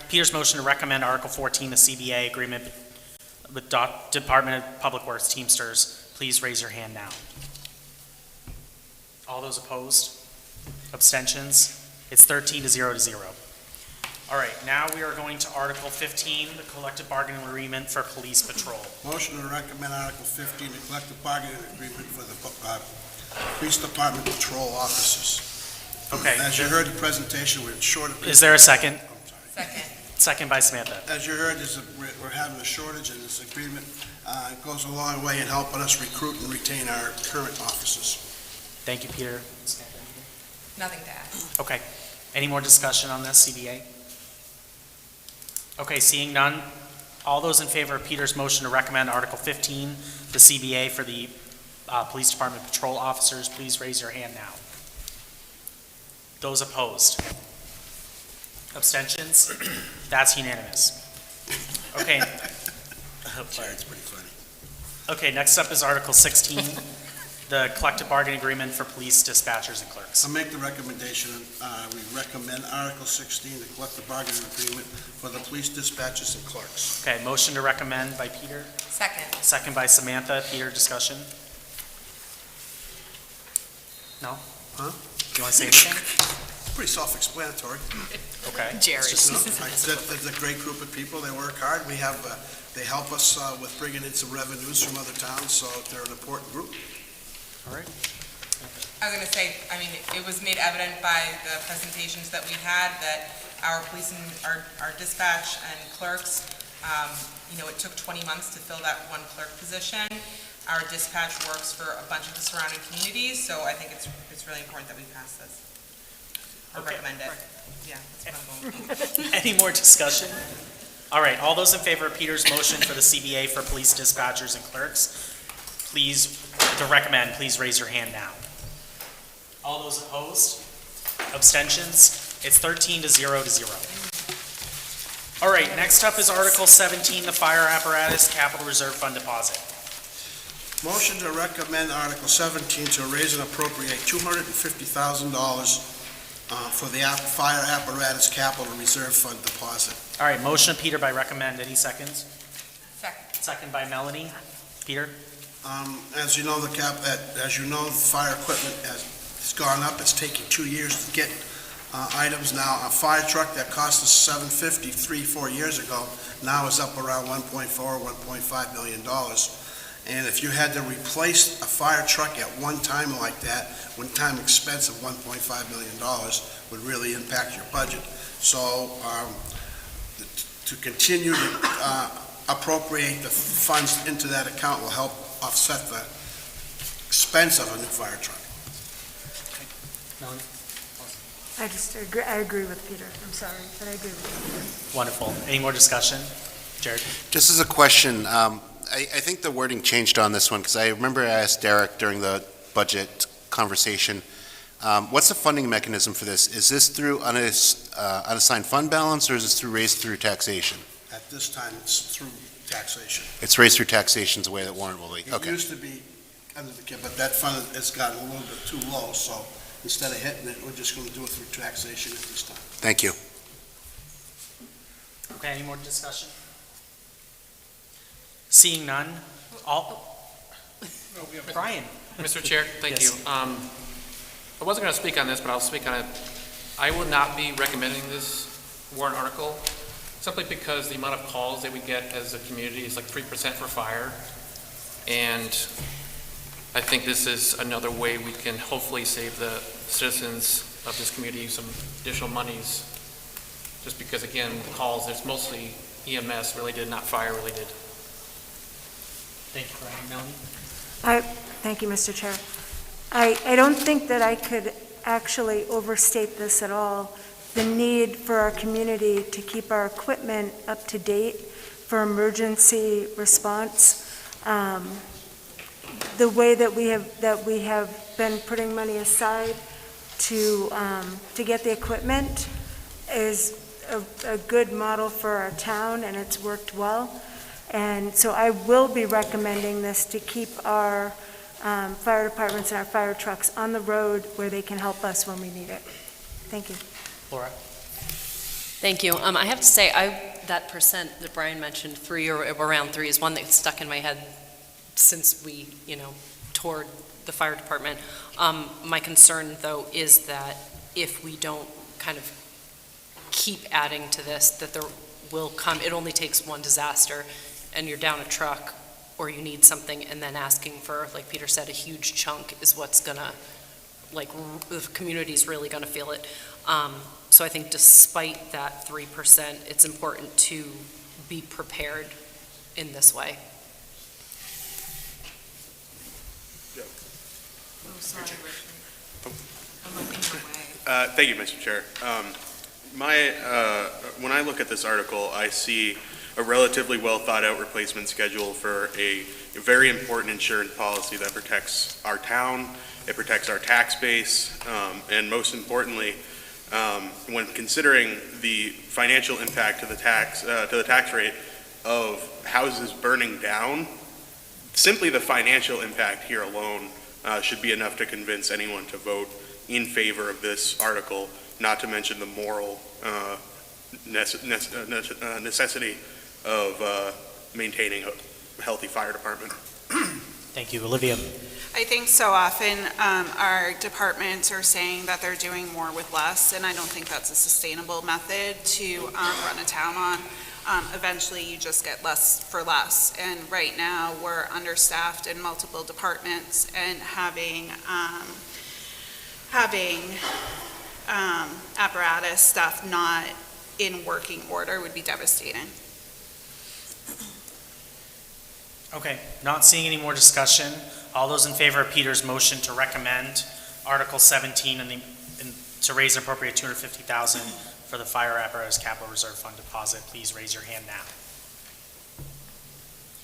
Peter's motion to recommend Article 14, the CBA agreement with Department of Public Works Teamsters, please raise your hand now. All those opposed? Abstentions? It's 13 to 0 to 0. All right, now we are going to Article 15, the collective bargaining agreement for police patrol. Motion to recommend Article 15, the collective bargaining agreement for the Police Department patrol officers. Okay. As you heard the presentation, we're short of... Is there a second? Second. Second by Samantha. As you heard, we're having a shortage, and this agreement goes a long way in helping us recruit and retain our current officers. Thank you, Peter. Nothing to add. Okay. Any more discussion on this, CBA? Okay, seeing none. All those in favor of Peter's motion to recommend Article 15, the CBA for the Police Department patrol officers, please raise your hand now. Those opposed? Abstentions? That's unanimous. Okay. It's pretty funny. Okay, next up is Article 16, the collective bargaining agreement for police dispatchers and clerks. I'll make the recommendation, we recommend Article 16, the collective bargaining agreement for the police dispatchers and clerks. Okay, motion to recommend by Peter, Second. second by Samantha. Peter, discussion? No? Huh? Do you want to say anything? Pretty self-explanatory. Okay. Jerry. There's a great group of people, they work hard, they help us with bringing in some revenues from other towns, so they're an important group. All right. I was going to say, it was made evident by the presentations that we had that our police and our dispatch and clerks, it took 20 months to fill that one clerk position. Our dispatch works for a bunch of the surrounding communities, so I think it's really important that we pass this. Or recommend it. Yeah, that's what I'm going with. Any more discussion? All right, all those in favor of Peter's motion for the CBA for police dispatchers and clerks, please, to recommend, please raise your hand now. All those opposed? Abstentions? It's 13 to 0 to 0. All right, next up is Article 17, the fire apparatus capital reserve fund deposit. Motion to recommend Article 17 to raise and appropriate $250,000 for the fire apparatus capital reserve fund deposit. All right, motion of Peter by recommend. Any seconds? Second. Second by Melanie. Peter? As you know, the fire equipment has gone up. It's taking 2 years to get items now. A fire truck that cost us $750 3-4 years ago now is up around $1.4-1.5 million. And if you had to replace a fire truck at one time like that, one-time expense of $1.5 million would really impact your budget. So to continue to appropriate the funds into that account will help offset the expense of a new fire truck. I agree with Peter. I'm sorry, but I agree with Peter. Wonderful. Any more discussion? Jared? Just as a question, I think the wording changed on this one, because I remember I asked Derek during the budget conversation. What's the funding mechanism for this? Is this through unassigned fund balance, or is this raised through taxation? At this time, it's through taxation. It's raised through taxation is the way that warrant will be. It Okay. used to be under the cap, but that fund has gotten a little bit too low, so instead of hitting it, we're just going to do it through taxation at this time. Thank you. Okay, any more discussion? Seeing none, Brian. Mr. Chair, thank you. Yes. I wasn't going to speak on this, but I'll speak on it. I will not be recommending this warrant article simply because the amount of calls that we get as a community is like 3% for fire. And I think this is another way we can hopefully save the citizens of this community some additional monies. Just because, again, the calls, there's mostly EMS related, not fire related. Thank you, Brian. Melanie? Thank you, Mr. Chair. I don't think that I could actually overstate this at all. The need for our community to keep our equipment up to date for emergency response. The way that we have been putting money aside to get the equipment is a good model for our town, and it's worked well. And so I will be recommending this to keep our fire departments and our fire trucks on the road where they can help us when we need it. Thank you. Laura? Thank you. I have to say, that percent that Brian mentioned, 3 or around 3, is one that stuck in my head since we, toured the fire department. My concern, though, is that if we don't kind of keep adding to this, that there will come, it only takes one disaster, and you're down a truck, or you need something, and then asking for, like Peter said, a huge chunk is what's gonna, the community's really gonna feel it. So I think despite that 3%, it's important to be prepared in this way. Oh, sorry, Richard. I'm looking away. Thank you, Mr. Chair. When I look at this article, I see a relatively well-thought-out replacement schedule for a very important insurance policy that protects our town, it protects our tax base, and most importantly, when considering the financial impact to the tax rate of houses burning down, simply the financial impact here alone should be enough to convince anyone to vote in favor of this article, not to mention the moral necessity of maintaining a healthy fire department. Thank you. Olivia? I think so often our departments are saying that they're doing more with less, and I don't think that's a sustainable method to run a town on. Eventually, you just get less for less, and right now, we're understaffed in multiple departments, and having apparatus stuff not in working order would be devastating. Okay, not seeing any more discussion. All those in favor of Peter's motion to recommend Article 17 and to raise and appropriate $250,000 for the fire apparatus capital reserve fund deposit, please raise your hand now.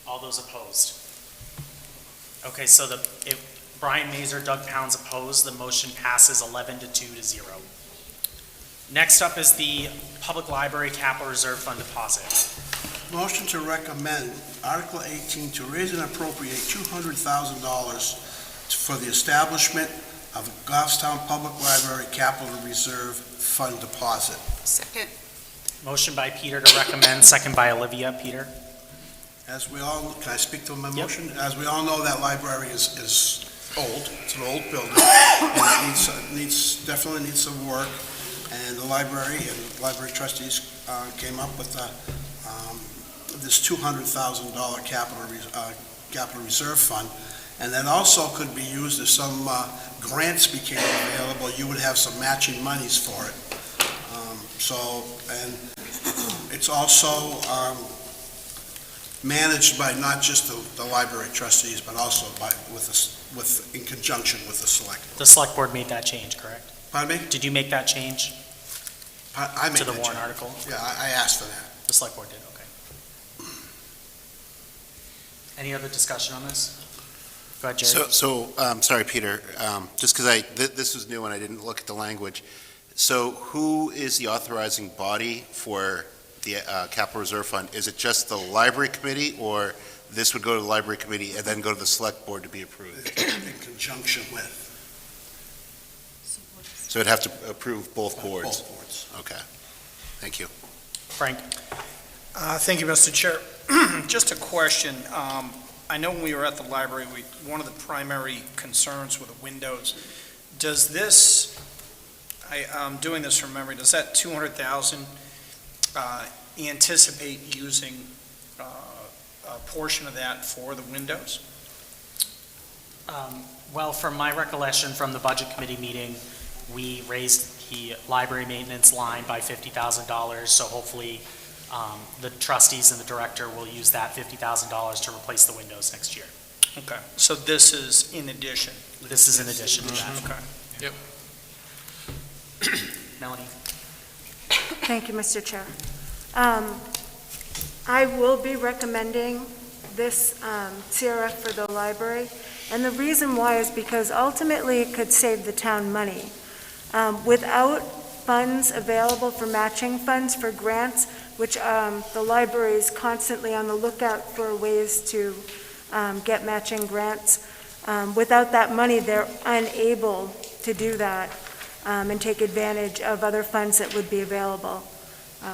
All those opposed? Okay, so Brian Mazer, Doug Pounds opposed. The motion passes 11-2 to 0. Next up is the Public Library Capital Reserve Fund deposit. Motion to recommend Article 18 to raise and appropriate $200,000 for the establishment of a Goffstown Public Library Capital Reserve Fund deposit. Second. Motion by Peter to recommend, second by Olivia. Peter? As we all, can I speak to my motion? As we all know, that library is old. It's an old building, and it definitely needs some work. And the library and library trustees came up with this $200,000 capital reserve fund, and that also could be used if some grants became available. You would have some matching monies for it. And it's also managed by not just the library trustees, but also in conjunction with the select board. The select board made that change, correct? Pardon me? Did you make that change I made to the that warrant change. article? Yeah, I asked for that. The select board did, okay. Any other discussion on this? Go ahead, Jerry. Sorry, Peter, just because this was new and I didn't look at the language. So who is the authorizing body for the capital reserve fund? Is it just the library committee, or this would go to the library committee and then go to the select board to be approved? In conjunction with. So it'd have to approve both boards? Both boards. Okay, thank you. Frank? Thank you, Mr. Chair. Just a question. I know when we were at the library, one of the primary concerns were the windows. Does this, I'm doing this from memory, does that 200,000 anticipate using a portion of that for the windows? Well, from my recollection from the Budget Committee meeting, we raised the library maintenance line by $50,000, so hopefully the trustees and the director will use that $50,000 to replace the windows next year. Okay, so this is in addition? This is in addition to that. Okay. Yep. Melanie? Thank you, Mr. Chair. I will be recommending this CRF for the library, and the reason why is because ultimately it could save the town money. Without funds available for matching funds for grants, which the library is constantly on the lookout for ways to get matching grants, without that money, they're unable to do that and take advantage of other funds that would be available,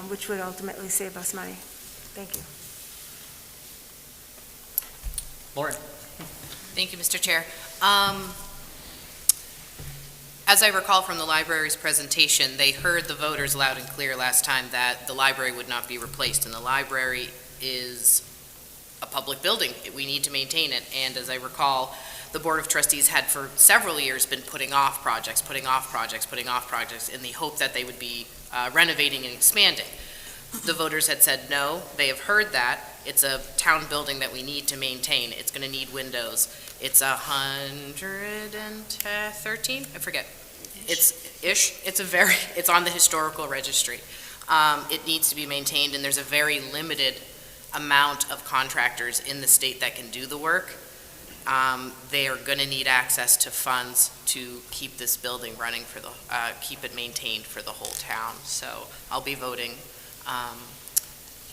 which would ultimately save us money. Thank you. Lauren? Thank you, Mr. Chair. As I recall from the library's presentation, they heard the voters loud and clear last time that the library would not be replaced, and the library is a public building. We need to maintain it, and as I recall, the Board of Trustees had for several years been putting off projects in the hope that they would be renovating and expanding. The voters had said no. They have heard that. It's a town building that we need to maintain. It's going to need windows. It's 113, I forget. It's on the historical registry. It needs to be maintained, and there's a very limited amount of contractors in the state that can do the work. They are going to need access to funds to keep this building running keep it maintained for the whole town. So I'll be voting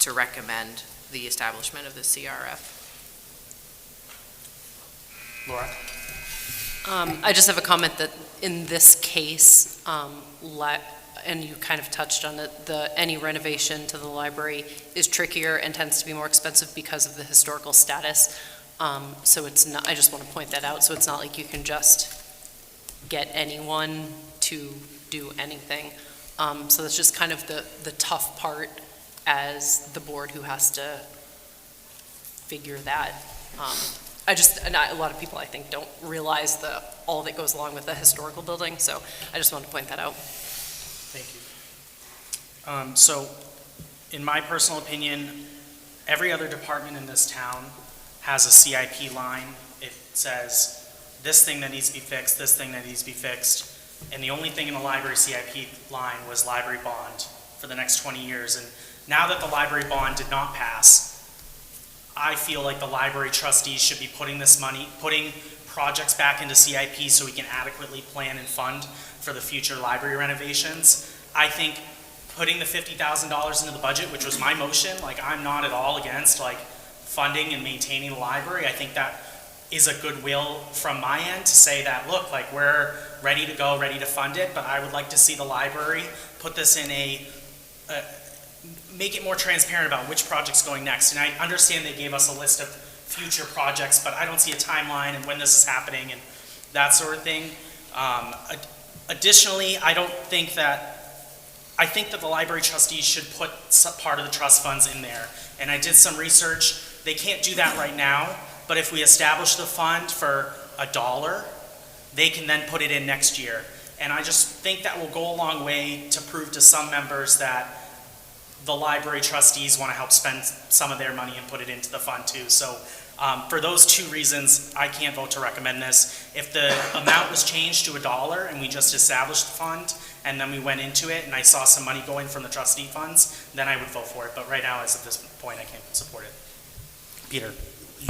to recommend the establishment of the CRF. Laura? I just have a comment that in this case, and you kind of touched on it, any renovation to the library is trickier and tends to be more expensive because of the historical status. So it's not, I just want to point that out. So it's not like you can just get anyone to do anything. So that's just kind of the tough part as the board who has to figure that. A lot of people, I think, don't realize all that goes along with the historical building, so I just wanted to point that out. Thank you. So, in my personal opinion, every other department in this town has a CIP line. It says, this thing that needs to be fixed, this thing that needs to be fixed, and the only thing in the library CIP line was library bond for the next 20 years. And now that the library bond did not pass, I feel like the library trustees should be putting projects back into CIP so we can adequately plan and fund for the future library renovations. I think putting the $50,000 into the budget, which was my motion, I'm not at all against funding and maintaining the library. I think that is a goodwill from my end to say that, look, we're ready to go, ready to fund it, but I would like to see the library put this in make it more transparent about which project's going next. And I understand they gave us a list of future projects, but I don't see a timeline and when this is happening and that sort of thing. Additionally, I think that the library trustees should put some part of the trust funds in there. And I did some research. They can't do that right now, but if we establish the fund for $1, they can then put it in next year. And I just think that will go a long way to prove to some members that the library trustees want to help spend some of their money and put it into the fund too. So for those two reasons, I can't vote to recommend this. If the amount was changed to $1 and we just established the fund and then we went into it and I saw some money going from the trustee funds, then I would vote for it. But right now, as of this point, I can't support it. Peter?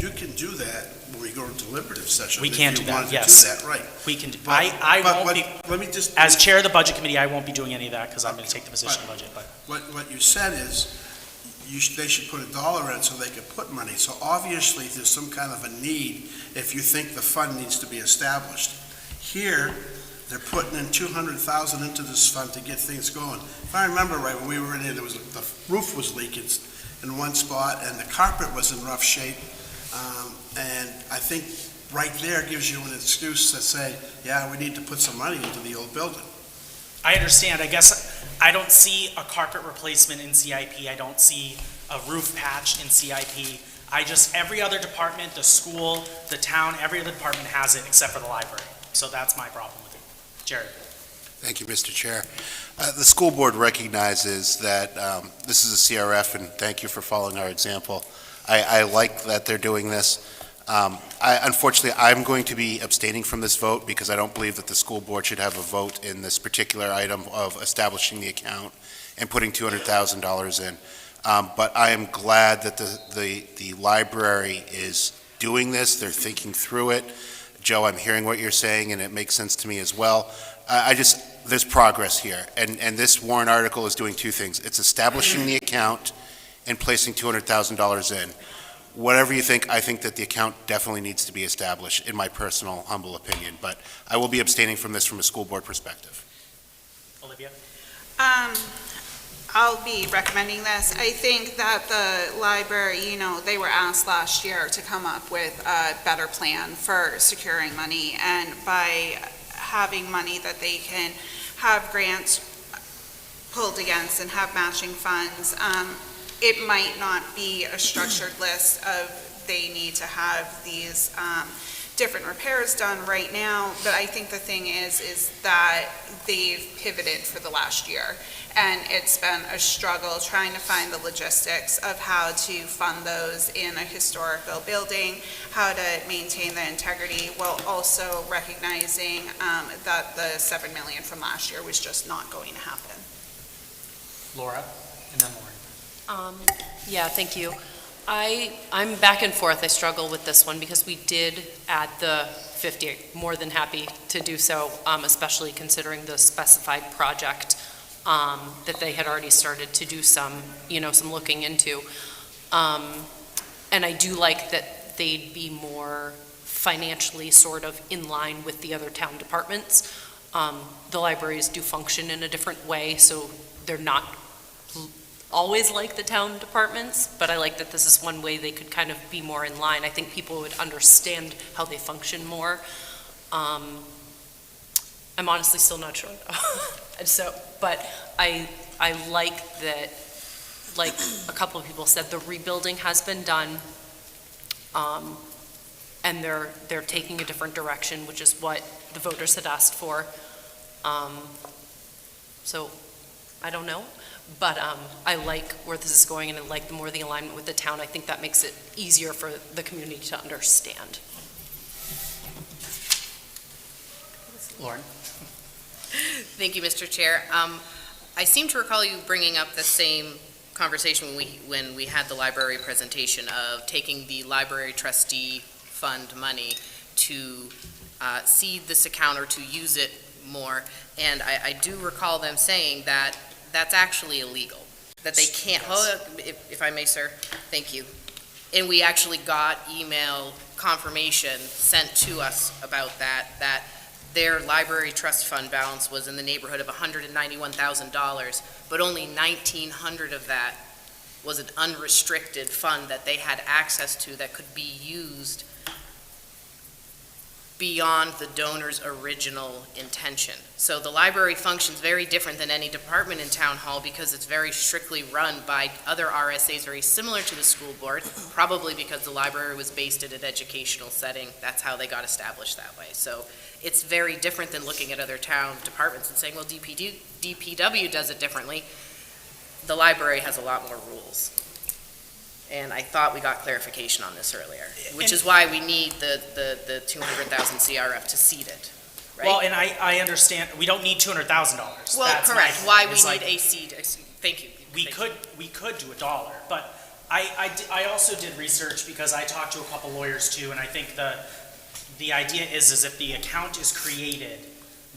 You can do that when we go to deliberative session. We if can you do that, wanted to yes. do that, right. We can, But- I but won't be, Let me just. as chair of the budget committee, I won't be doing any of that because I'm going to take the position of budget, but. What you said is, they should put $1 in so they could put money. So obviously, there's some kind of a need if you think the fund needs to be established. Here, they're putting in 200,000 into this fund to get things going. If I remember right, when we were in here, the roof was leaking in one spot, and the carpet was in rough shape. And I think right there gives you an excuse to say, yeah, we need to put some money into the old building. I understand. I guess I don't see a carpet replacement in CIP. I don't see a roof patch in CIP. Every other department, the school, the town, every other department has it except for the library. So that's my problem with it. Jared. Thank you, Mr. Chair. The school board recognizes that this is a CRF, and thank you for following our example. I like that they're doing this. Unfortunately, I'm going to be abstaining from this vote because I don't believe that the school board should have a vote in this particular item of establishing the account and putting $200,000 in. But I am glad that the library is doing this. They're thinking through it. Joe, I'm hearing what you're saying, and it makes sense to me as well. There's progress here, and this warrant article is doing two things. It's establishing the account and placing $200,000 in. Whatever you think, I think that the account definitely needs to be established, in my personal, humble opinion. But I will be abstaining from this from a school board perspective. Olivia? I'll be recommending this. I think that the library, they were asked last year to come up with a better plan for securing money, and by having money that they can have grants pulled against and have matching funds, it might not be a structured list of they need to have these different repairs done right now, but I think the thing is that they've pivoted for the last year, and it's been a struggle trying to find the logistics of how to fund those in a historical building, how to maintain the integrity, while also recognizing that the $7 million from last year was just not going to happen. Laura, and then Lauren. Yeah, thank you. I'm back and forth. I struggle with this one because we did add the 50. More than happy to do so, especially considering the specified project that they had already started to do some looking into. And I do like that they'd be more financially sort of in line with the other town departments. The libraries do function in a different way, so they're not always like the town departments, but I like that this is one way they could kind of be more in line. I think people would understand how they function more. I'm honestly still not sure though. But I like that, like a couple of people said, the rebuilding has been done, and they're taking a different direction, which is what the voters had asked for. So I don't know. But I like where this is going, and I like more the alignment with the town. I think that makes it easier for the community to understand. Lauren? Thank you, Mr. Chair. I seem to recall you bringing up the same conversation when we had the library presentation of taking the library trustee fund money to seed this account or to use it more. And I do recall them saying that that's actually illegal, that they can't, if I may, sir, thank you. And we actually got email confirmation sent to us about that their library trust fund balance was in the neighborhood of $191,000, but only $1,900 of that was an unrestricted fund that they had access to that could be used beyond the donor's original intention. So the library functions very different than any department in town hall because it's very strictly run by other RSAs very similar to the school board, probably because the library was based in an educational setting. That's how they got established that way. So it's very different than looking at other town departments and saying, well, DPW does it differently. The library has a lot more rules. And I thought we got clarification on this earlier, which is why we need the 200,000 CRF to seed it, right? Well, and I understand, we don't need $200,000. Well, That's correct, why we need like, a seed, thank you. We could do $1, but I also did research because I talked to a couple lawyers too, and I think the idea is if the account is created,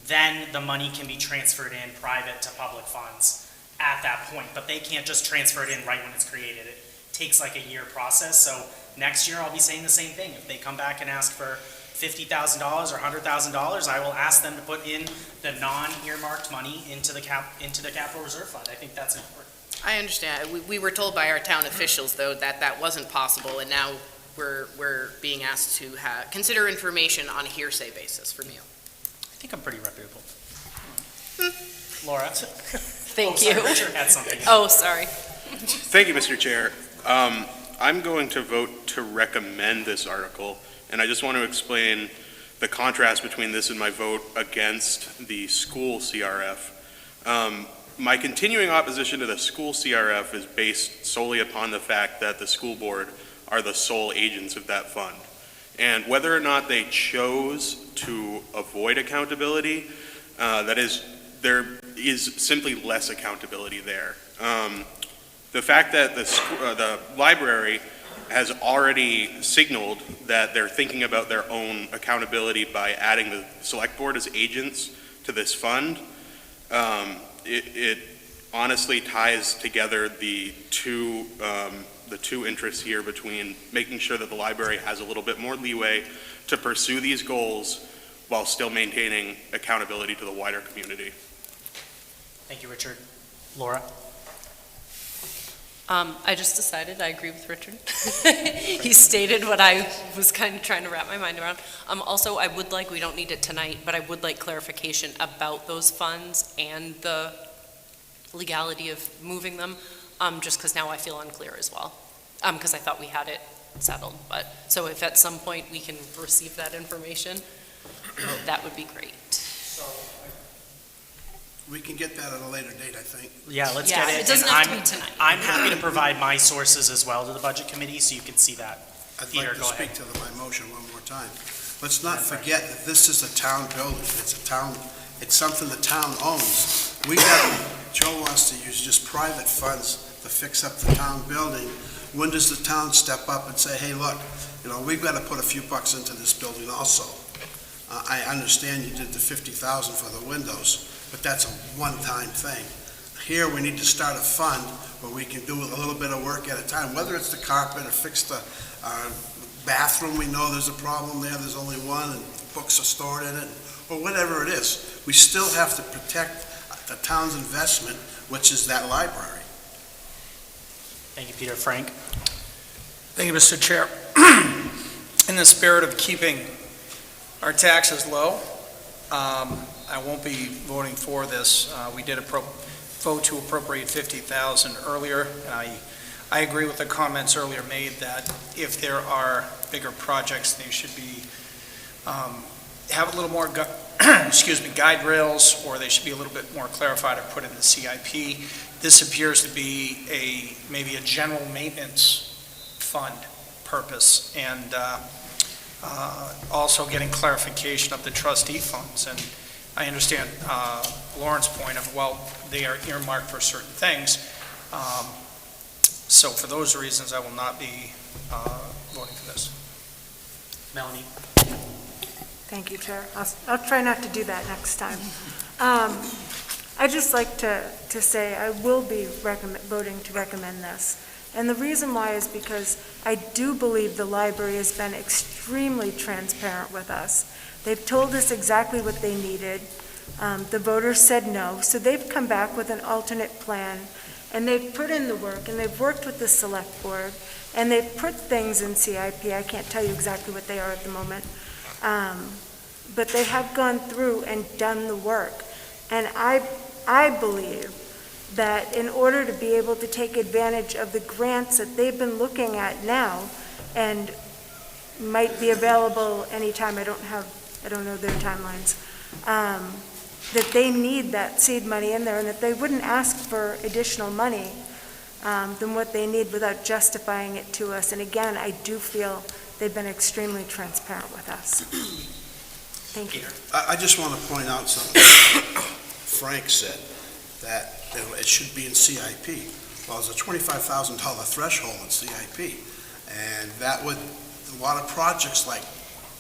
then the money can be transferred in private to public funds at that point, but they can't just transfer it in right when it's created. It takes like a year process, so next year I'll be saying the same thing. If they come back and ask for $50,000 or $100,000, I will ask them to put in the non-earmarked money into the capital reserve fund. I think that's important. I understand. We were told by our town officials, though, that that wasn't possible, and now we're being asked to consider information on a hearsay basis from you. I think I'm pretty reputable. Laura? Thank sorry, you. Richard had something. Oh, sorry. Thank you, Mr. Chair. I'm going to vote to recommend this article, and I just want to explain the contrast between this and my vote against the school CRF. My continuing opposition to the school CRF is based solely upon the fact that the school board are the sole agents of that fund. And whether or not they chose to avoid accountability, there is simply less accountability there. The fact that the library has already signaled that they're thinking about their own accountability by adding the select board as agents to this fund, it honestly ties together the two interests here between making sure that the library has a little bit more leeway to pursue these goals while still maintaining accountability to the wider community. Thank you, Richard. Laura? I just decided I agree with Richard. He stated what I was kind of trying to wrap my mind around. Also, I would like, we don't need it tonight, but I would like clarification about those funds and the legality of moving them, just because now I feel unclear as well, because I thought we had it settled. But so if at some point we can receive that information, that would be great. We can get that at a later date, I think. Yeah, let's get it. It doesn't and have to be tonight. I'm happy to provide my sources as well to the budget committee, so you can see that. I'd Peter, like to go ahead. speak to my motion one more time. Let's not forget that this is a town building. It's something the town owns. Joe wants to use just private funds to fix up the town building. When does the town step up and say, hey, look, we've got to put a few bucks into this building also? I understand you did the $50,000 for the windows, but that's a one-time thing. Here, we need to start a fund where we can do a little bit of work at a time, whether it's the carpet or fix the bathroom. We know there's a problem there's only one, and books are stored in it, or whatever it is. We still have to protect the town's investment, which is that library. Thank you, Peter. Frank? Thank you, Mr. Chair. In the spirit of keeping our taxes low, I won't be voting for this. We did vote to appropriate $50,000 earlier, and I agree with the comments earlier made that if there are bigger projects, they should be have a little more guide rails, or they should be a little bit more clarified or put in the CIP. This appears to be maybe a general maintenance fund purpose, and also getting clarification of the trustee funds. And I understand Lauren's point of, well, they are earmarked for certain things. So for those reasons, I will not be voting for this. Melanie? Thank you, Chair. I'll try not to do that next time. I'd just like to say I will be voting to recommend this. And the reason why is because I do believe the library has been extremely transparent with us. They've told us exactly what they needed. The voters said no, so they've come back with an alternate plan, and they've put in the work, and they've worked with the select board, and they've put things in CIP. I can't tell you exactly what they are at the moment. But they have gone through and done the work. And I believe that in order to be able to take advantage of the grants that they've been looking at now and might be available anytime, I don't know their timelines, that they need that seed money in there, and that they wouldn't ask for additional money than what they need without justifying it to us. And again, I do feel they've been extremely transparent with us. Thank you. I just want to point out something. Frank said that it should be in CIP. Well, there's a $25,000 threshold in CIP, and that would, a lot of projects like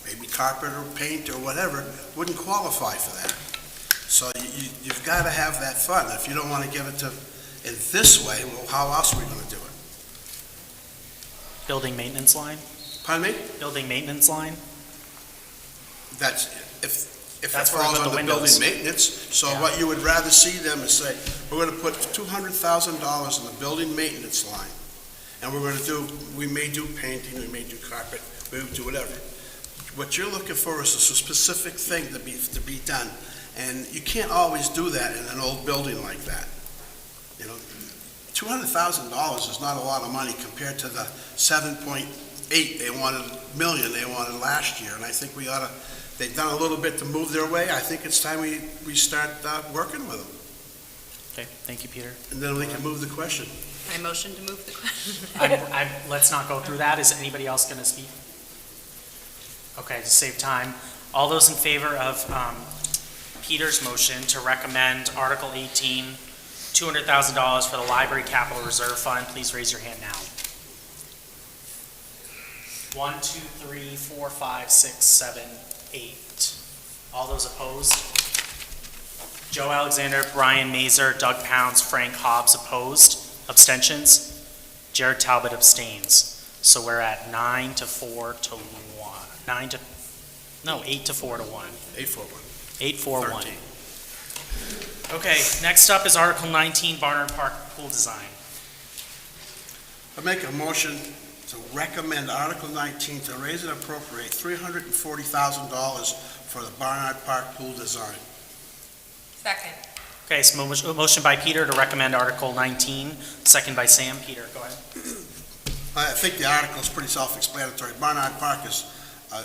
maybe carpet or paint or whatever wouldn't qualify for that. So you've got to have that fund. If you don't want to give it to, in this way, well, how else are we going to do it? Building maintenance line? Pardon me? Building maintenance line? That's, if it That's where we falls put the under building windows. maintenance, so Yeah. what you would rather see them is say, we're gonna put $200,000 in the building maintenance line, and we're gonna do, we may do painting, we may do carpet, we may do whatever. What you're looking for is a specific thing to be done, and you can't always do that in an old building like that. You know, $200,000 is not a lot of money compared to the 7.8 million they wanted last year, and I think we ought to, they've done a little bit to move their way. I think it's time we start working with them, Okay, thank you, Peter. and then we can move the question. I motion to move the question. Let's not go through that. Is anybody else going to speak? Okay, to save time, all those in favor of Peter's motion to recommend Article 18, $200,000 for the Library Capital Reserve Fund, please raise your hand now. 1, 2, 3, 4, 5, 6, 7, 8. All those opposed? Joe Alexander, Brian Mazer, Doug Pounds, Frank Hobbs opposed. Abstentions? Jared Talbot abstains. So we're at 9 to 4 to 1. 8 to 4 to 1. 841. 841. Okay, next up is Article 19, Barnard Park Pool Design. I make a motion to recommend Article 19 to raise and appropriate $340,000 for the Barnard Park pool design. Second. Okay, so motion by Peter to recommend Article 19, second by Sam. Peter, go ahead. I think the article is pretty self-explanatory. Barnard Park is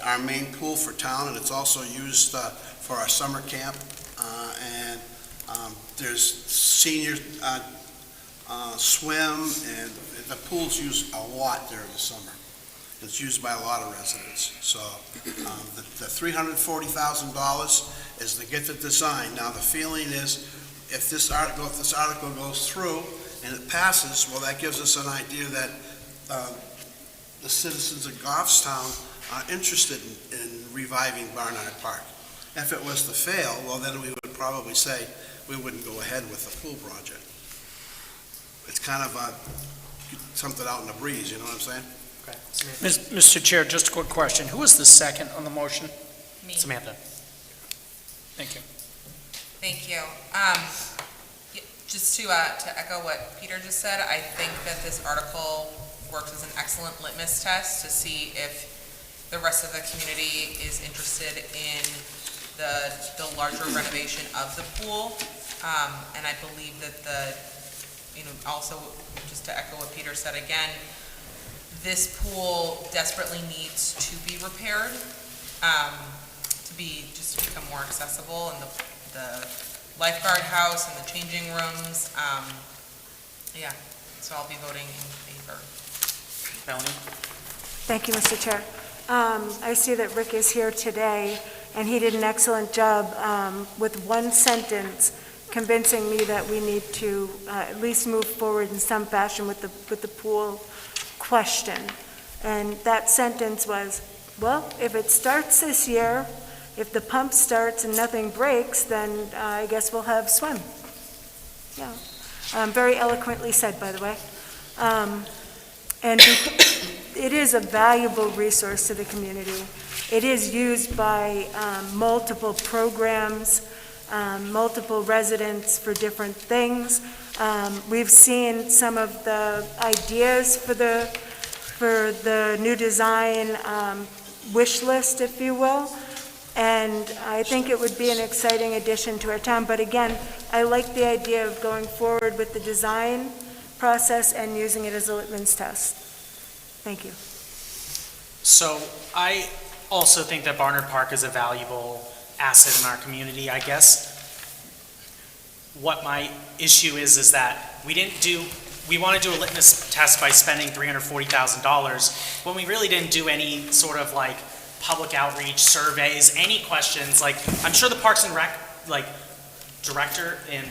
our main pool for town, and it's also used for our summer camp. And there's senior swim, and the pool's used a lot during the summer. It's used by a lot of residents. So the $340,000 is to get the design. Now, the feeling is if this article goes through and it passes, well, that gives us an idea that the citizens of Goffstown are interested in reviving Barnard Park. If it was to fail, well, then we would probably say we wouldn't go ahead with the pool project. It's kind of something out in the breeze, you know what I'm saying? Okay. Mr. Chair, just a quick question. Who was the second on the motion? Me. Samantha. Thank you. Thank you. Just to echo what Peter just said, I think that this article works as an excellent litmus test to see if the rest of the community is interested in the larger renovation of the pool. And I believe that also, just to echo what Peter said again, this pool desperately needs to be repaired, to become more accessible, and the lifeguard house and the changing rooms. So I'll be voting in favor. Melanie? Thank you, Mr. Chair. I see that Rick is here today, and he did an excellent job with one sentence convincing me that we need to at least move forward in some fashion with the pool question. And that sentence was, well, if it starts this year, if the pump starts and nothing breaks, then I guess we'll have swim. Yeah. Very eloquently said, by the way. And it is a valuable resource to the community. It is used by multiple programs, multiple residents for different things. We've seen some of the ideas for the new design wish list, if you will, and I think it would be an exciting addition to our town. But again, I like the idea of going forward with the design process and using it as a litmus test. Thank you. So I also think that Barnard Park is a valuable asset in our community. I guess what my issue is that we want to do a litmus test by spending $340,000 when we really didn't do any sort of like public outreach surveys, any questions. Like, I'm sure the Parks and Rec director and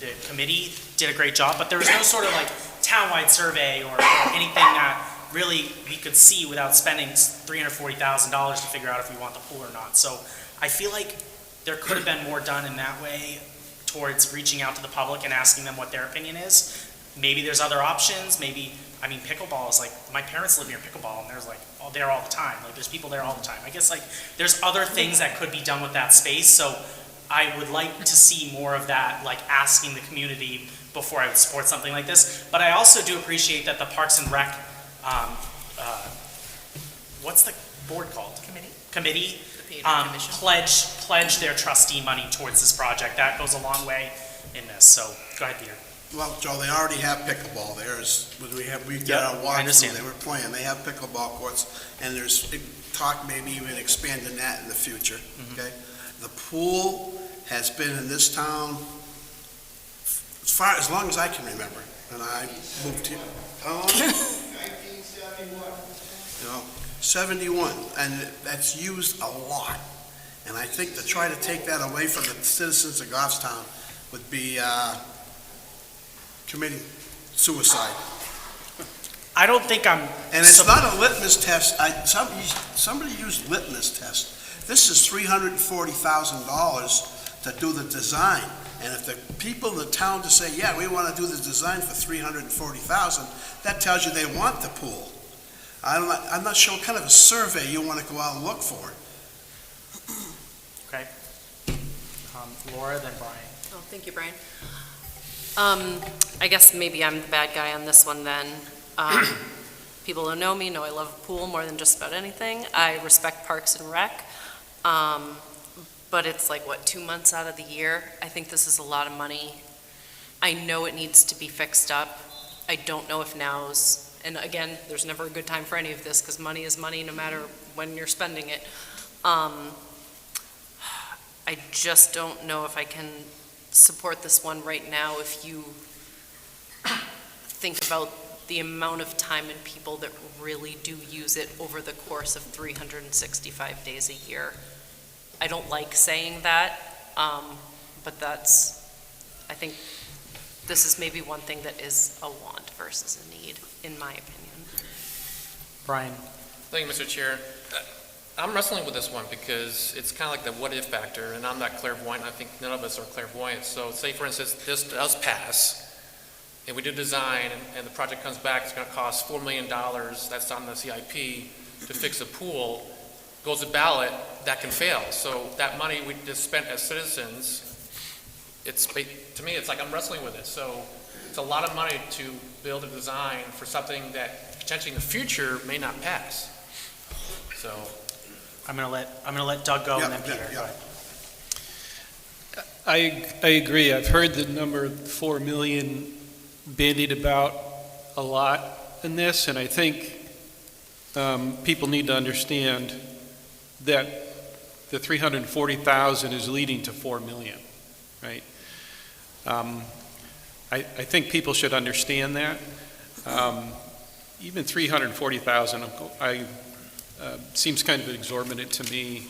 the committee did a great job, but there was no sort of like townwide survey or anything that really we could see without spending $340,000 to figure out if we want the pool or not. So I feel like there could have been more done in that way towards reaching out to the public and asking them what their opinion is. Maybe there's other options, maybe, I mean, pickleball is like, my parents live near pickleball, and there's like, there all the time, like, there's people there all the time. I guess like, there's other things that could be done with that space, so I would like to see more of that, like asking the community before I would support something like this. But I also do appreciate that the Parks and Rec, what's the board called? Committee. Pledge their trustee money towards this project. That goes a long way in this, so go ahead, Peter. Well, Joe, they already have pickleball there. We've got our walkthrough, they were playing. They have pickleball courts, and there's talk maybe even expanding that in the future, okay? The pool has been in this town as long as I can remember, and I moved here. How long? 1971. 71, and that's used a lot. And I think to try to take that away from the citizens of Goffstown would be committing suicide. I don't think I'm... And it's not a litmus test. Somebody used litmus test. This is $340,000 to do the design. And if the people in the town to say, yeah, we want to do the design for $340,000, that tells you they want the pool. I'm not sure what kind of a survey you want to go out and look for. Okay. Laura, then Brian. Oh, thank you, Brian. I guess maybe I'm the bad guy on this one then. People who know me know I love a pool more than just about anything. I respect Parks and Rec. But it's like, what, 2 months out of the year? I think this is a lot of money. I know it needs to be fixed up. I don't know if now's, and again, there's never a good time for any of this because money is money no matter when you're spending it. I just don't know if I can support this one right now if you think about the amount of time and people that really do use it over the course of 365 days a year. I don't like saying that, but I think this is maybe one thing that is a want versus a need, in my opinion. Brian. Thank you, Mr. Chair. I'm wrestling with this one because it's kind of like the what-if factor, and I'm not clairvoyant. I think none of us are clairvoyant. So say, for instance, this does pass, and we do design, and the project comes back, it's going to cost $4 million, that's on the CIP, to fix a pool, goes to ballot, that can fail. So that money we just spent as citizens, to me, it's like I'm wrestling with it. So it's a lot of money to build a design for something that potentially in the future may not pass. So I'm gonna let Doug go and then Peter. Go ahead. I agree. I've heard the number 4 million bandied about a lot in this, and I think people need to understand that the 340,000 is leading to 4 million, right? I think people should understand that. Even 340,000 seems kind of exorbitant to me.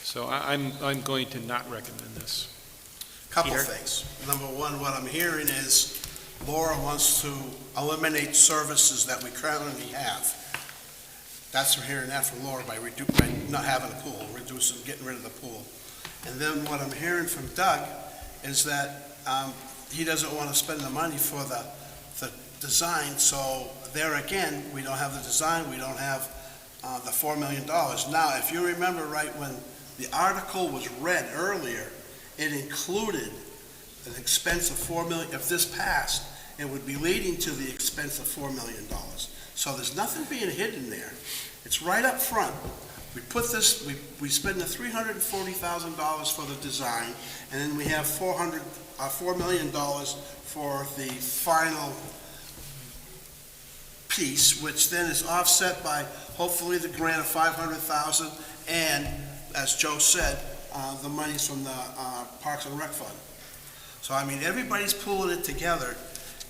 So I'm going to not recommend this. Couple things. Number one, what I'm hearing is Laura wants to eliminate services that we currently have. That's, we're hearing that from Laura by not having a pool, getting rid of the pool. And then what I'm hearing from Doug is that he doesn't want to spend the money for the design, so there again, we don't have the design, we don't have the $4 million. Now, if you remember right when the article was read earlier, it included an expense of $4 million. If this passed, it would be leading to the expense of $4 million. So there's nothing being hidden there. It's right up front. We put this, we spend the $340,000 for the design, and then we have $4 million for the final piece, which then is offset by hopefully the grant of $500,000 and, as Joe said, the monies from the Parks and Rec Fund. So I mean, everybody's pulling it together,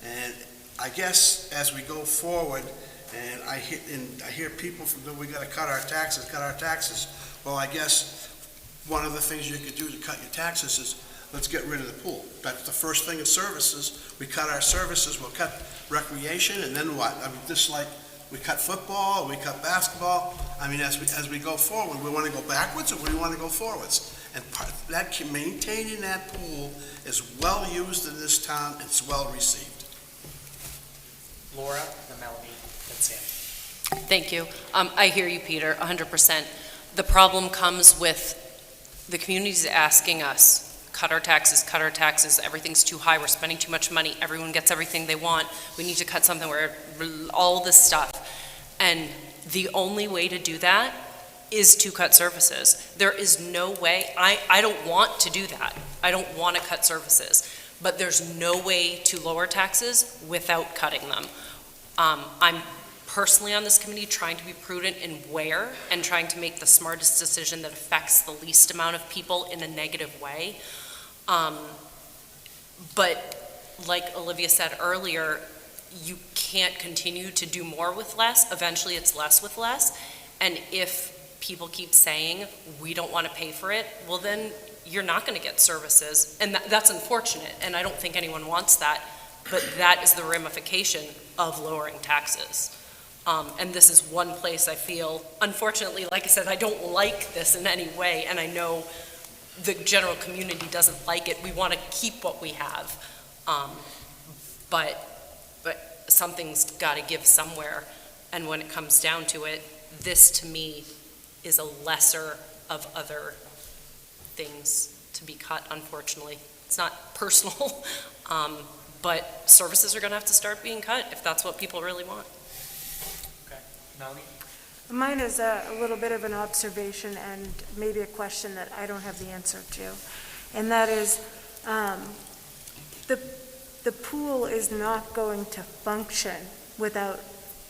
and I guess as we go forward, and I hear people from, we got to cut our taxes. Well, I guess one of the things you could do to cut your taxes is let's get rid of the pool. That's the first thing is services. We cut our services, we'll cut recreation, and then what? I mean, just like we cut football, we cut basketball. I mean, as we go forward, we want to go backwards or we want to go forwards? And maintaining that pool is well used in this town, it's well received. Laura, then Melanie, then Sam. Thank you. I hear you, Peter, 100%. The problem comes with the community's asking us, cut our taxes, everything's too high, we're spending too much money, everyone gets everything they want, we need to cut something where, all this stuff. And the only way to do that is to cut services. There is no way, I don't want to do that. I don't want to cut services, but there's no way to lower taxes without cutting them. I'm personally on this committee trying to be prudent in where and trying to make the smartest decision that affects the least amount of people in a negative way. But like Olivia said earlier, you can't continue to do more with less. Eventually it's less with less. And if people keep saying, we don't want to pay for it, well then you're not going to get services. And that's unfortunate. And I don't think anyone wants that. But that is the ramification of lowering taxes. And this is one place I feel, unfortunately, like I said, I don't like this in any way, and I know the general community doesn't like it. We want to keep what we have, but something's got to give somewhere, and when it comes down to it, this to me is a lesser of other things to be cut, unfortunately. It's not personal, but services are going to have to start being cut if that's what people really want. Melanie? Mine is a little bit of an observation and maybe a question that I don't have the answer to. And that is, the pool is not going to function without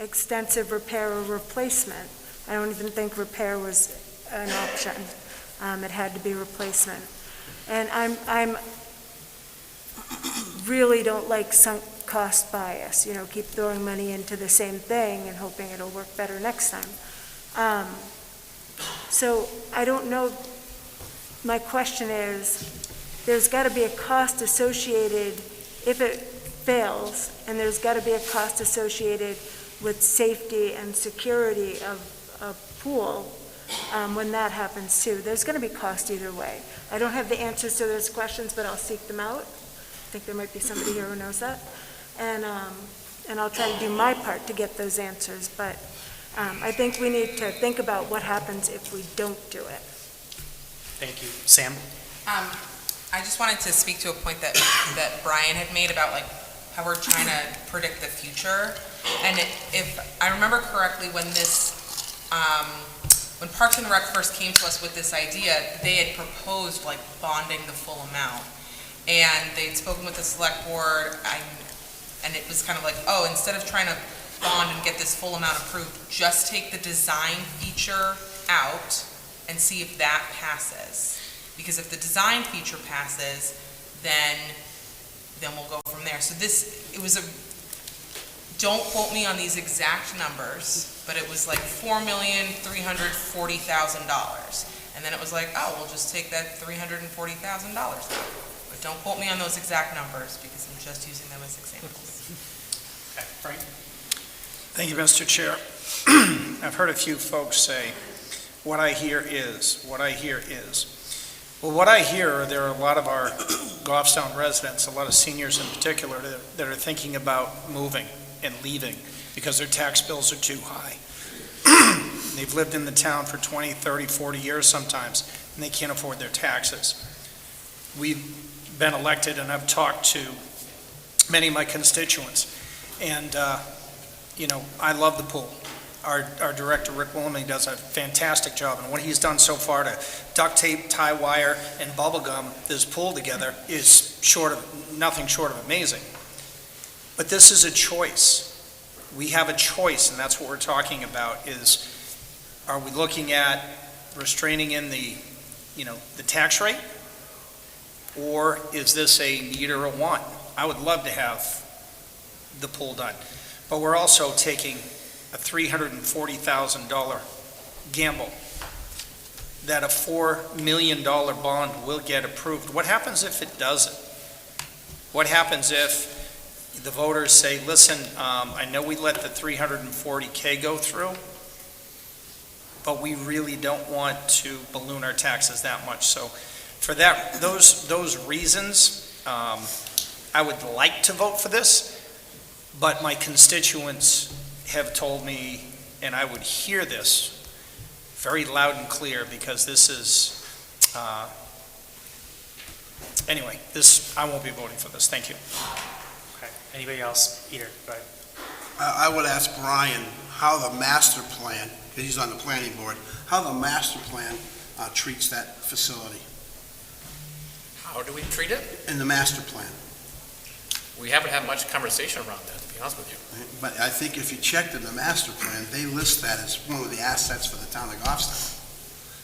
extensive repair or replacement. I don't even think repair was an option. It had to be replacement. And I'm really don't like sunk cost bias, keep throwing money into the same thing and hoping it'll work better next time. So I don't know, my question is, there's got to be a cost associated if it fails, and there's got to be a cost associated with safety and security of a pool when that happens too. There's going to be cost either way. I don't have the answers to those questions, but I'll seek them out. I think there might be somebody here who knows that. And I'll try to do my part to get those answers, but I think we need to think about what happens if we don't do it. Thank you. Sam? I just wanted to speak to a point that Brian had made about like how we're trying to predict the future. And if I remember correctly, when when Parks and Rec first came to us with this idea, they had proposed like bonding the full amount. And they'd spoken with the select board, and it was kind of like, oh, instead of trying to bond and get this full amount approved, just take the design feature out and see if that passes. Because if the design feature passes, then we'll go from there. So don't quote me on these exact numbers, but it was like $4,340,000. And then it was like, oh, we'll just take that $340,000 out. But don't quote me on those exact numbers because I'm just using them as examples. Okay, Frank? Thank you, Mr. Chair. I've heard a few folks say, what I hear is. Well, what I hear, there are a lot of our Goffstown residents, a lot of seniors in particular, that are thinking about moving and leaving because their tax bills are too high. They've lived in the town for 20, 30, 40 years sometimes, and they can't afford their taxes. We've been elected, and I've talked to many of my constituents, and I love the pool. Our director, Rick Willeming, does a fantastic job, and what he's done so far to duct tape, tie wire, and bubble gum this pool together is nothing short of amazing. But this is a choice. We have a choice, and that's what we're talking about, is are we looking at restraining in the tax rate? Or is this a need or a want? I would love to have the pool done, but we're also taking a $340,000 gamble. that a $4 million bond will get approved. What happens if it doesn't? What happens if the voters say, listen, I know we let the 340K go through, but we really don't want to balloon our taxes that much. So for that, those reasons, I would like to vote for this, but my constituents have told me, and I would hear this very loud and clear, because this is, anyway, I won't be voting for this. Thank you. Okay, anybody else? Peter, go ahead. I would ask Brian how the master plan, because he's on the planning board, how the master plan treats that facility How do we treat it? in the master plan. We haven't had much conversation around that, to be honest with you. But I think if you checked in the master plan, they list that as one of the assets for the town of Goffstown.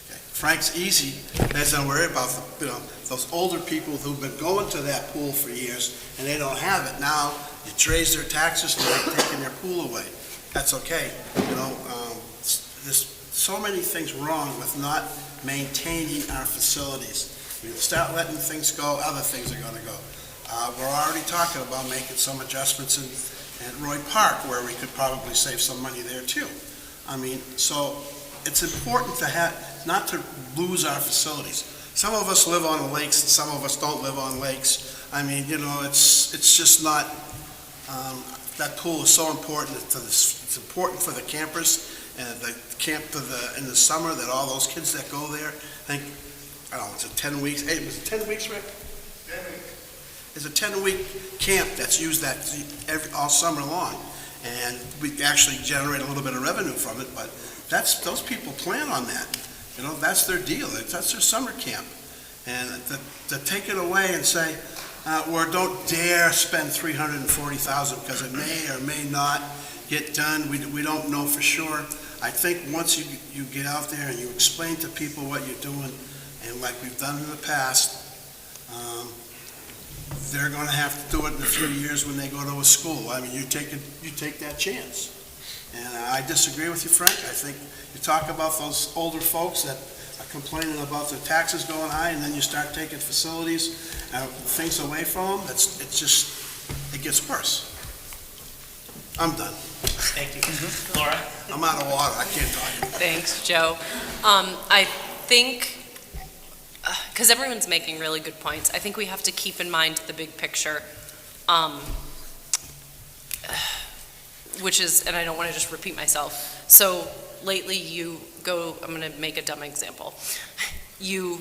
Okay. Frank's easy, doesn't worry about those older people who've been going to that pool for years and they don't have it. Now, you raise their taxes and they're taking their pool away. That's okay. There's so many things wrong with not maintaining our facilities. We start letting things go, other things are going to go. We're already talking about making some adjustments at Roy Park, where we could probably save some money there too. I mean, so it's important not to lose our facilities. Some of us live on lakes, and some of us don't live on lakes. I mean, it's just not, that pool is so important it's important for the campers, and the camp in the summer, that all those kids that go there, I think, I don't know, it's 10 weeks, hey, was it 10 weeks, Rick? 10 weeks. It's a 10-week camp that's used all summer long, and we actually generate a little bit of revenue from it, but those people plan on that. That's their deal. That's their summer camp. And to take it away and say, or don't dare spend $340,000 because it may or may not get done, we don't know for sure. I think once you get out there and you explain to people what you're doing, and like we've done in the past, they're going to have to do it in a few years when they go to a school. I mean, you take that chance. And I disagree with you, Frank. I think you talk about those older folks that are complaining about their taxes going high, and then you start taking facilities, things away from them, it gets worse. I'm done. Thank you. Laura? I'm out of water. I can't talk. Thanks, Joe. I think, because everyone's making really good points, I think we have to keep in mind the big picture, which is, and I don't want to just repeat myself. So lately I'm going to make a dumb example. You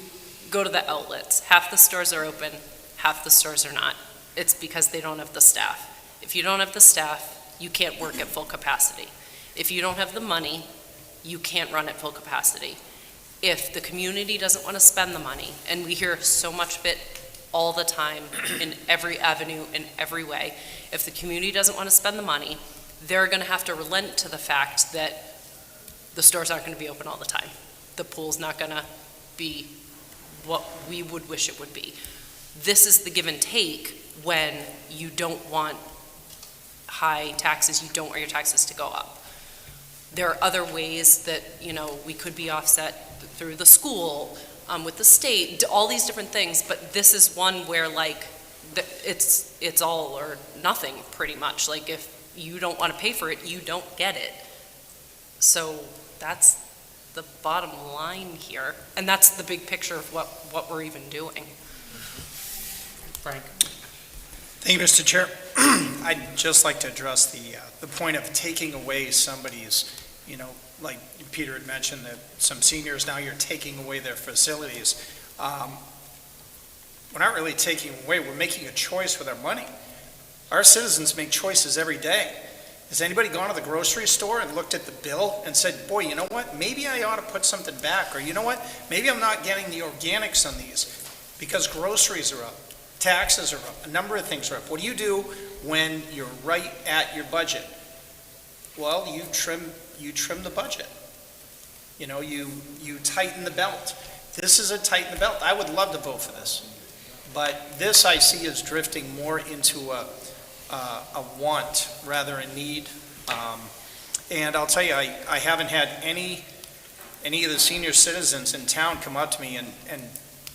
go to the outlets. Half the stores are open, half the stores are not. It's because they don't have the staff. If you don't have the staff, you can't work at full capacity. If you don't have the money, you can't run at full capacity. If the community doesn't want to spend the money, and we hear so much of it all the time in every avenue, in every way, if the community doesn't want to spend the money, they're going to have to relent to the fact that the stores aren't going to be open all the time. The pool's not going to be what we would wish it would be. This is the give and take when you don't want high taxes, you don't want your taxes to go up. There are other ways that, we could be offset through the school, with the state, all these different things, but this is one where it's all or nothing pretty much. Like if you don't want to pay for it, you don't get it. So that's the bottom line here, and that's the big picture of what we're even doing. Frank? Thank you, Mr. Chair. I'd just like to address the point of taking away somebody's, like Peter had mentioned, that some seniors, now you're taking away their facilities. We're not really taking away, we're making a choice with our money. Our citizens make choices every day. Has anybody gone to the grocery store and looked at the bill and said, boy, you know what, maybe I ought to put something back, or you know what, maybe I'm not getting the organics on these because groceries are up, taxes are up, a number of things are up. What do you do when you're right at your budget? Well, you trim the budget. You tighten the belt. This is a tighten the belt. I would love to vote for this, but this I see is drifting more into a want rather a need. And I'll tell you, I haven't had any any of the senior citizens in town come up to me and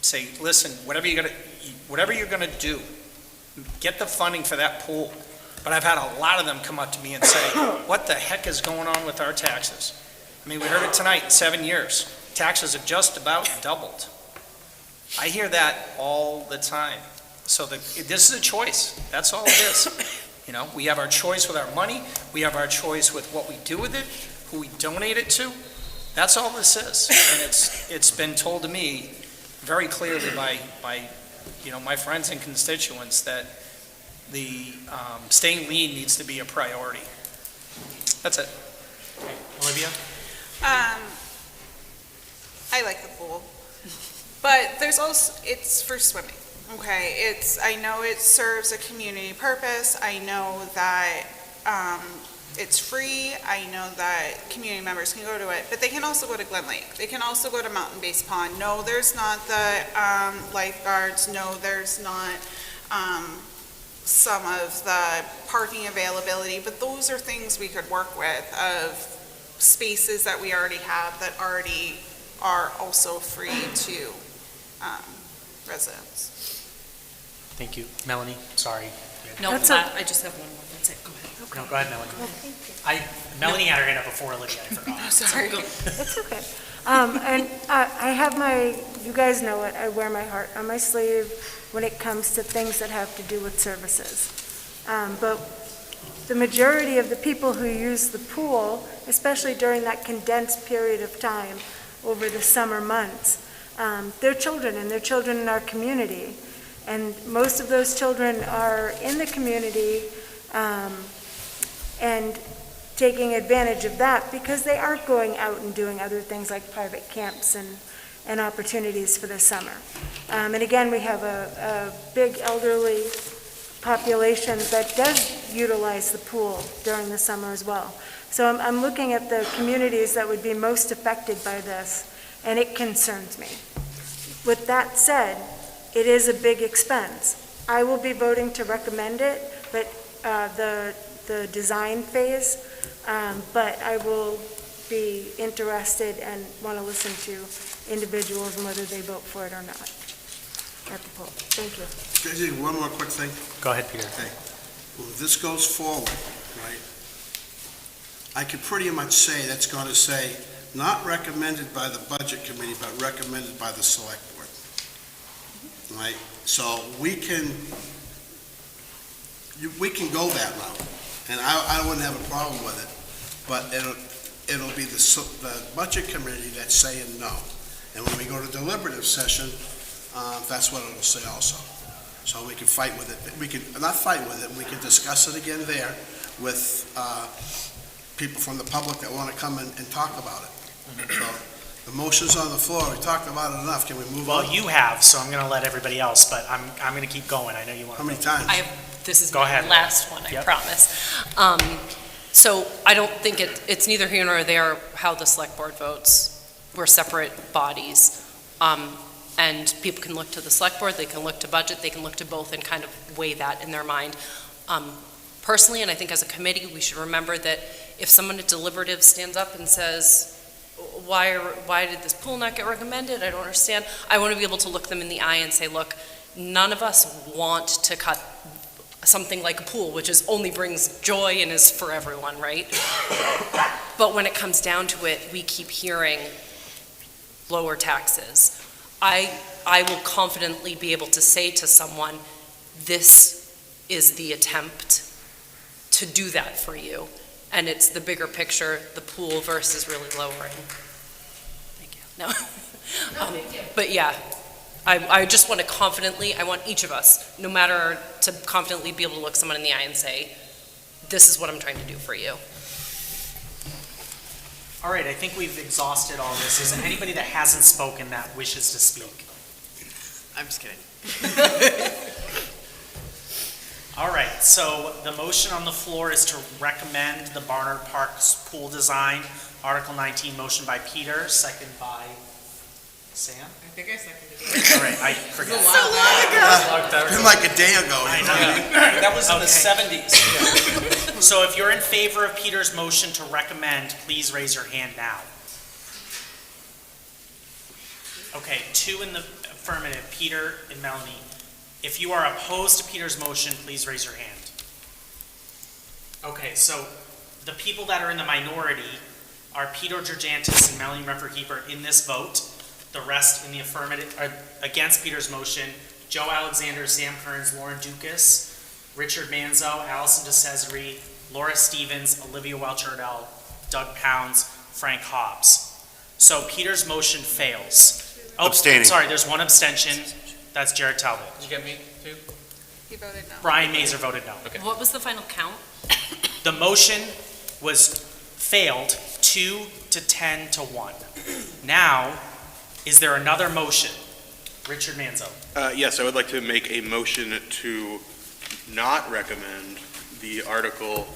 say, listen, whatever you're gonna do, get the funding for that pool. But I've had a lot of them come up to me and say, what the heck is going on with our taxes? I mean, we heard it tonight, 7 years. Taxes have just about doubled. I hear that all the time. So this is a choice. That's all it is. You know, we have our choice with our money. We have our choice with what we do with it, who we donate it to. That's all this is. And it's been told to me very clearly by my friends and constituents that the staying lean needs to be a priority. That's it. Olivia? I like the pool, but there's also, it's for swimming, okay? I know it serves a community purpose. I know that it's free. I know that community members can go to it, but they can also go to Glen Lake. They can also go to Mountain Base Pond. No, there's not the lifeguards. No, there's not some of the parking availability, but those are things we could work with, of spaces that we already have that already are also free to residents. Thank you. Melanie, sorry. No, That's I just have one more. That's it. Go ahead. No, go ahead, Melanie. Well, thank you. Melanie had her hand up before Olivia, I forgot. Oh, sorry. It's okay. And I have you guys know it, I wear my heart on my sleeve when it comes to things that have to do with services. But the majority of the people who use the pool, especially during that condensed period of time over the summer months, they're children, and they're children in our community. And most of those children are in the community and taking advantage of that because they aren't going out and doing other things like private camps and opportunities for the summer. And again, we have a big elderly population that does utilize the pool during the summer as well. So I'm looking at the communities that would be most affected by this, and it concerns me. With that said, it is a big expense. I will be voting to recommend it, but the design phase, but I will be interested and want to listen to individuals and whether they vote for it or not at the poll. Thank you. Can I do one more quick thing? Go ahead, Peter. Okay. Well, if this goes forward, right, I could pretty much say that's going to say, not recommended by the Budget Committee, but recommended by the Select Board. Right? So we can go that route, and I wouldn't have a problem with it, but it'll be the Budget Committee that's saying no. And when we go to deliberative session, that's what it'll say also. So we can fight with it. We can, not fight with it, we can discuss it again there with people from the public that want to come and talk about it. So the motion's on the floor. We talked about it enough. Can we move on? Well, you have, so I'm going to let everybody else, but I'm going to keep going. I know you want to. How many times? This is Go my ahead. last one, I Yep. promise. So I don't think it's neither here nor there how the select board votes. We're separate bodies. And people can look to the select board, they can look to budget, they can look to both and kind of weigh that in their mind. Personally, and I think as a committee, we should remember that if someone at deliberative stands up and says, why did this pool not get recommended? I don't understand. I want to be able to look them in the eye and say, look, none of us want to cut something like a pool, which only brings joy and is for everyone, right? But when it comes down to it, we keep hearing lower taxes. I will confidently be able to say to someone, this is the attempt to do that for you. And it's the bigger picture, the pool versus really lowering. Thank you. No. But yeah, I just want to confidently, I want each of us, no matter, to confidently be able to look someone in the eye and say, this is what I'm trying to do for you. All right, I think we've exhausted all this. Is there anybody that hasn't spoken that wishes to speak? I'm just kidding. All right, so the motion on the floor is to recommend the Barnard Park's pool design. Article 19, motion by Peter, second by Sam. I think I seconded it. All right, I forgot. It's been like a day ago. I know. That was in the Okay. 70s. So if you're in favor of Peter's motion to recommend, please raise your hand now. Okay, 2 in the affirmative, Peter and Melanie. If you are opposed to Peter's motion, please raise your hand. Okay, so the people that are in the minority are Peter Georgantis and Melanie Renfrew-Heber in this vote. The rest in the affirmative, against Peter's motion, Joe Alexander, Sam Kearns, Lauren Dukas, Richard Manzo, Allison DeCesare, Laura Stevens, Olivia Welch-Erdell, Doug Pounds, Frank Hobbs. So Peter's motion fails. Oh, Abstaining. sorry, there's one abstention. That's Jared Talbot. Did you get me too? He voted no. Brian Mazer voted no. Okay. What was the final count? The motion was failed 2 to 10 to 1. Now, is there another motion? Richard Manzo. Yes, I would like to make a motion to not recommend the article,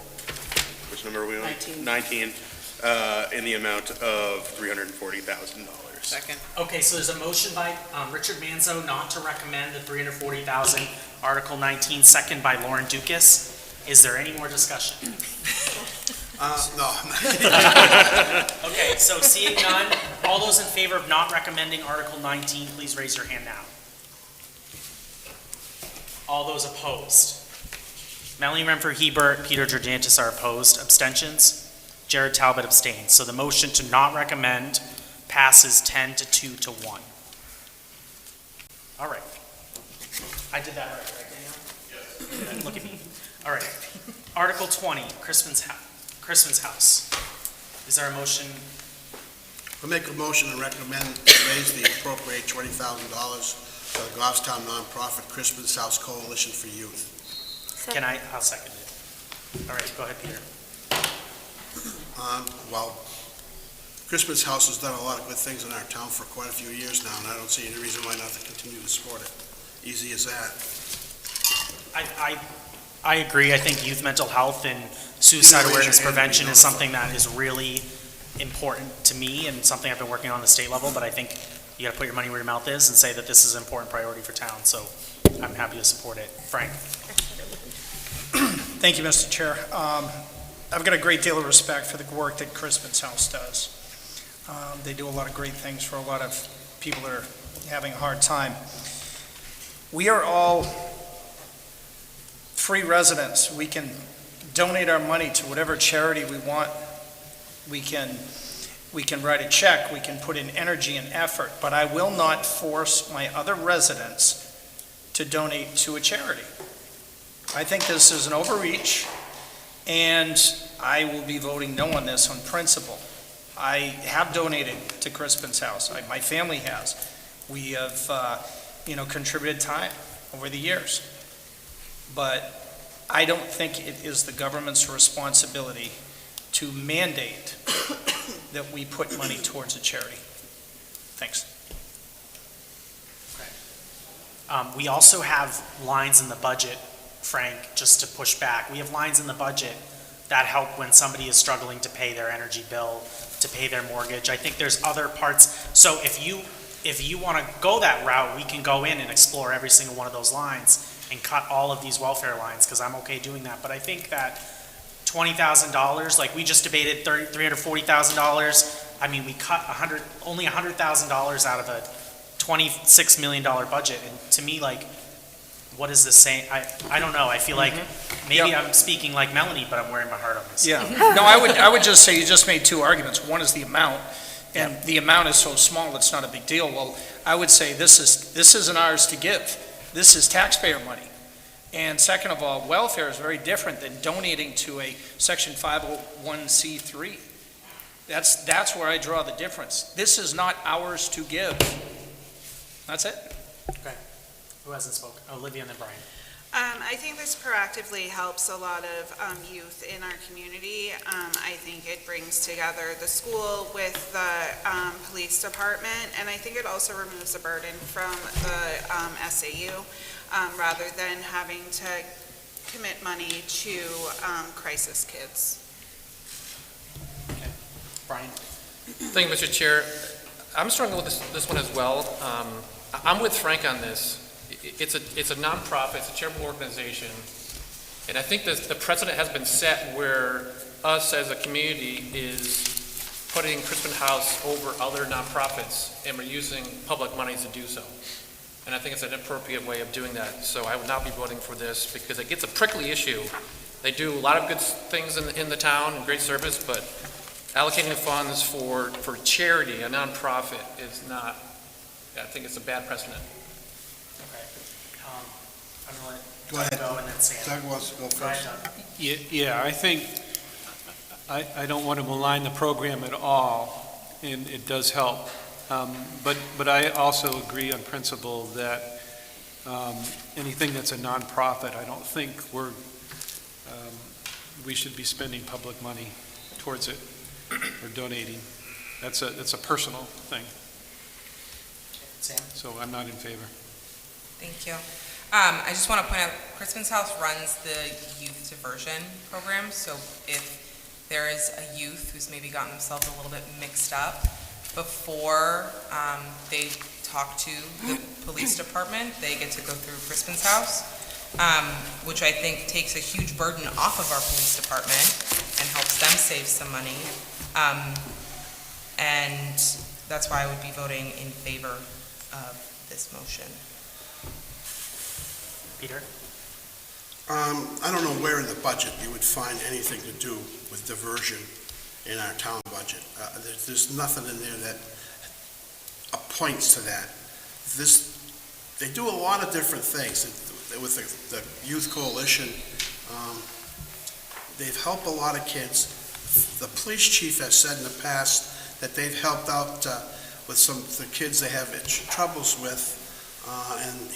which number are we on? 19, in the amount of $340,000. Second. Okay, so there's a motion by Richard Manzo not to recommend the $340,000, Article 19, second by Lauren Dukas. Is there any more discussion? No. Okay, so seeing none, all those in favor of not recommending Article 19, please raise your hand now. All those opposed? Melanie Renfrew-Heber, Peter Georgantis are opposed. Abstentions? Jared Talbot abstains. So the motion to not recommend passes 10 to 2 to 1. All right. I did that right, Daniel? Yes. Look at me. All right. Article 20, Crispin's House. Is there a motion? We'll make a motion and recommend to raise the appropriate $20,000 for the Goffstown nonprofit Crispin's House Coalition for Youth. I'll second it. All right, go ahead, Peter. Well, Crispin's House has done a lot of good things in our town for quite a few years now, and I don't see any reason why not to continue to support it. Easy as that. I agree. I think youth mental health and suicide You raise awareness your hand, prevention we is know. something that is really important to me and something I've been working on at the state level, but I think you gotta put your money where your mouth is and say that this is an important priority for town, so I'm happy to support it. Frank? Thank you, Mr. Chair. I've got a great deal of respect for the work that Crispin's House does. They do a lot of great things for a lot of people that are having a hard time. We are all free residents. We can donate our money to whatever charity we want. We can write a check, we can put in energy and effort, but I will not force my other residents to donate to a charity. I think this is an overreach, and I will be voting no on this on principle. I have donated to Crispin's House. My family has. We have, contributed time over the years. But I don't think it is the government's responsibility to mandate that we put money towards a charity. Thanks. We also have lines in the budget, Frank, just to push back. We have lines in the budget that help when somebody is struggling to pay their energy bill, to pay their mortgage. I think there's other parts. So if you want to go that route, we can go in and explore every single one of those lines and cut all of these welfare lines, because I'm okay doing that. But I think that $20,000, like we just debated $340,000. I mean, we cut only $100,000 out of a $26 million budget. And to me, like, what is this saying? I don't know. I feel like maybe I'm speaking like Melanie, but I'm wearing my heart on my sleeve. Yeah. No, I would just say you just made two arguments. One is the amount, and the amount is so small it's not a big deal. Well, I would say this isn't ours to give. This is taxpayer money. And second of all, welfare is very different than donating to a Section 501c3. That's where I draw the difference. This is not ours to give. That's it. Okay. Who hasn't spoken? Olivia and then Brian. I think this proactively helps a lot of youth in our community. I think it brings together the school with the police department, and I think it also removes a burden from the SAU, rather than having to commit money to crisis kids. Okay. Brian? Thank you, Mr. Chair. I'm struggling with this one as well. I'm with Frank on this. It's a nonprofit, it's a charitable organization, and I think the precedent has been set where us as a community is putting Crispin House over other nonprofits, and we're using public monies to do so. And I think it's an inappropriate way of doing that. So I would not be voting for this because it gets a prickly issue. They do a lot of good things in the town and great service, but allocating funds for charity, a nonprofit, is not, I think it's a bad precedent. I'm going to let Go ahead. Doug go and then Sam. Doug wants to go Go ahead, first. Doug. Yeah, I think, I don't want to malign the program at all, and it does help. But I also agree on principle that anything that's a nonprofit, I don't think we should be spending public money towards it or donating. That's a personal thing, Sam? so I'm not in favor. Thank you. I just want to point out, Crispin's House runs the youth diversion program, so if there is a youth who's maybe gotten themselves a little bit mixed up, before they talk to the police department, they get to go through Crispin's House, which I think takes a huge burden off of our police department and helps them save some money. And that's why I would be voting in favor of this motion. Peter? I don't know where in the budget you would find anything to do with diversion in our town budget. There's nothing in there that points to that. They do a lot of different things. With the Youth Coalition, they've helped a lot of kids. The police chief has said in the past that they've helped out with some of the kids they have troubles with, and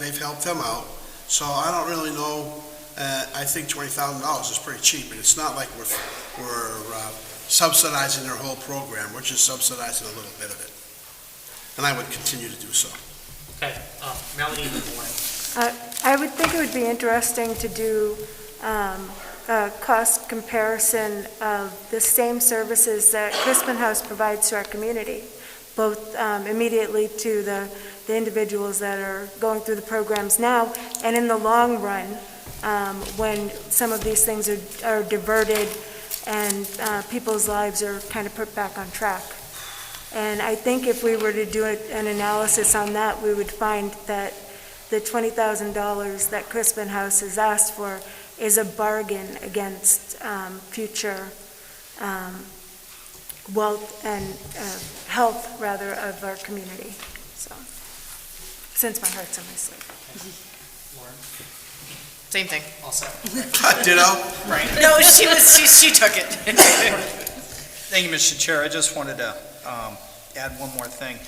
they've helped them out. So I don't really know. I think $20,000 is pretty cheap, and it's not like we're subsidizing their whole program. We're just subsidizing a little bit of it. And I would continue to do so. Okay, Melanie and Lauren. I would think it would be interesting to do a cost comparison of the same services that Crispin House provides to our community, both immediately to the individuals that are going through the programs now, and in the long run, when some of these things are diverted and people's lives are kind of put back on track. And I think if we were to do an analysis on that, we would find that the $20,000 that Crispin House has asked for is a bargain against future wealth and health, rather, of our community. So, since my heart's on my sleeve. Lauren? Same thing. All set. Ditto? Right. No, she took it. Thank you, Mr. Chair. I just wanted to add one more thing.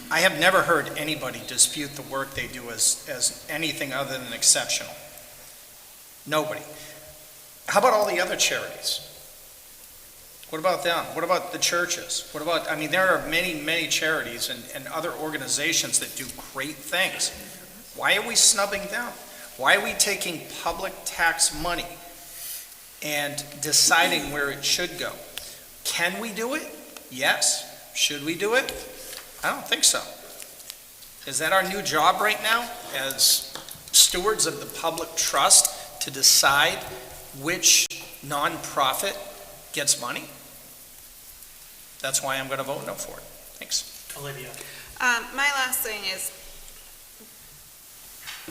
I have never heard anybody dispute the work they do as anything other than exceptional. Nobody. How about all the other charities? What about them? What about the churches? What about, there are many, many charities and other organizations that do great things. Why are we snubbing them? Why are we taking public tax money and deciding where it should go? Can we do it? Yes. Should we do it? I don't think so. Is that our new job right now as stewards of the public trust to decide which nonprofit gets money? That's why I'm going to vote no for it. Thanks. Olivia? My last thing is,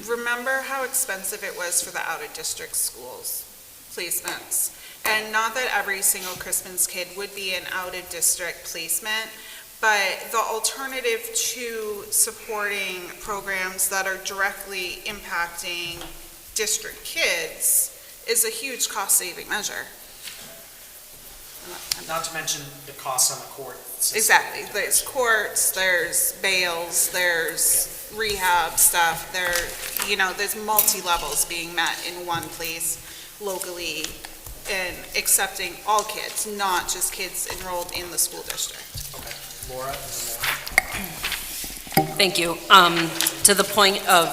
remember how expensive it was for the out-of-district schools placements? And not that every single Crispin's kid would be an out-of-district placement, but the alternative to supporting programs that are directly impacting district kids is a huge cost-saving measure. Not to mention the costs on the court system. Exactly. There's courts, there's bails, there's rehab stuff, there's multi-levels being met in one place locally and accepting all kids, not just kids enrolled in the school district. Okay. Laura? Thank you. To the point of,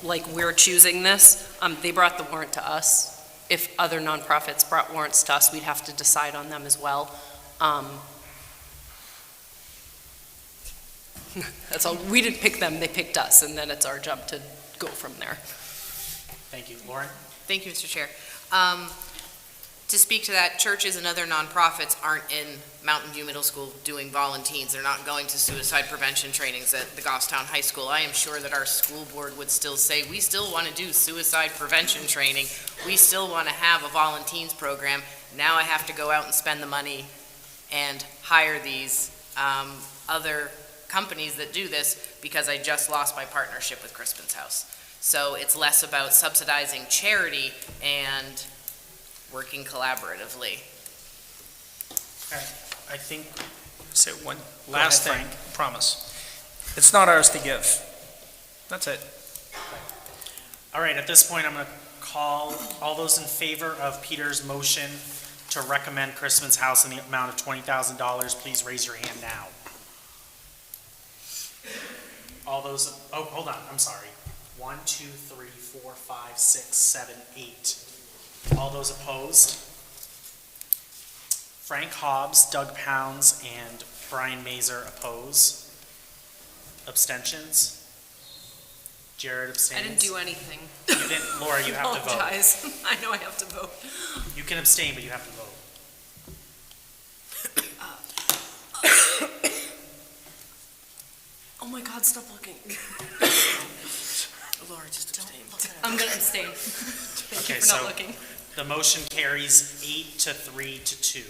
we're choosing this, they brought the warrant to us. If other nonprofits brought warrants to us, we'd have to decide on them as well. That's all. We didn't pick them, they picked us, and then it's our job to go from there. Thank you. Lauren? Thank you, Mr. Chair. To speak to that, churches and other nonprofits aren't in Mountain View Middle School doing volunteers. They're not going to suicide prevention trainings at the Goffstown High School. I am sure that our school board would still say, we still want to do suicide prevention training. We still want to have a volunteers program. Now I have to go out and spend the money and hire these other companies that do this because I just lost my partnership with Crispin's House. So it's less about subsidizing charity and working collaboratively. Okay, I think, say one last thing, promise. It's not ours to give. That's it. All right, at this point, I'm going to call all those in favor of Peter's motion to recommend Crispin's House in the amount of $20,000, please raise your hand now. All those, oh, hold on, I'm sorry. 1, 2, 3, 4, 5, 6, 7, 8. All those opposed? Frank Hobbs, Doug Pounds, and Brian Mazer oppose. Abstentions? Jared abstains. I didn't do anything. You didn't, Laura, you have to vote. Apologize. I know I have to vote. You can abstain, but you have to vote. Oh my God, stop looking. Laura, just abstain. I'm going to abstain. Thank you Okay, for so not looking. the motion carries 8 to 3 to 2.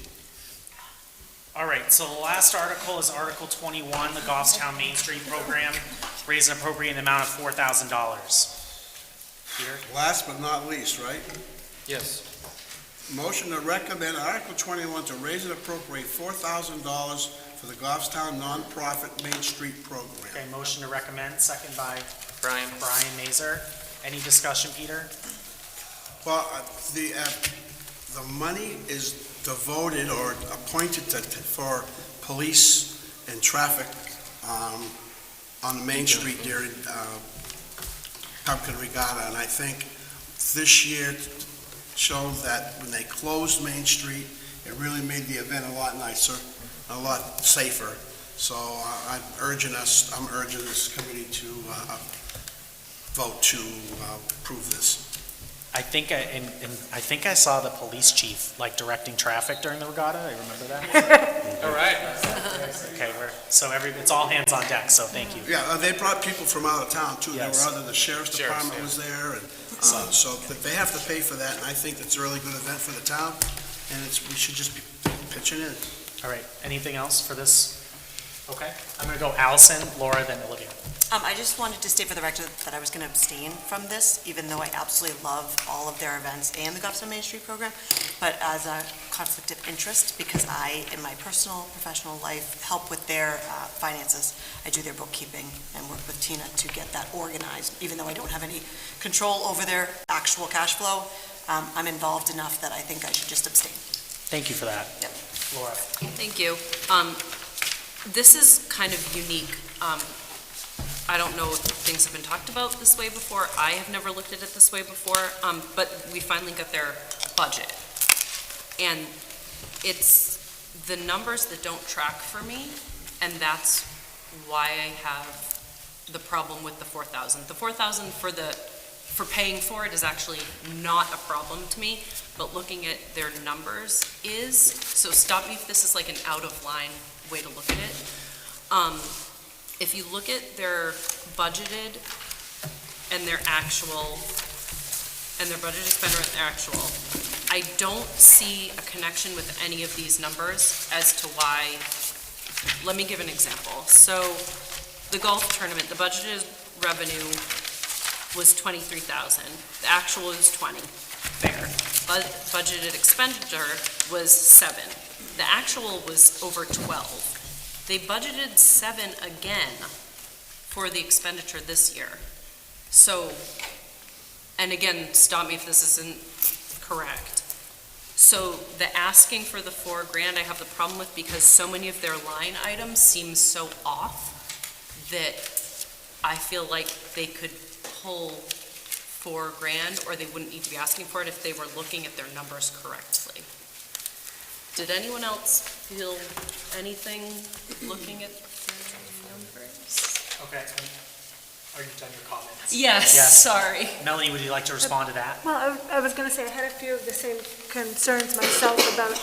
All right, so the last article is Article 21, the Goffstown Main Street Program, raise an appropriate amount of $4,000. Peter? Last but not least, right? Yes. Motion to recommend Article 21 to raise and appropriate $4,000 for the Goffstown Nonprofit Main Street Program. Okay, motion to recommend, second by Brian. Brian Mazer. Any discussion, Peter? Well, the money is devoted or appointed for police and traffic on the Main Street during Pumpkin Regatta, and I think this year showed that when they closed Main Street, it really made the event a lot nicer, a lot safer. So I'm urging this committee to vote to approve this. I think I saw the police chief like directing traffic during the regatta. I remember that. All right. Okay, it's all hands on deck. So thank you. Yeah, they brought people from out of town too. Yes. There were the sheriff's department was there, and so they have to pay for that. And I think it's a really good event for the town, and we should just be pitching in. All right. Anything else for this? Okay. I'm going to go Allison, Laura, then Olivia. I just wanted to state for the record that I was going to abstain from this, even though I absolutely love all of their events and the Goffstown Main Street program, but as a conflict of interest, because I, in my personal, professional life, help with their finances. I do their bookkeeping and work with Tina to get that organized, even though I don't have any control over their actual cash flow. I'm involved enough that I think I should just abstain. Thank you for that. Yep. Laura. Thank you. This is kind of unique. I don't know if things have been talked about this way before. I have never looked at it this way before, but we finally got their budget. And it's the numbers that don't track for me, and that's why I have the problem with the 4,000. The 4,000 for paying for it is actually not a problem to me, but looking at their numbers is. So stop me if this is like an out of line way to look at it. If you look at their budgeted and their actual, and their budgeted spend and their actual, I don't see a connection with any of these numbers as to why. Let me give an example. So the golf tournament, the budgeted revenue was $23,000. The actual is 20. Fair. Budgeted expenditure was 7. The actual was over 12. They budgeted 7 again for the expenditure this year. So, and again, stop me if this isn't correct. So the asking for the $4,000 I have the problem with because so many of their line items seem so off that I feel like they could pull $4,000 or they wouldn't need to be asking for it if they were looking at their numbers correctly. Did anyone else feel anything looking at the numbers? Okay. Are you done your comments? Yes, Yes. sorry. Melanie, would you like to respond to that? Well, I was going to say, I had a few of the same concerns myself about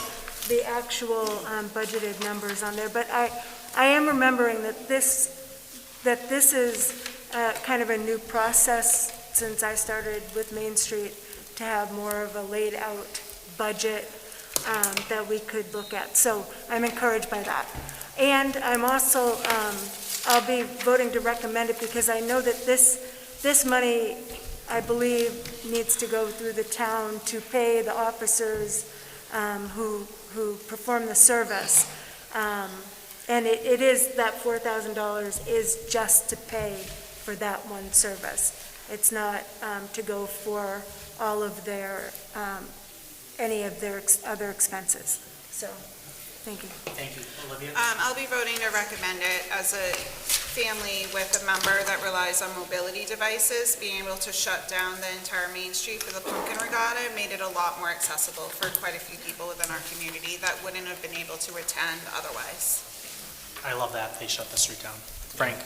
the actual budgeted numbers on there, but I am remembering that this is kind of a new process since I started with Main Street to have more of a laid-out budget that we could look at. So I'm encouraged by that. And I'm also, I'll be voting to recommend it because I know that this money, I believe, needs to go through the town to pay the officers who perform the service. And it is, that $4,000 is just to pay for that one service. It's not to go for all of their, any of their other expenses. So, thank you. Thank you. Olivia? I'll be voting to recommend it as a family with a member that relies on mobility devices. Being able to shut down the entire Main Street for the Pumpkin Regatta made it a lot more accessible for quite a few people within our community that wouldn't have been able to attend otherwise. I love that they shut the street down. Frank?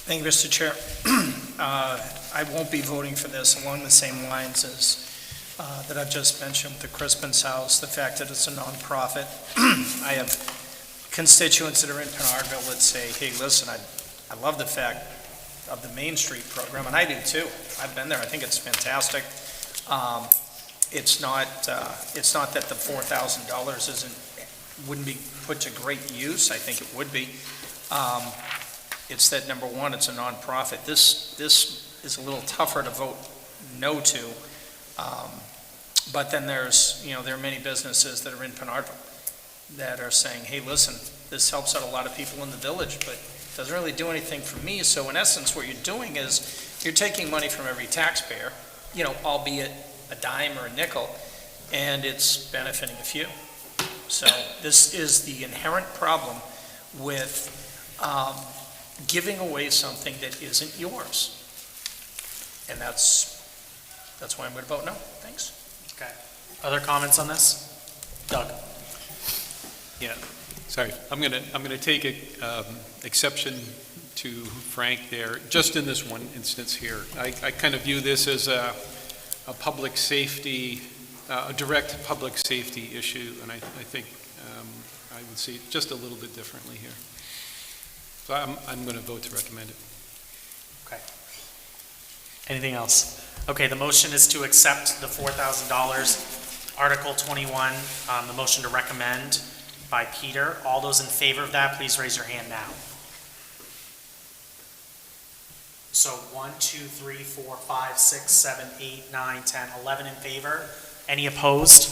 Thank you, Mr. Chair. I won't be voting for this along the same lines as that I've just mentioned with the Crispin's House, the fact that it's a nonprofit. I have constituents that are in Penardville that say, hey, listen, I love the fact of the Main Street program, and I do too. I've been there. I think it's fantastic. It's not that the $4,000 wouldn't be put to great use. I think it would be. It's that, number one, it's a nonprofit. This is a little tougher to vote no to. But then there's, there are many businesses that are in Penardville that are saying, hey, listen, this helps out a lot of people in the village, but it doesn't really do anything for me. So in essence, what you're doing is you're taking money from every taxpayer, albeit a dime or a nickel, and it's benefiting a few. So this is the inherent problem with giving away something that isn't yours. And that's why I'm going to vote no. Thanks. Okay. Other comments on this? Doug? Yeah, sorry. I'm gonna take exception to Frank there, just in this one instance here. I kind of view this as a public safety, a direct public safety issue, and I think I would see it just a little bit differently here. So I'm going to vote to recommend it. Okay. Anything else? Okay, the motion is to accept the $4,000, Article 21, the motion to recommend by Peter. All those in favor of that, please raise your hand now. So 1, 2, 3, 4, 5, 6, 7, 8, 9, 10, 11 in favor. Any opposed?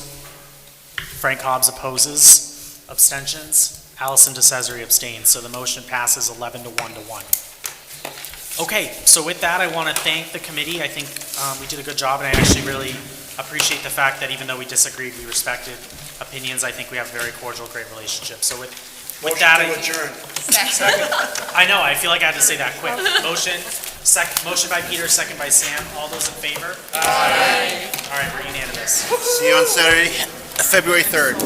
Frank Hobbs opposes. Abstentions? Allison DeCesare abstains. So the motion passes 11 to 1 to 1. Okay, so with that, I want to thank the committee. I think we did a good job, and I actually really appreciate the fact that even though we disagreed, we respected opinions. I think we have a very cordial, great relationship. So with that, I know, I feel like I had to say that quick. Motion by Peter, second by Sam. All those in favor? Aye. All right, we're unanimous. See you on Saturday, February 3rd.